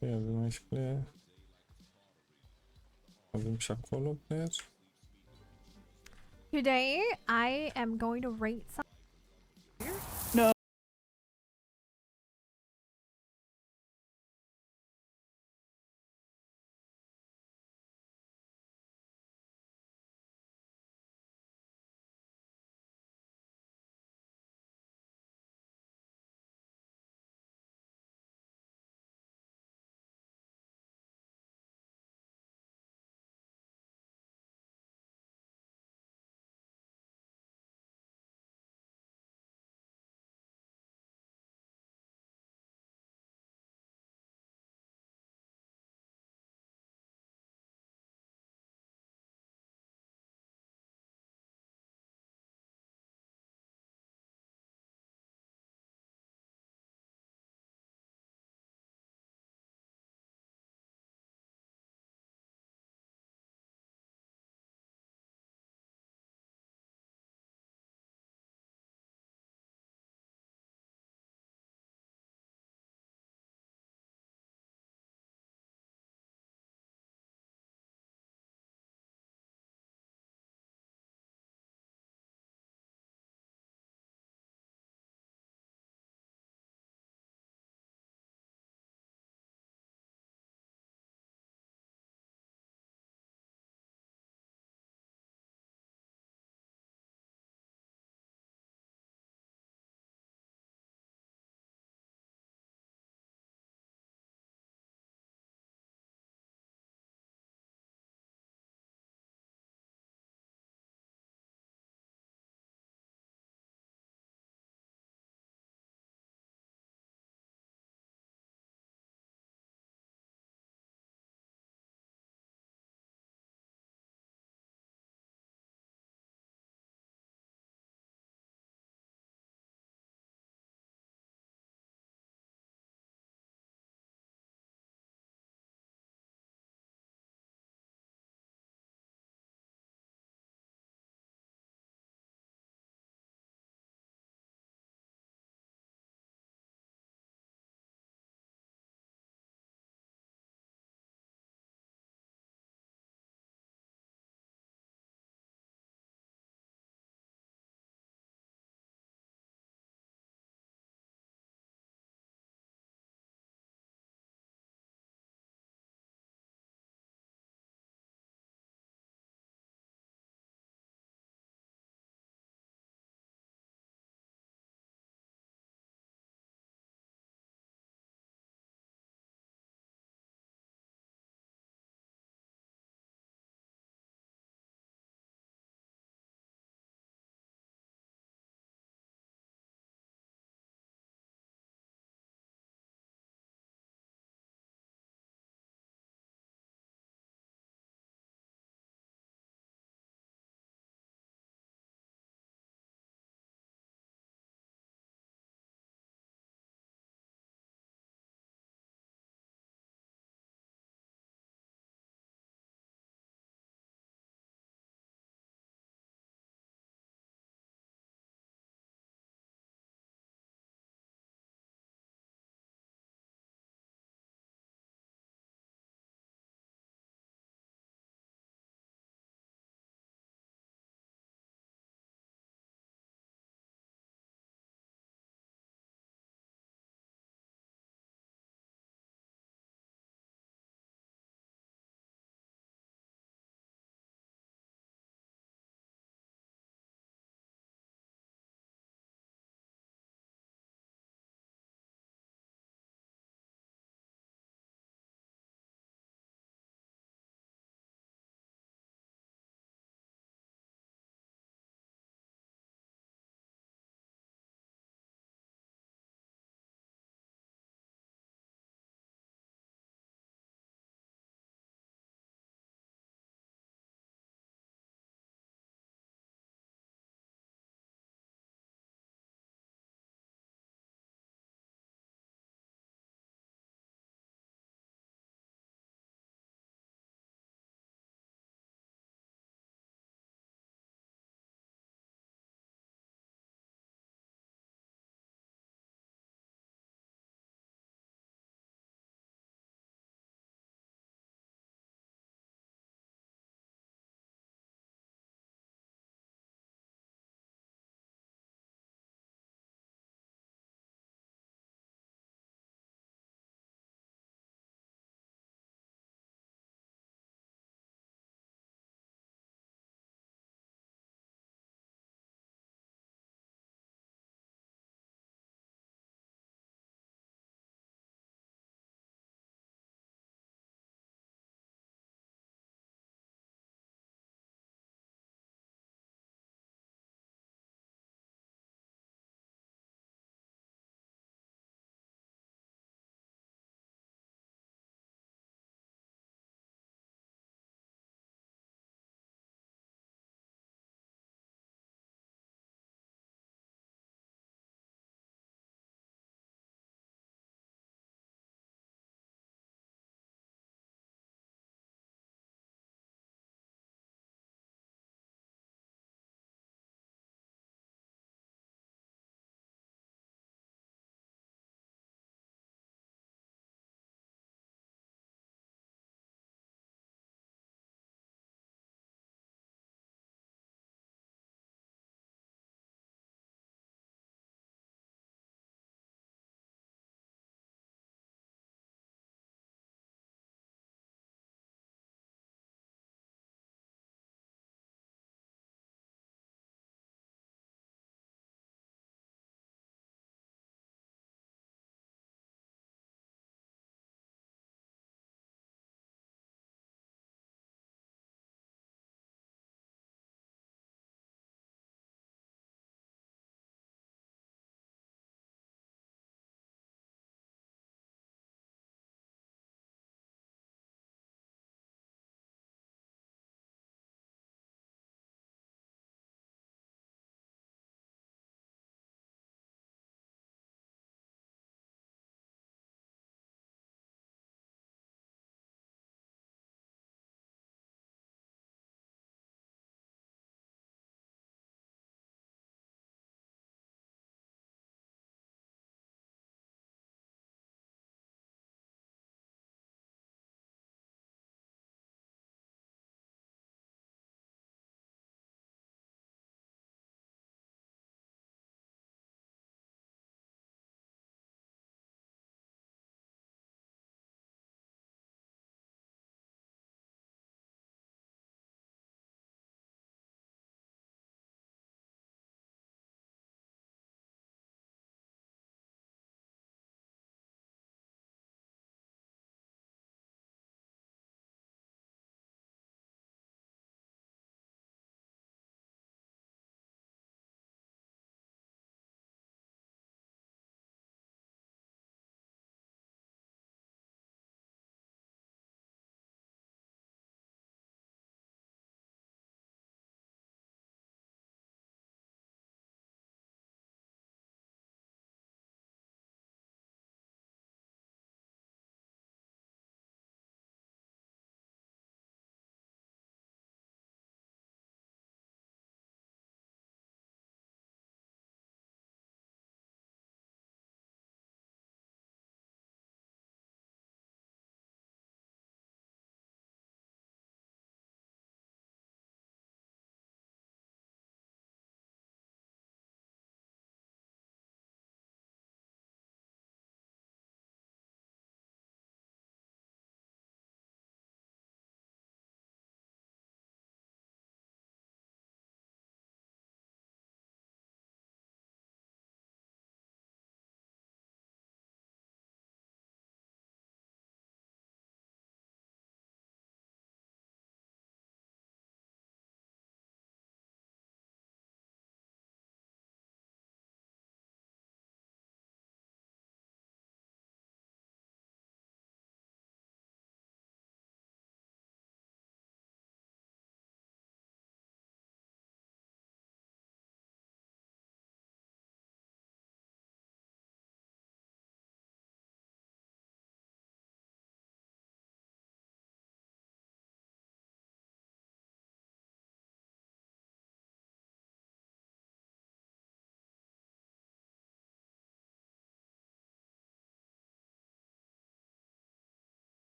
A: scrie, de mai scrie. Avem și acolo, deci.
T: Today, I am going to rate some.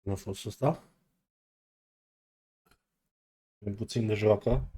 A: Cum a fost ăsta? E puțin de joacă.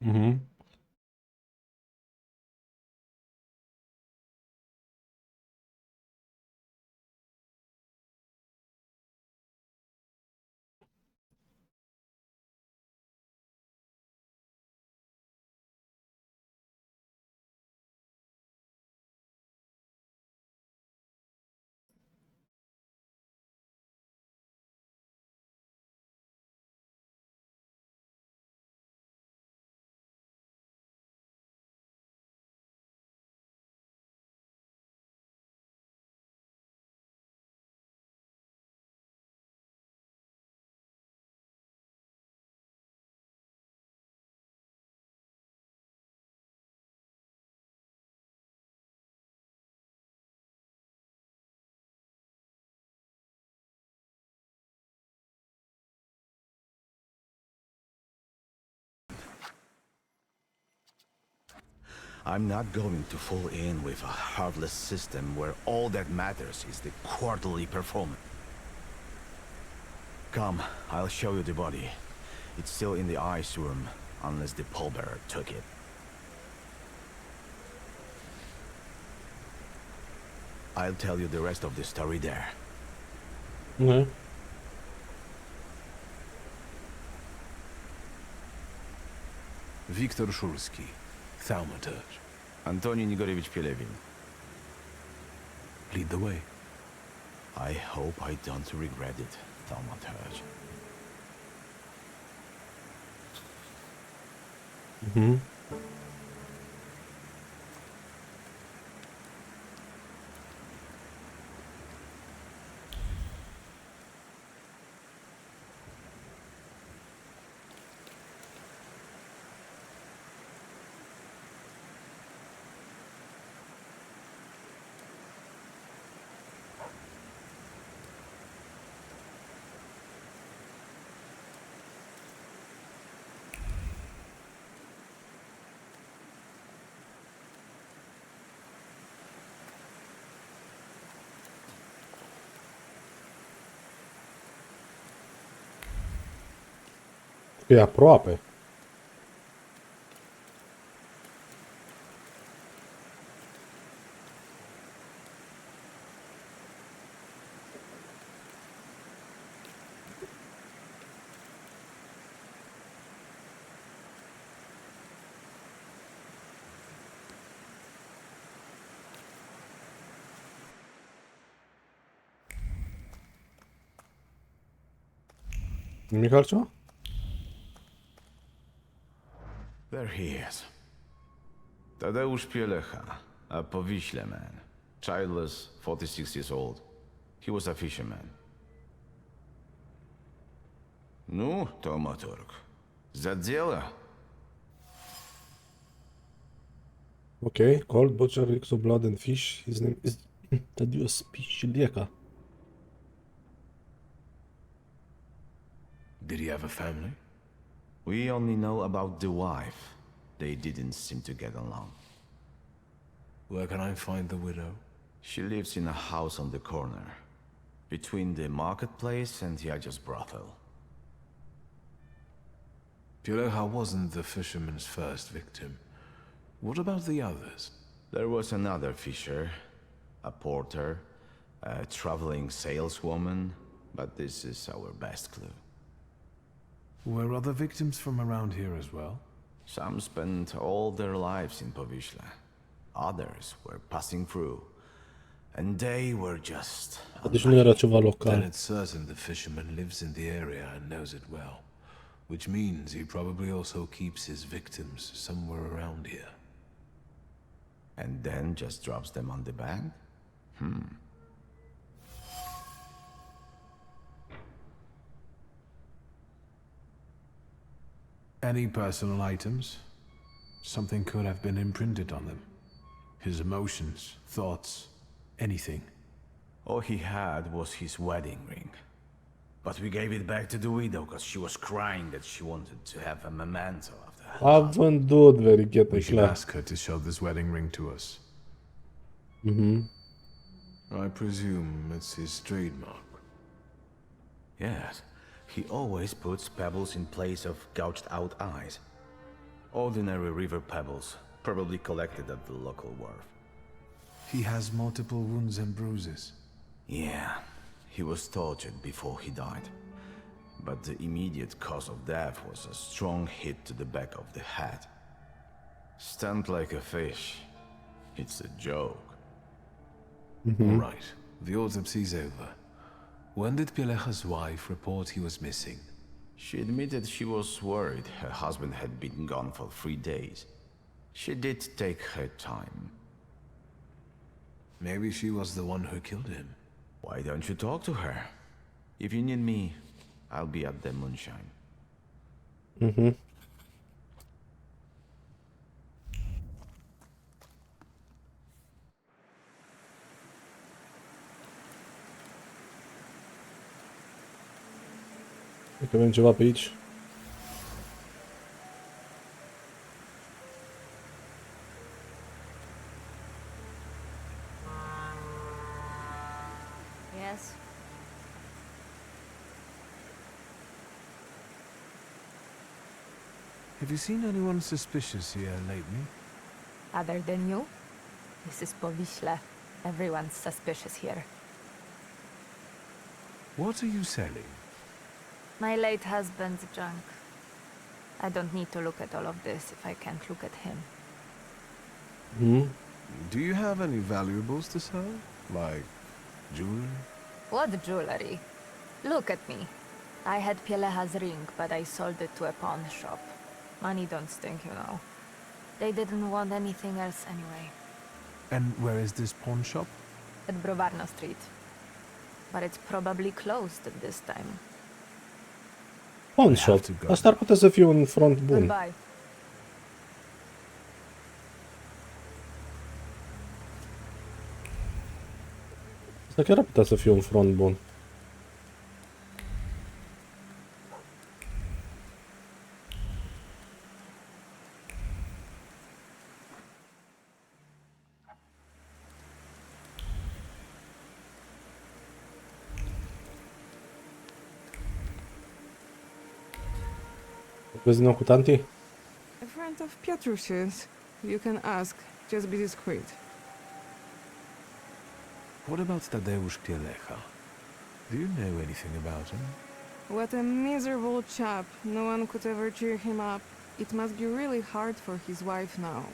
A: Mhm.
R: I'm not going to fall in with a heartless system where all that matters is the quarterly performance. Come, I'll show you the body. It's still in the ice room, unless the pallbearer took it. I'll tell you the rest of the story there.
A: Okay.
H: Viktor Szulski, Thaumaturge.
R: Antoni Nigorevich Pelevin.
H: Lead the way.
R: I hope I don't regret it, Thaumaturge.
A: Mhm. E aproape. Nimic altceva?
R: There he is. Tadeusz Pielecha, a Powiśle man. Childless, 46 years old. He was a fisherman. Ну, Thaumaturge, за дело.
A: Okay, cold butcher, reeks of blood and fish. His name is Tadeusz Pichlieka.
H: Did he have a family?
R: We only know about the wife. They didn't seem to get along.
H: Where can I find the widow?
R: She lives in a house on the corner, between the marketplace and Yaja's brothel.
H: Pilecha wasn't the fisherman's first victim. What about the others?
R: There was another fisher, a porter, a traveling saleswoman, but this is our best clue.
H: Were other victims from around here as well?
R: Some spent all their lives in Powiśle. Others were passing through. And they were just...
A: Deci nu era ceva local.
H: Then it's certain the fisherman lives in the area and knows it well. Which means he probably also keeps his victims somewhere around here.
R: And then just drops them on the bank?
H: Any personal items? Something could have been imprinted on them. His emotions, thoughts, anything.
R: All he had was his wedding ring. But we gave it back to the widow because she was crying that she wanted to have a memento of the
A: A vândut verigheta,
H: We should
A: clar.
H: ask her to show this wedding ring to us. I presume it's his trademark.
R: Yes, he always puts pebbles in place of gouged out eyes. Ordinary river pebbles, probably collected at the local wharf.
H: He has multiple wounds and bruises.
R: Yeah, he was tortured before he died. But the immediate cause of death was a strong hit to the back of the head. Stunned like a fish. It's a joke.
H: All right, the autopsy's over. When did Pilecha's wife report he was missing?
R: She admitted she was worried her husband had been gone for 3 days. She did take her time.
H: Maybe she was the one who killed him.
R: Why don't you talk to her? If you need me, I'll be at the moonshine.
A: Cred că avem ceva pe aici.
C: Yes.
H: Have you seen anyone suspicious here lately?
C: Other than you? This is Powiśle. Everyone's suspicious here.
H: What are you selling?
C: My late husband's junk. I don't need to look at all of this if I can't look at him.
H: Do you have any valuables to sell? Like jewelry?
C: What jewelry? Look at me. I had Pielecha's ring, but I sold it to a pawn shop. Money don't stink, you know. They didn't want anything else anyway.
H: And where is this pawn shop?
C: At Browarno Street. But it's probably closed at this time.
A: Pawn shop. Asta ar putea să fie un front bun.
C: Goodbye.
A: Asta chiar ar putea să fie un front bun. Vezi din nou cu tanti?
F: A friend of Piotrush's. You can ask. Just be discreet.
H: What about Tadeusz Pielecha? Do you know anything about him?
F: What a miserable chap. No one could ever cheer him up. It must be really hard for his wife now.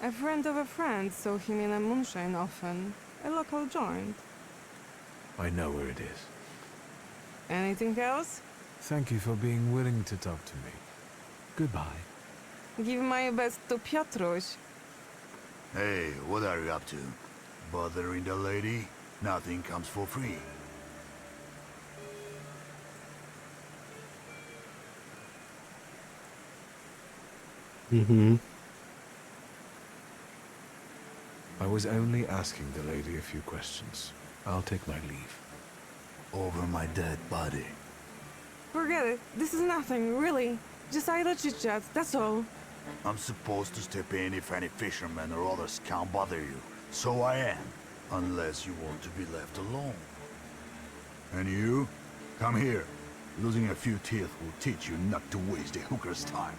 F: A friend of a friend saw him in a moonshine often. A local joint.
H: I know where it is.
F: Anything else?
H: Thank you for being willing to talk to me. Goodbye.
F: Give my best to Piotruś.
U: Hey, what are you up to? Bothering the lady? Nothing comes for free.
H: I was only asking the lady a few questions. I'll take my leave.
U: Over my dead body.
F: Forget it. This is nothing, really. Just idle chit-chat, that's all.
U: I'm supposed to step in if any fishermen or others can't bother you. So I am. Unless you want to be left alone. And you? Come here. Losing a few teeth will teach you not to waste a hooker's time.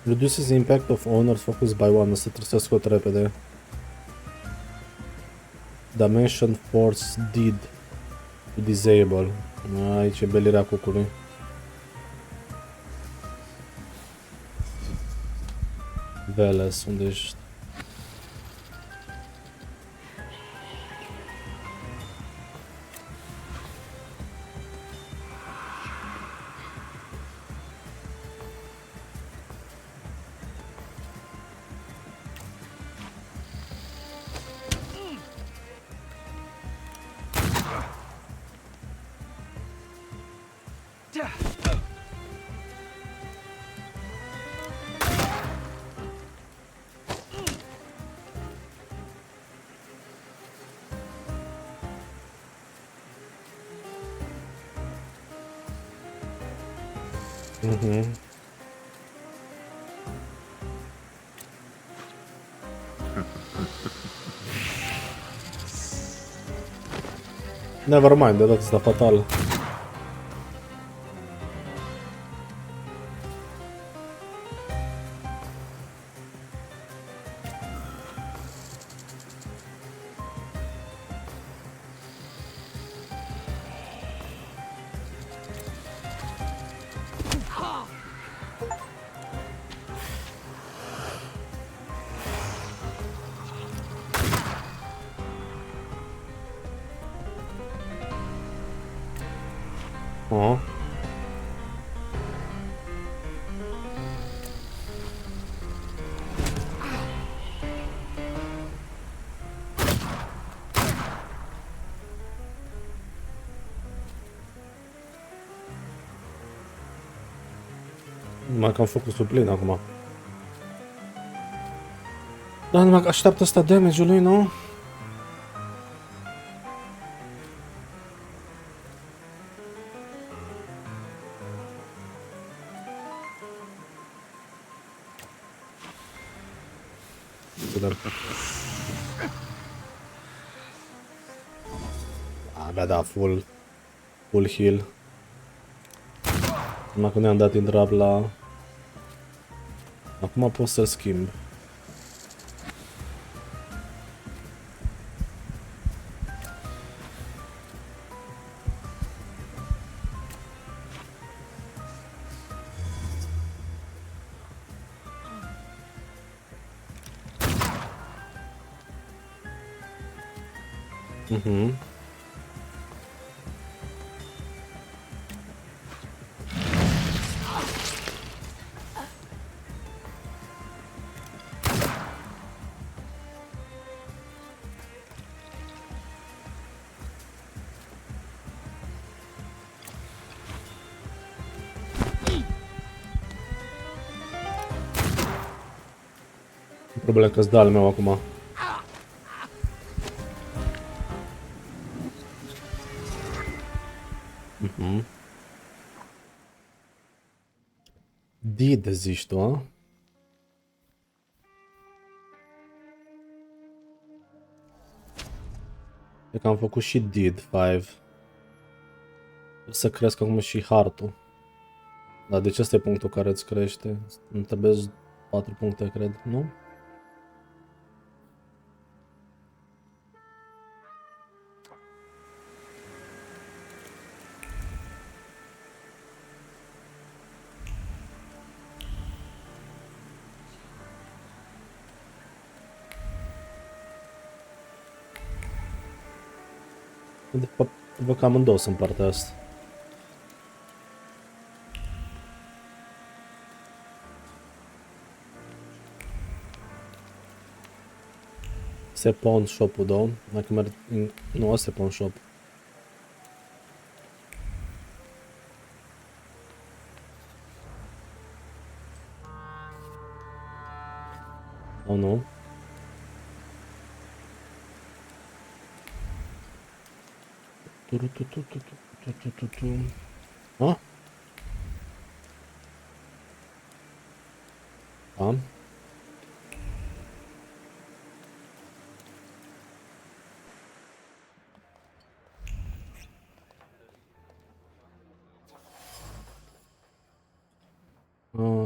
A: Reduces the impact of owners focus by one. O să trebuie să scot repede. Dimension Force Deed to disable. Aici e belirea cucului. Veles, unde ești? Never mind, de data asta fatal. Oh. Numai că am focusul plin acum. Dar numai că așteaptă ăsta damage-ul lui, nu? Avea da full heal. Numai că ne-am dat intrap la... Acum pot să-l schimb. Problem că-ți dă al meu acum. Did zici tu, a? Cred că am făcut și did 5. Să cresc acum și hartul. Dar de ce ăsta e punctul care îți crește? Îmi trebuie 4 puncte, cred, nu? De fapt, văd că amândouă sunt partea asta. Se pawn shop-ul, da? Dacă merg... Nu, ăsta e pawn shop. Sau nu? Ah? Da.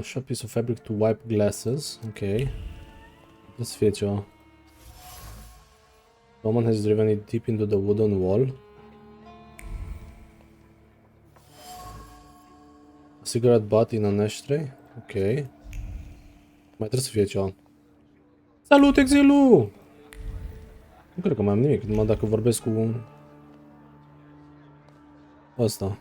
A: Short piece of fabric to wipe glasses. Okay. Let's feature. Someone has driven it deep into the wooden wall. A cigarette butt in an ashtray. Ok. Mai trebuie să fie ceva. Salut, Exilu! Nu cred că mai am nimic, numai dacă vorbesc cu ăsta.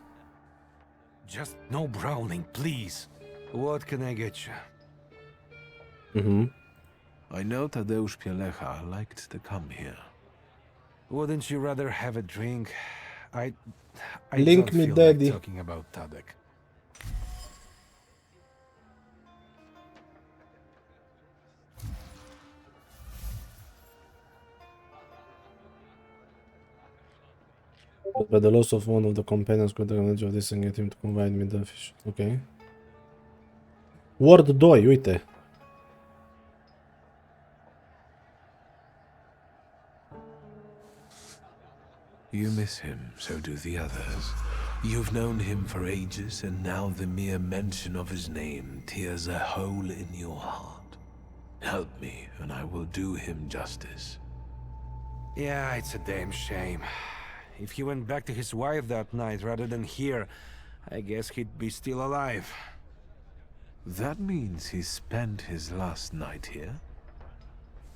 B: Just no brawling, please. What can I get you?
H: I know Tadeusz Pielecha liked to come here.
B: Wouldn't you rather have a drink? I
A: Link
B: don't
A: me,
B: feel
A: daddy.
B: like talking about Tadek.
A: By the loss of one of the companions, could the knowledge of this and get him to provide me the fish. Ok. Word 2, uite.
H: You miss him, so do the others. You've known him for ages, and now the mere mention of his name tears a hole in your heart. Help me, and I will do him justice.
B: Yeah, it's a damn shame. If he went back to his wife that night rather than here, I guess he'd be still alive.
H: That means he spent his last night here?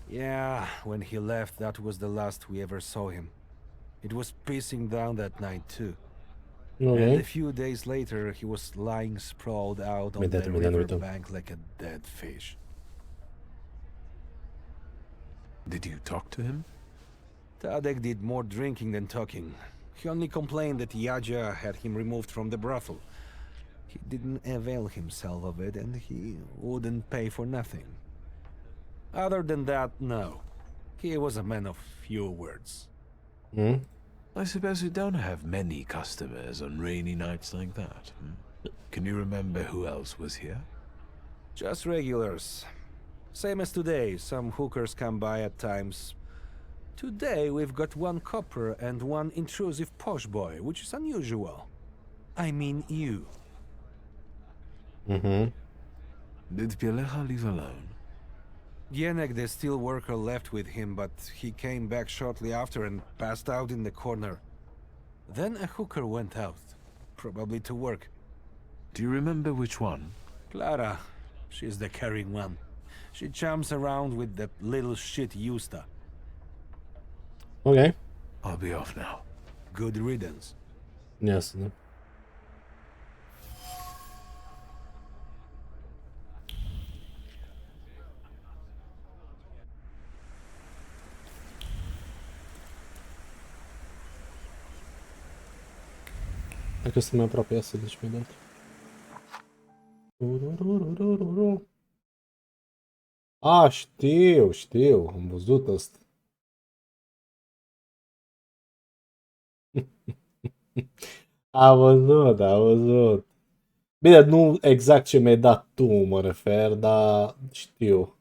B: Yeah, when he left, that was the last we ever saw him. It was pissing down that night too.
A: Okay.
B: And a few days later, he was lying sprawled out on the riverbank like a dead fish.
H: Did you talk to him?
B: Tadek did more drinking than talking. He only complained that Yadja had him removed from the brothel. He didn't avail himself of it, and he wouldn't pay for nothing. Other than that, no. He was a man of few words.
H: I suppose you don't have many customers on rainy nights like that. Can you remember who else was here?
B: Just regulars. Same as today, some hookers come by at times. Today we've got one copper and one intrusive posh boy, which is unusual. I mean you.
H: Did Pielecha leave alone?
B: Gienek, the steel worker, left with him, but he came back shortly after and passed out in the corner. Then a hooker went out, probably to work.
H: Do you remember which one?
B: Clara. She's the carrying one. She chums around with that little shit Yusta.
A: Okay.
H: I'll be off now.
B: Good riddance.
A: Yes. Dacă sunt mai aproape, ia să deci mi-a dat. A, știu, am văzut asta. Am văzut. Bine, nu exact ce mi-ai dat tu, mă refer, dar știu.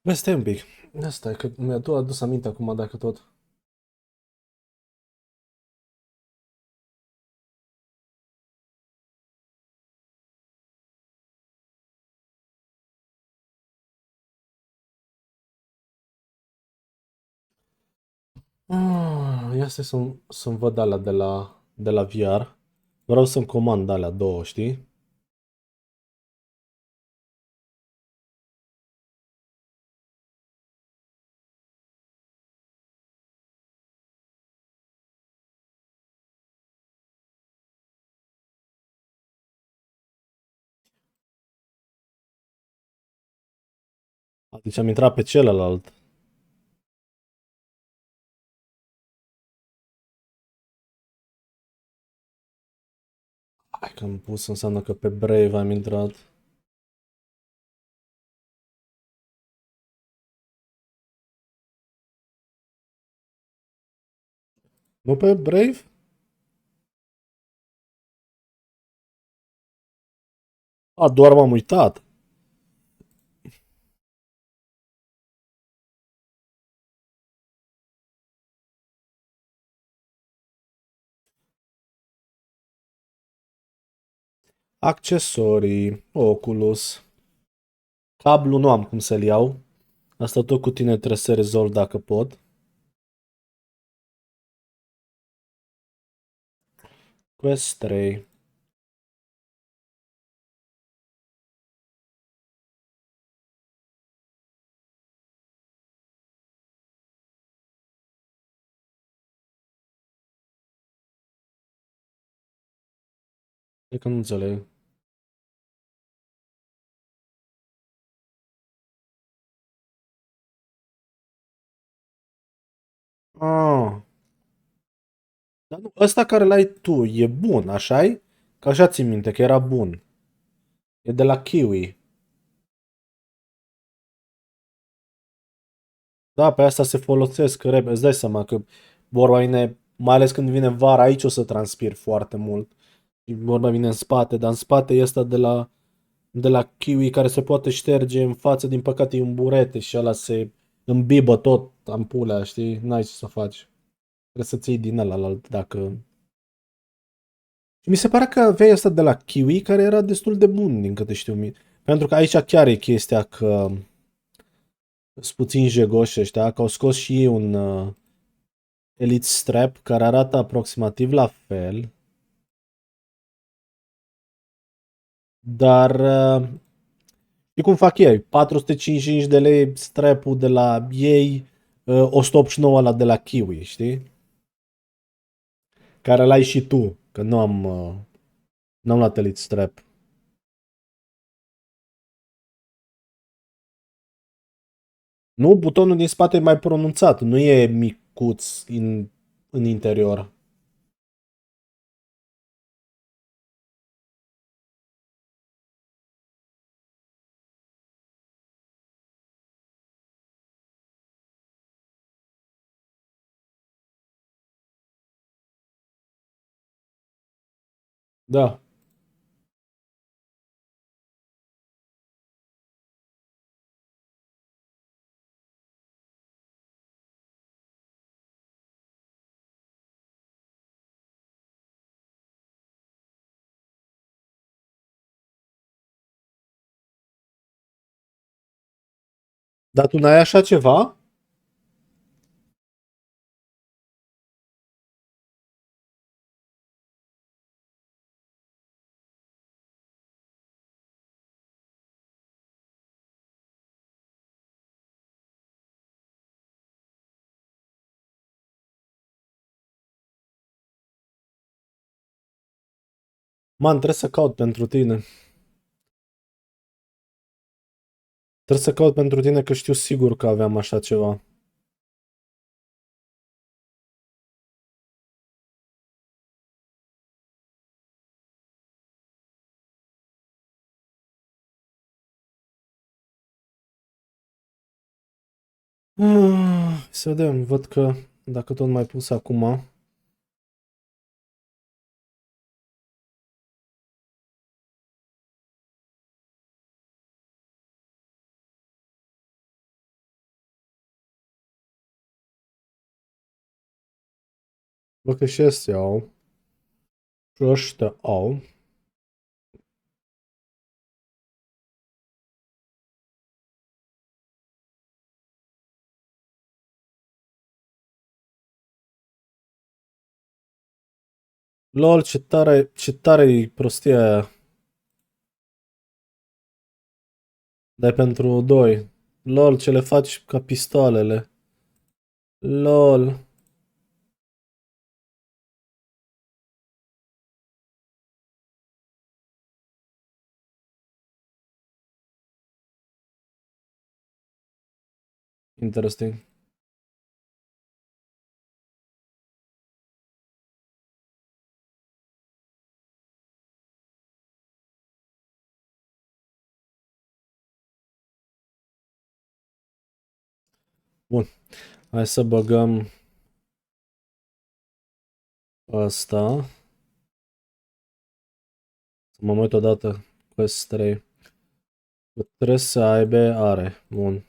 A: Bă, stai un pic. Asta e că mi-a adus aminte acum dacă tot. Ia să-mi văd alea de la de la VR. Vreau să-mi comand alea două, știi? Deci am intrat pe celălalt. Hai că am pus, înseamnă că pe Brave am intrat. Nu pe Brave? A, doar m-am uitat. Accesorii, Oculus. Cablu nu am cum să-l iau. Asta tot cu tine trebuie să rezolv dacă pot. Quest 3. E că nu înțeleg. Ah. Dar nu, ăsta care l-ai tu e bun, așa-i? Că așa țin minte că era bun. E de la Kiwi. Da, pe asta se folosesc repede. Îți dai seama că vorba vine, mai ales când vine vara, aici o să transpir foarte mult. Și vorba vine în spate, dar în spate e ăsta de la Kiwi care se poate șterge în față, din păcate e un burete și ăla se îmbibă tot ampulea, știi? N-ai ce să faci. Trebuie să-ți iei din ăla dacă... Și mi se pare că aveai ăsta de la Kiwi care era destul de bun, din câte știu mie. Pentru că aici chiar e chestia că sunt puțin jegoși ăștia, că au scos și ei un Elite Strap care arată aproximativ la fel. Dar știi cum fac ei? 455 de lei strap-ul de la ei, 189 la de la Kiwi, știi? Care l-ai și tu, că n-am luat Elite Strap. Nu, butonul din spate e mai pronunțat, nu e micuț în interior. Da. Dar tu n-ai așa ceva? Man, trebuie să caut pentru tine. Trebuie să caut pentru tine că știu sigur că aveam așa ceva. Să vedem, văd că dacă tot mai pus acum. Văd că și astea au. Și ăștia au. LOL, ce tare e prostia aia. Dar pentru 2. LOL, ce le faci ca pistoalele. LOL. Interesting. Bun. Hai să băgăm asta. Să mă uit odată. Quest 3. Trebuie să aibă, are. Bun.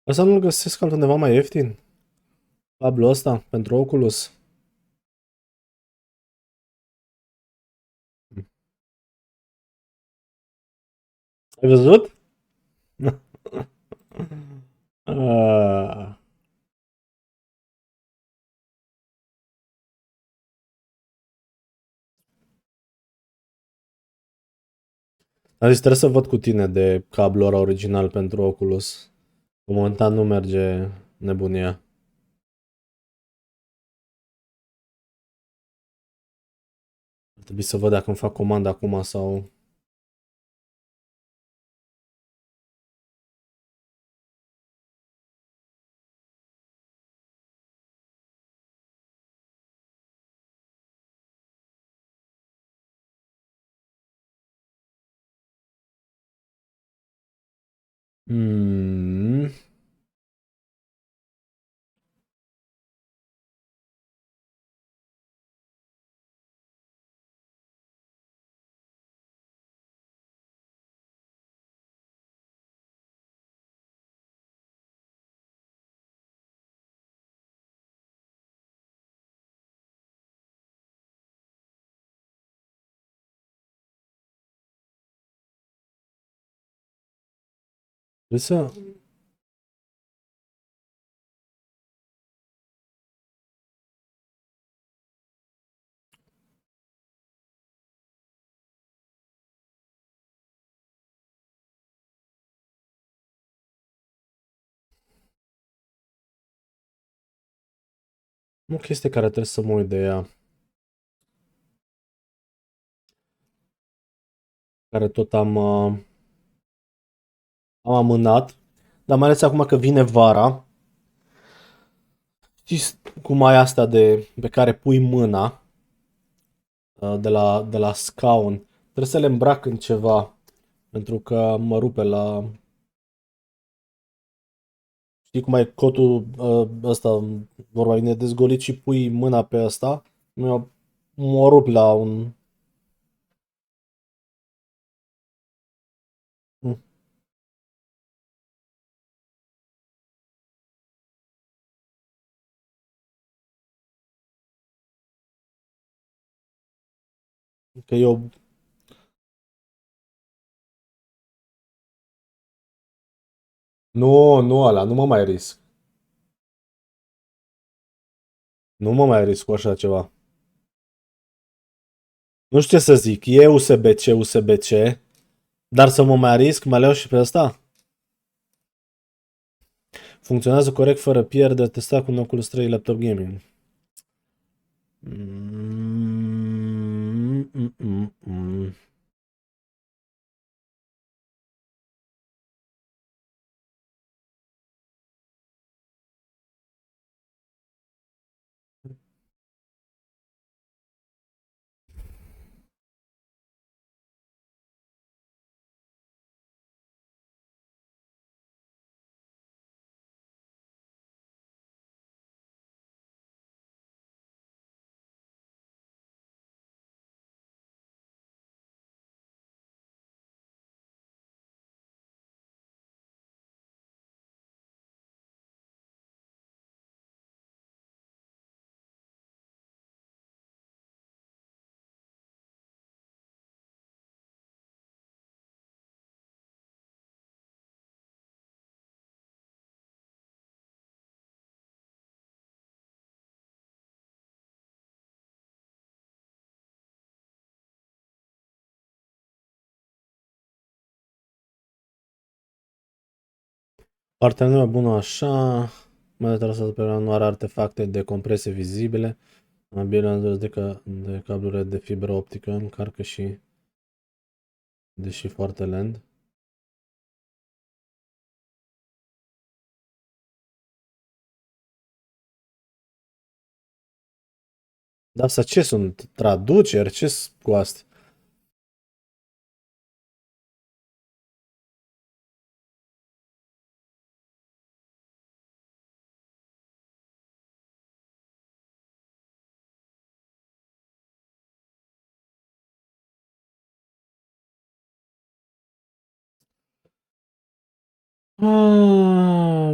A: Asta nu-l găsesc altundeva mai ieftin? Cablul ăsta pentru Oculus. Ai văzut? Ah. Am zis, trebuie să văd cu tine de cablul ăla original pentru Oculus. Momentan nu merge nebunia. Ar trebui să văd dacă îmi fac comandă acum sau... Mm. Trebuie să... O chestie care trebuie să mă uit de ea. Care tot am amânat. Dar mai ales acum că vine vara. Știți cum ai astea pe care pui mâna de la scaun. Trebuie să le îmbrac în ceva. Pentru că mă rupe la... Știi cum ai cotul ăsta, vorba bine, dezgolit și pui mâna pe ăsta. Mă rup la un... Că eu... Nu ăla, nu mă mai risc. Nu mă mai risc cu așa ceva. Nu știu ce să zic, e USB-C, dar să mă mai risc, mai le și pe asta? Funcționează corect fără pierderi, testat cu un Oculus 3 laptop gaming. Partea nu e bună așa. Mai trasată pe nu are artefacte de compresie vizibile. Bine de cablurile de fibră optică, încarcă și deși foarte lent. Dar asta ce sunt? Traduceri? Ce cu astea?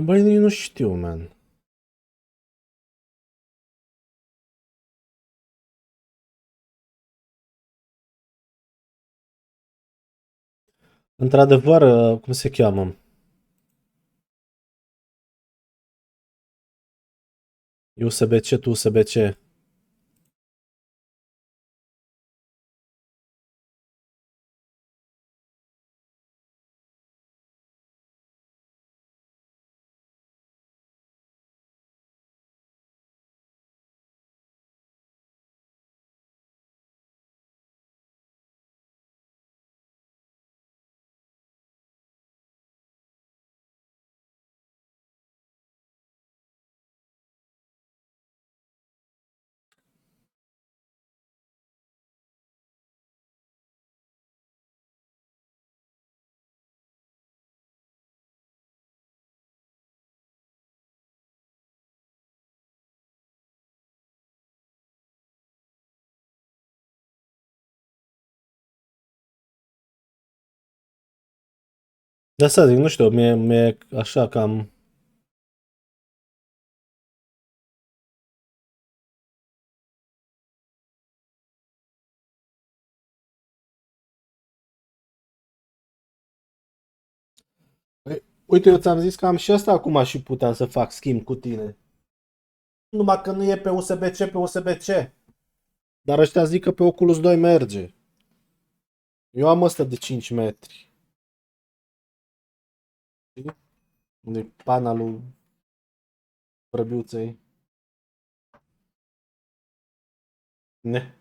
A: Băi, nu știu, man. Într-adevăr, cum se cheamă? USB-C, tu USB-C. De asta zic, nu știu, mie așa cam... Uite, eu ți-am zis că am și asta acum și puteam să fac schimb cu tine. Numai că nu e pe USB-C, pe USB-C. Dar ăștia zic că pe Oculus 2 merge. Eu am ăsta de 5 metri. De pana lui Brăbiuței. Ne.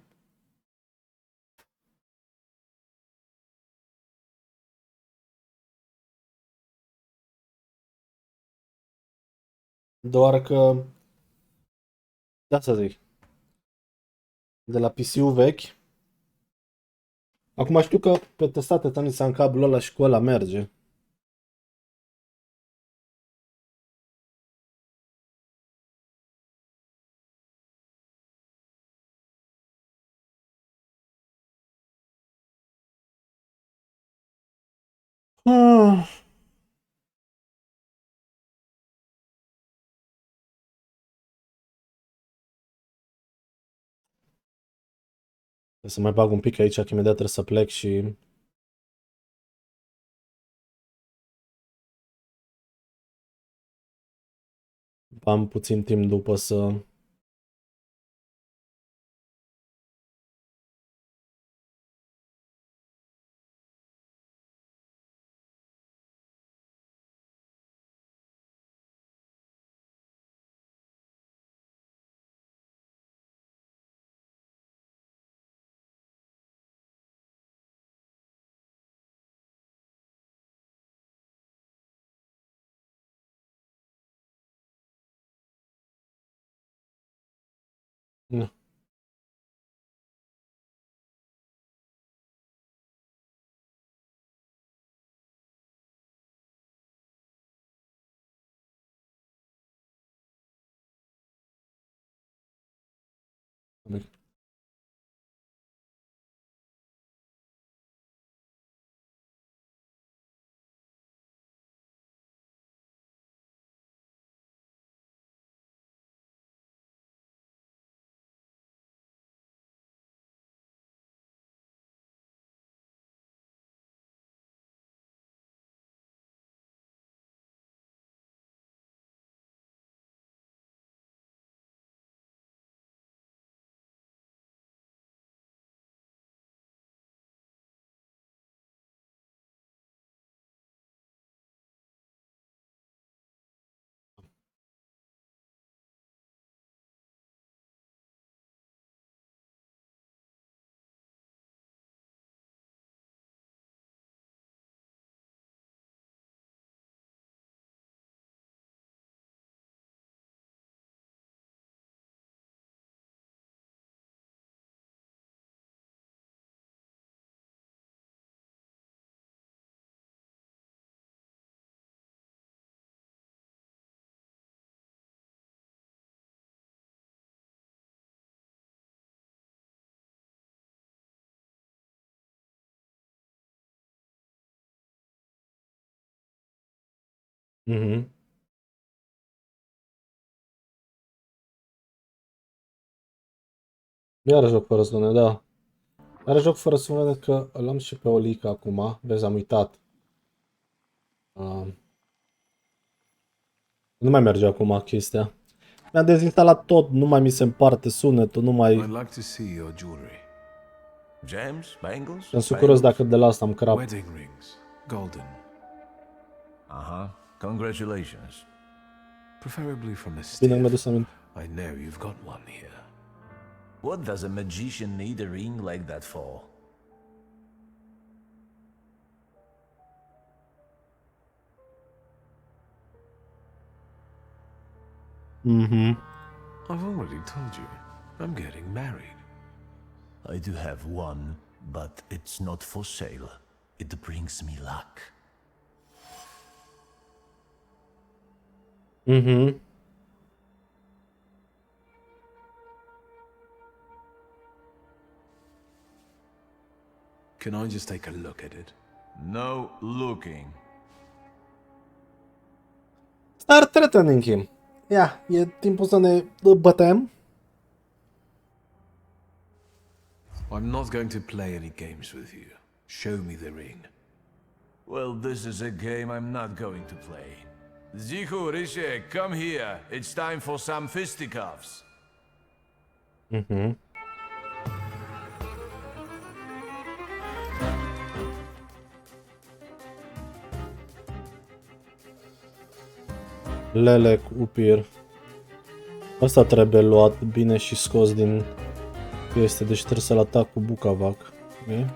A: Doar că... Da să zic. De la PC-ul vechi. Acum știu că pe testate ți-am în cablul ăla și cu ăla merge. Ah. Trebuie să mai bag un pic aici, că imediat trebuie să plec și... Am puțin timp după să... Nu. Mhm. Iar joc fără sunet, da. Iar joc fără sunet că îl am și pe Olica acum. Vezi, am uitat. Nu mai merge acum chestia. Mi-am dezinstalat tot, nu mai mi se împarte sunetul, nu mai...
H: I'd like to see your jewelry.
R: Gems, bangles,
A: Sunt curios dacă de la asta am crap.
H: Wedding rings, golden.
R: Uh-huh. Congratulations.
H: Preferably from a
A: Bine, mi-a
H: stiff.
A: dus aminte.
H: I know you've got one here.
R: What does a magician need a ring like that for?
A: Mhm.
H: I've already told you. I'm getting married.
O: I do have one, but it's not for sale. It brings me luck.
A: Mhm.
H: Can I just take a look at it?
R: No looking.
A: Start threatening. Ia, e timpul să ne bătem.
H: I'm not going to play any games with you. Show me the ring.
R: Well, this is a game I'm not going to play. Zihu, Rishe, come here. It's time for some fisticuffs.
A: Mhm. Lelec, upir. Asta trebuie luat bine și scos din chestie, deci trebuie să-l atac cu bucavac. Okay?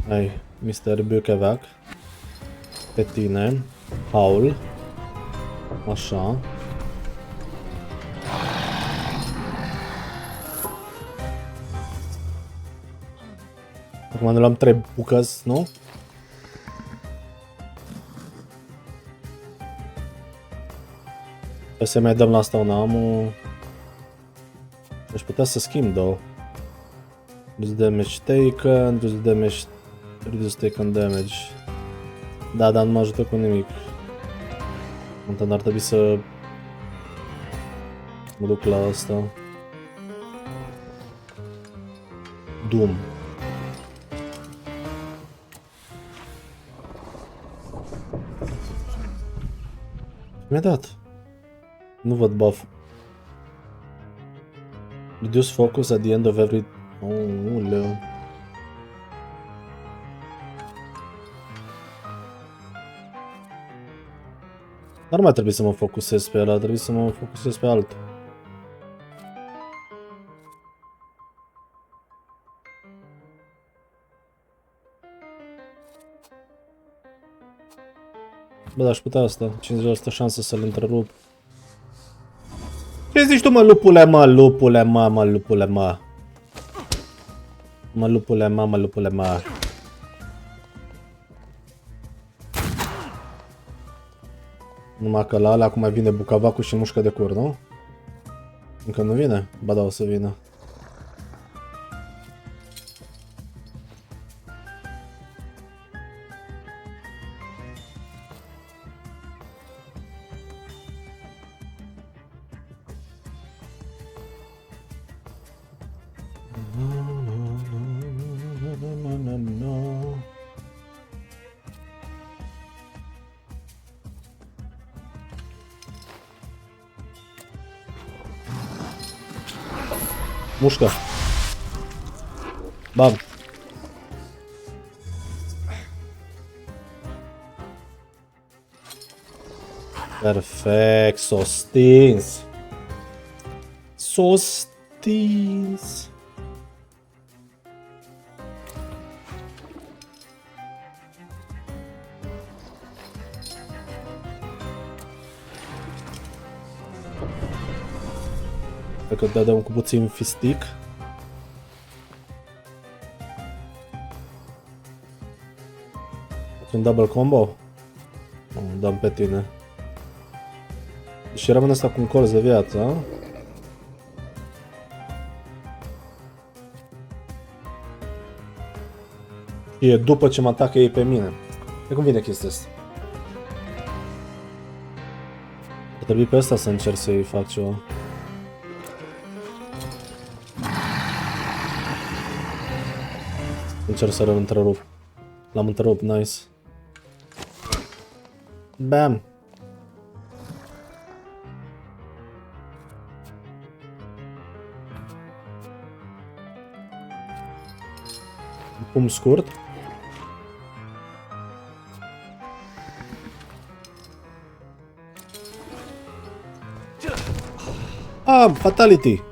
A: Hai, Mr. Bucavac. Pe tine. Paul. Așa. Acum ne luăm 3 bucăți, nu? Trebuie să mai dăm la asta un amul. Deci putea să schimb două. Reduce damage taken, reduce taken damage. Da, dar nu mă ajută cu nimic. Momentan ar trebui să mă duc la asta. Doom. Mi-a dat. Nu văd buff. Reduce focus at the end of every... Oh, uleu. N-ar mai trebui să mă focusez pe ăla, trebuie să mă focusez pe altul. Bă, dar aș putea asta. 50% șansă să-l întrerup. Ce zici tu, mă, lupule, mă, lupule, mă, mă, lupule, mă? Mă, lupule, mă, mă, lupule, mă. Numai că la alea acum vine bucavacul și mușcă de cur, nu? Încă nu vine? Ba da, o să vină. Mușcă. Bam. Perfect, s-o stins. S-o stins. Cred că dăm cu puțin fistic. Un double combo? Dăm pe tine. Și rămâne asta cu un colț de viață, a? Și e după ce mă atacă ei pe mine. Ce convine chestia asta. Ar trebui pe ăsta să încerc să-i fac ceva. Încerc să-l întrerup. L-am întrerupt, nice. Bam! Pum scurt. Ah, fatality!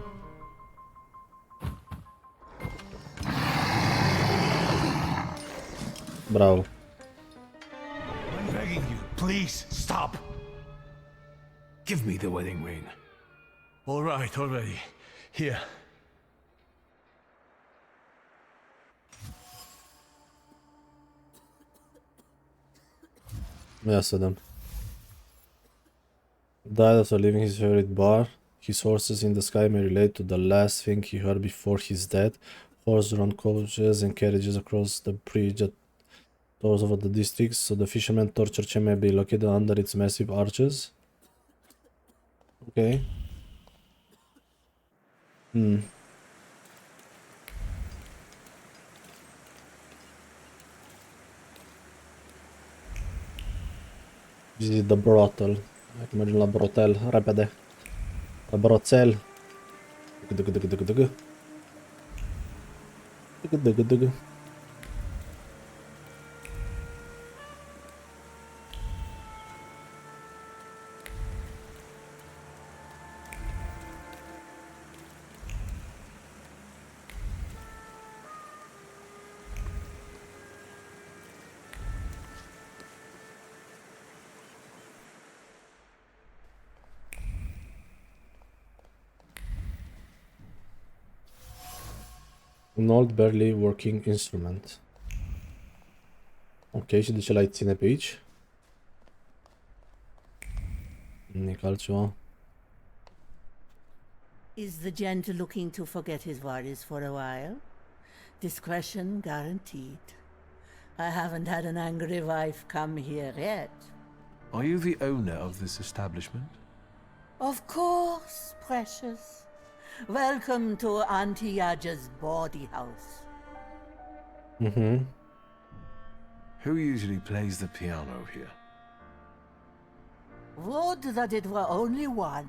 A: Bravo.
K: I'm begging you, please stop.
H: Give me the wedding ring.
K: All right, already. Here.
A: Ia să vedem. Died after leaving his favorite bar. His horses in the sky may relate to the last thing he heard before his death. Horse-drawn coaches and carriages across the bridge that towers over the districts, so the fisherman torture chamber may be located under its massive arches. Okay. Visit the brothel. Hai că mergem la brothel, repede. La brothel. Un old barely working instrument. Ok, și de ce l-ai ține pe aici? Nimic altceva.
D: Is the gent looking to forget his worries for a while? Discretion guaranteed. I haven't had an angry wife come here yet.
H: Are you the owner of this establishment?
D: Of course, precious. Welcome to Auntie Yaja's bawdy house.
H: Who usually plays the piano here?
D: Would that it were only one.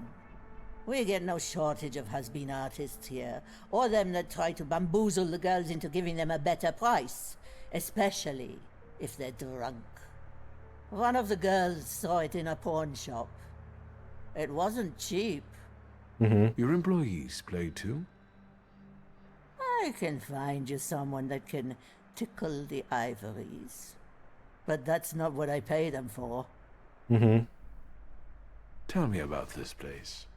D: We get no shortage of has-been artists here, or them that try to bamboozle the girls into giving them a better price, especially if they're drunk. One of the girls saw it in a pawn shop. It wasn't cheap.
H: Your employees play too?
D: I can find you someone that can tickle the ivories. But that's not what I pay them for.
H: Tell me about this place.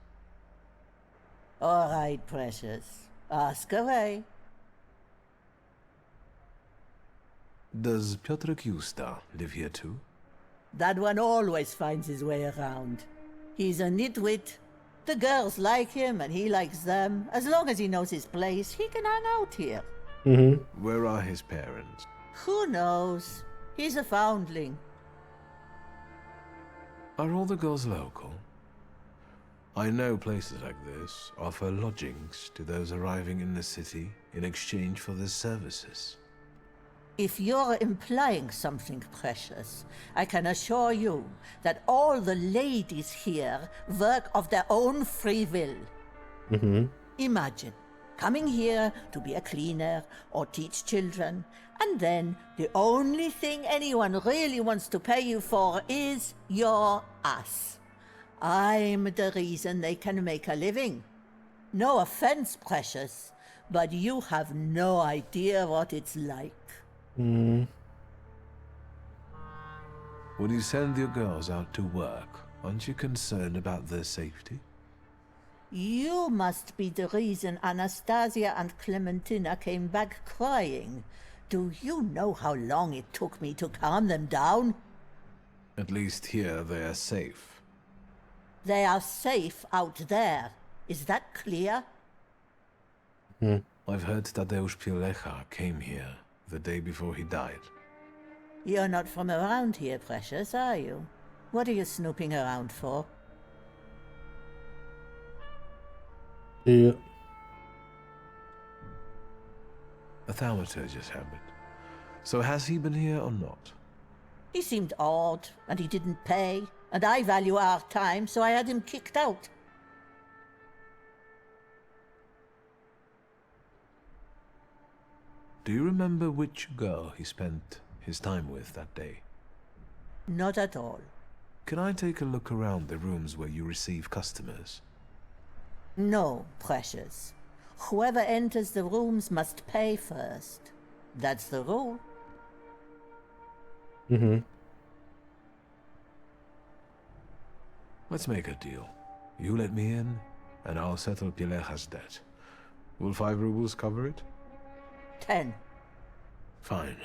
D: All right, precious. Ask away.
H: Does Piotr Kiusta live here too?
D: That one always finds his way around. He's a nitwit. The girls like him and he likes them. As long as he knows his place, he can hang out here.
H: Where are his parents?
D: Who knows? He's a foundling.
H: Are all the girls local? I know places like this offer lodgings to those arriving in the city in exchange for their services.
D: If you're implying something precious, I can assure you that all the ladies here work of their own free will. Imagine coming here to be a cleaner or teach children, and then the only thing anyone really wants to pay you for is your ass. I'm the reason they can make a living. No offense, precious, but you have no idea what it's like.
H: When you send your girls out to work, aren't you concerned about their safety?
D: You must be the reason Anastasia and Clementina came back crying. Do you know how long it took me to calm them down?
H: At least here they are safe.
D: They are safe out there. Is that clear?
H: I've heard Tadeusz Pielecha came here the day before he died.
D: You're not from around here, Precious, are you? What are you snooping around for?
A: Yeah.
H: A Thaumaturge's habit. So has he been here or not?
D: He seemed odd, and he didn't pay, and I value our time, so I had him kicked out.
H: Do you remember which girl he spent his time with that day?
D: Not at all.
H: Can I take a look around the rooms where you receive customers?
D: No, Precious. Whoever enters the rooms must pay first. That's the rule.
A: Mm-hmm.
H: Let's make a deal. You let me in, and I'll settle Pileja's debt. Will 5 rubles cover it?
D: 10.
H: Fine.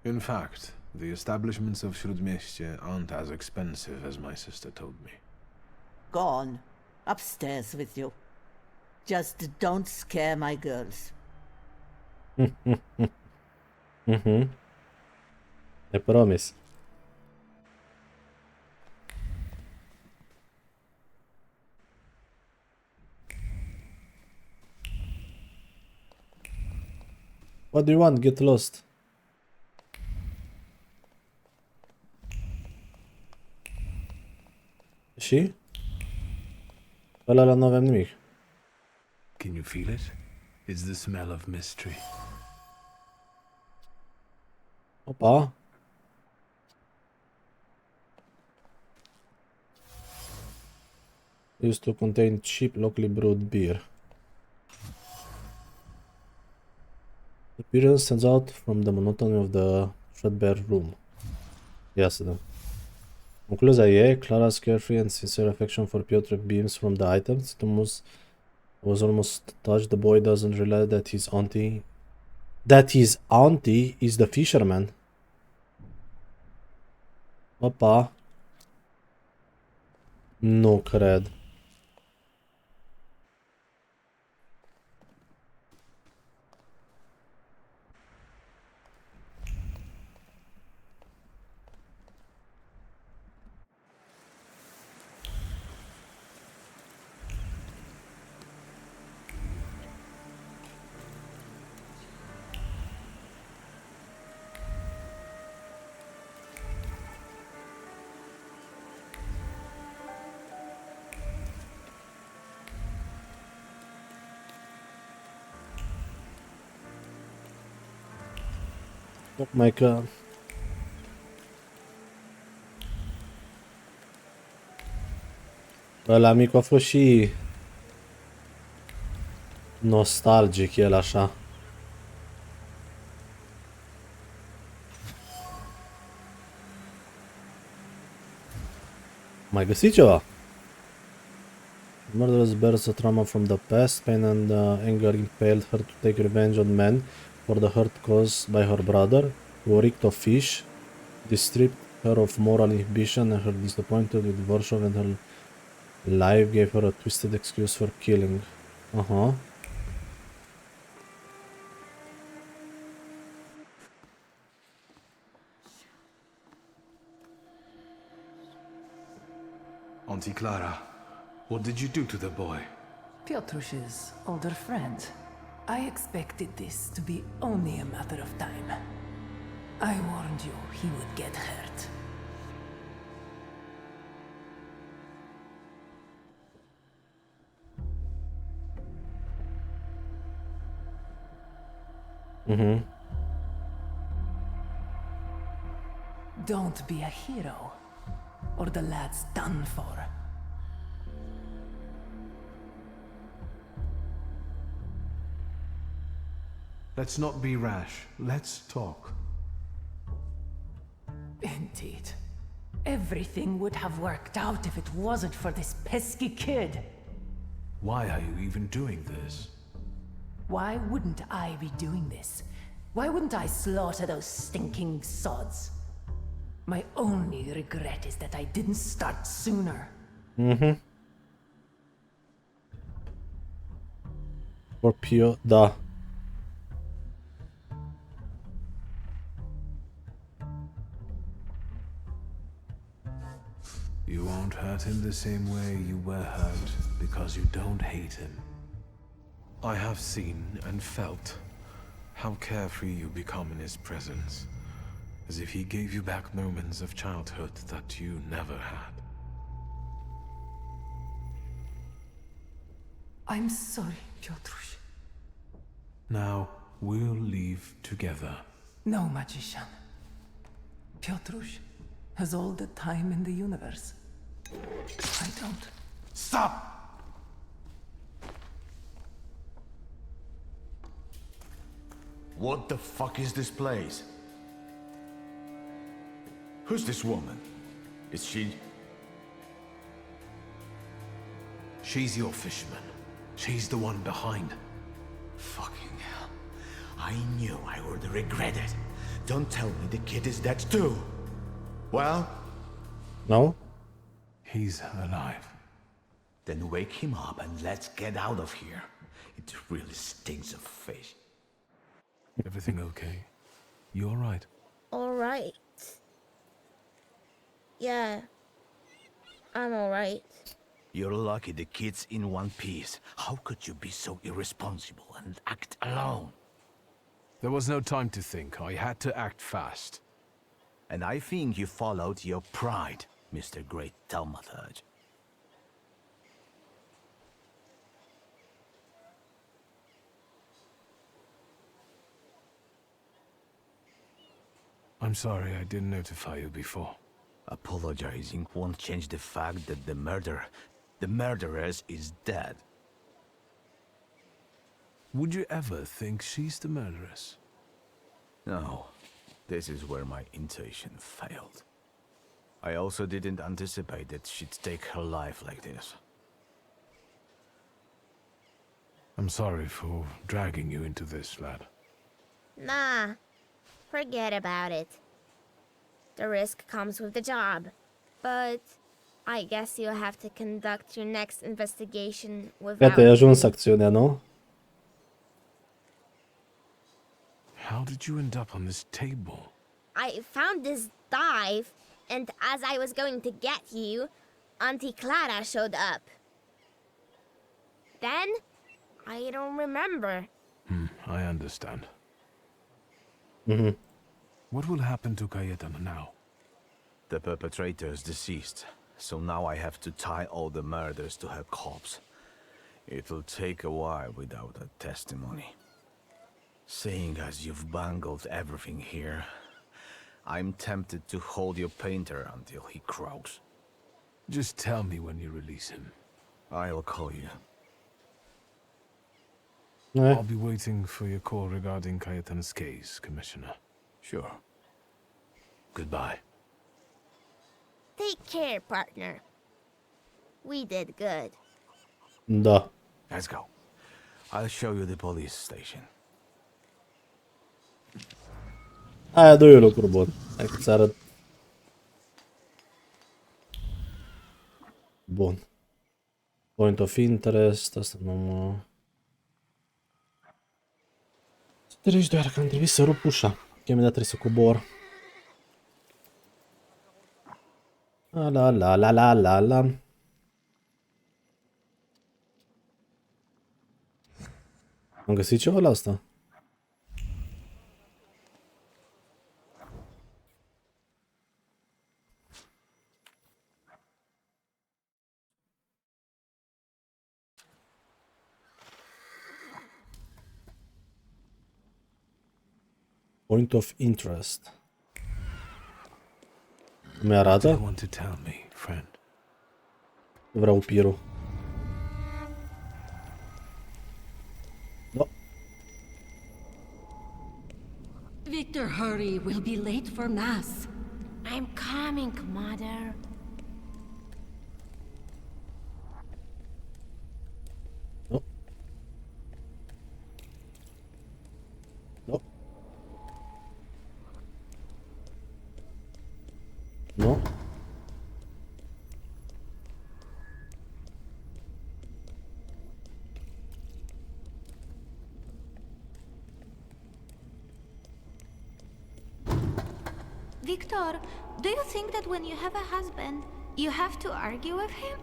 H: In fact, the establishments of Śródmieście aren't as expensive as my sister told me.
D: Go on. Upstairs with you. Just don't scare my girls.
A: Mm-hmm. I promise. What do you want? Get lost. Și? Ăla n-avem nimic.
H: Can you feel it? It's the smell of mystery.
A: Opa. Used to contain cheap locally brewed beer. The appearance stands out from the monotony of the threadbare room. Ia să dăm. Concluzia e, Clara's carefree and sincere affection for Piotr beams from the items. Thomas was almost touched. The boy doesn't realize that his auntie is the fisherman. Opa. Nu cred. Tocmai că ăla mic a fost și nostalgic el așa. Mai găsit ceva? Murderous bears a trauma from the past, pain and anger impelled her to take revenge on men for the hurt caused by her brother, who reeked of fish. This stripped her of moral inhibition, and her disappointed with Vorshov and her life gave her a twisted excuse for killing. Uh-huh.
H: Auntie Clara, what did you do to the boy?
J: Piotrus's older friend. I expected this to be only a matter of time. I warned you he would get hurt.
A: Mm-hmm.
J: Don't be a hero, or the lad's done for.
H: Let's not be rash. Let's talk.
J: Indeed. Everything would have worked out if it wasn't for this pesky kid.
H: Why are you even doing this?
J: Why wouldn't I be doing this? Why wouldn't I slaughter those stinking sods? My only regret is that I didn't start sooner.
A: Mm-hmm. For Pio, da.
H: You won't hurt him the same way you were hurt because you don't hate him. I have seen and felt how carefree you become in his presence, as if he gave you back moments of childhood that you never had.
J: I'm sorry, Piotruś.
H: Now, we'll leave together.
J: No, magician. Piotruś has all the time in the universe. I don't.
U: Stop!
R: What the fuck is this place? Who's this woman? Is she...
H: She's your fisherman. She's the one behind.
R: Fucking hell. I knew I would regret it. Don't tell me the kid is dead too. Well?
A: No?
H: He's alive.
R: Then wake him up and let's get out of here. It really stinks of fish.
H: Everything okay? You alright?
I: Alright. Yeah. I'm alright.
R: You're lucky the kid's in one piece. How could you be so irresponsible and act alone?
H: There was no time to think. I had to act fast.
R: And I think you followed your pride, Mr. Great Thaumaturge.
H: I'm sorry I didn't notify you before.
R: Apologizing won't change the fact that the murderess is dead.
H: Would you ever think she's the murderess?
R: No. This is where my intuition failed. I also didn't anticipate that she'd take her life like this.
H: I'm sorry for dragging you into this, lad.
I: Nah. Forget about it. The risk comes with the job. But I guess you'll have to conduct your next investigation without...
A: Iată, ai ajuns acțiunea, nu?
H: How did you end up on this table?
I: I found this dive, and as I was going to get you, Auntie Clara showed up. Then, I don't remember.
H: I understand.
A: Mm-hmm.
H: What will happen to Cayetana now?
R: The perpetrator is deceased, so now I have to tie all the murders to her corpse. It'll take a while without a testimony. Seeing as you've bungled everything here, I'm tempted to hold your painter until he croaks.
H: Just tell me when you release him.
R: I'll call you.
H: I'll be waiting for your call regarding Cayetana's case, Commissioner.
R: Sure.
H: Goodbye.
I: Take care, partner. We did good.
A: Da.
R: Let's go. I'll show you the police station.
A: Aia doi lucruri bun. Hai că-ți arăt. Bun. Point of interest. Asta nu mă... Să treci doar că am trebuit să rup ușa. Că imediat trebuie să cobor. La la la la la la la. Am găsit ceva la asta? Point of interest. Mi arată?
H: What do you want to tell me, friend?
A: Vreau pirul. No.
E: Victor, hurry. We'll be late for mass.
I: I'm coming, Mother.
A: No. No. No.
V: Victor, do you think that when you have a husband,
I: You have to argue with him?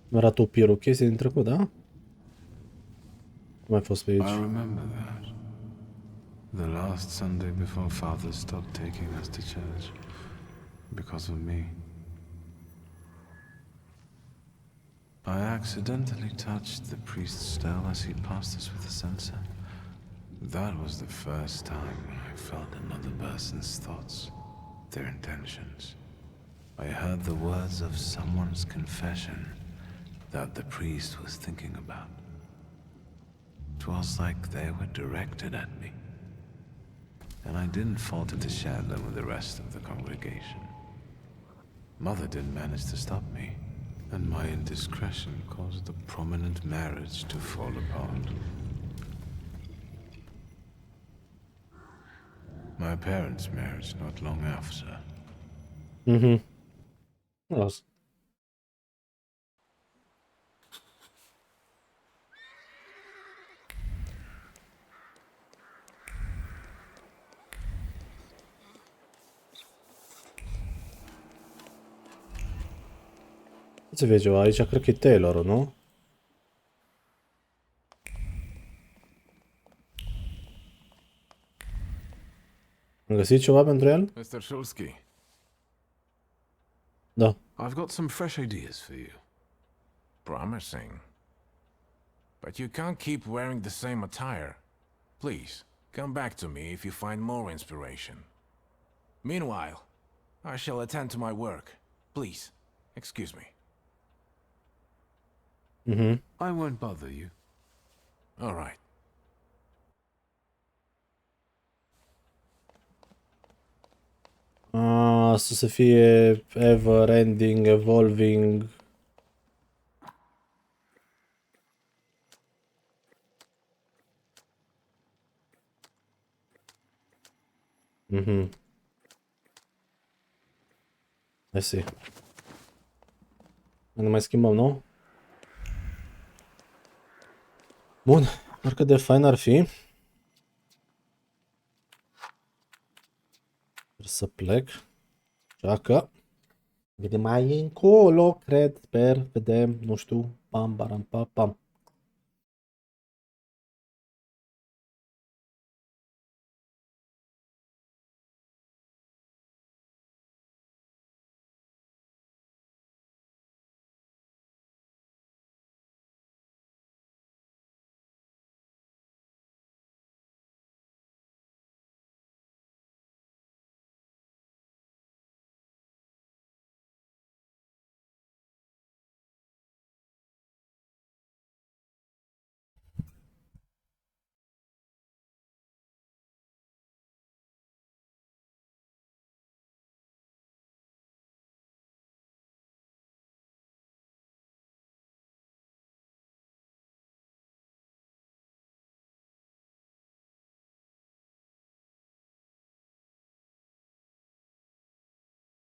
A: Mi-a o Piru, chestii din trecut, da? Cum ai fost pe aici?
H: I remember that. The last Sunday before Father stopped taking us to church because of me. I accidentally touched the priest's cell as he passed us with the censer. That was the first time I felt another person's thoughts, their intentions. I heard the words of someone's confession that the priest was thinking about. It was like they were directed at me. And I didn't falter to share them with the rest of the congregation. Mother didn't manage to stop me, and my indiscretion caused the prominent marriage to fall apart. My parents' marriage not long after.
A: Mhm. Las. Ce vezi eu aici? Cred că e Taylor, nu? Am găsit ceva pentru el?
S: Mr. Shulsky.
A: Da.
S: I've got some fresh ideas for you.
L: Promising. But you can't keep wearing the same attire. Please, come back to me if you find more inspiration. Meanwhile, I shall attend to my work. Please, excuse me.
A: Mhm.
H: I won't bother you.
L: All right.
A: Asta să fie ever ending, evolving. Mhm. I see. Ne mai schimbăm, nu? Bun, parcă de fain ar fi. Trebuie să plec. Așa că vedem mai încolo, cred, sper, vedem, nu știu, pam, baram, pam, pam.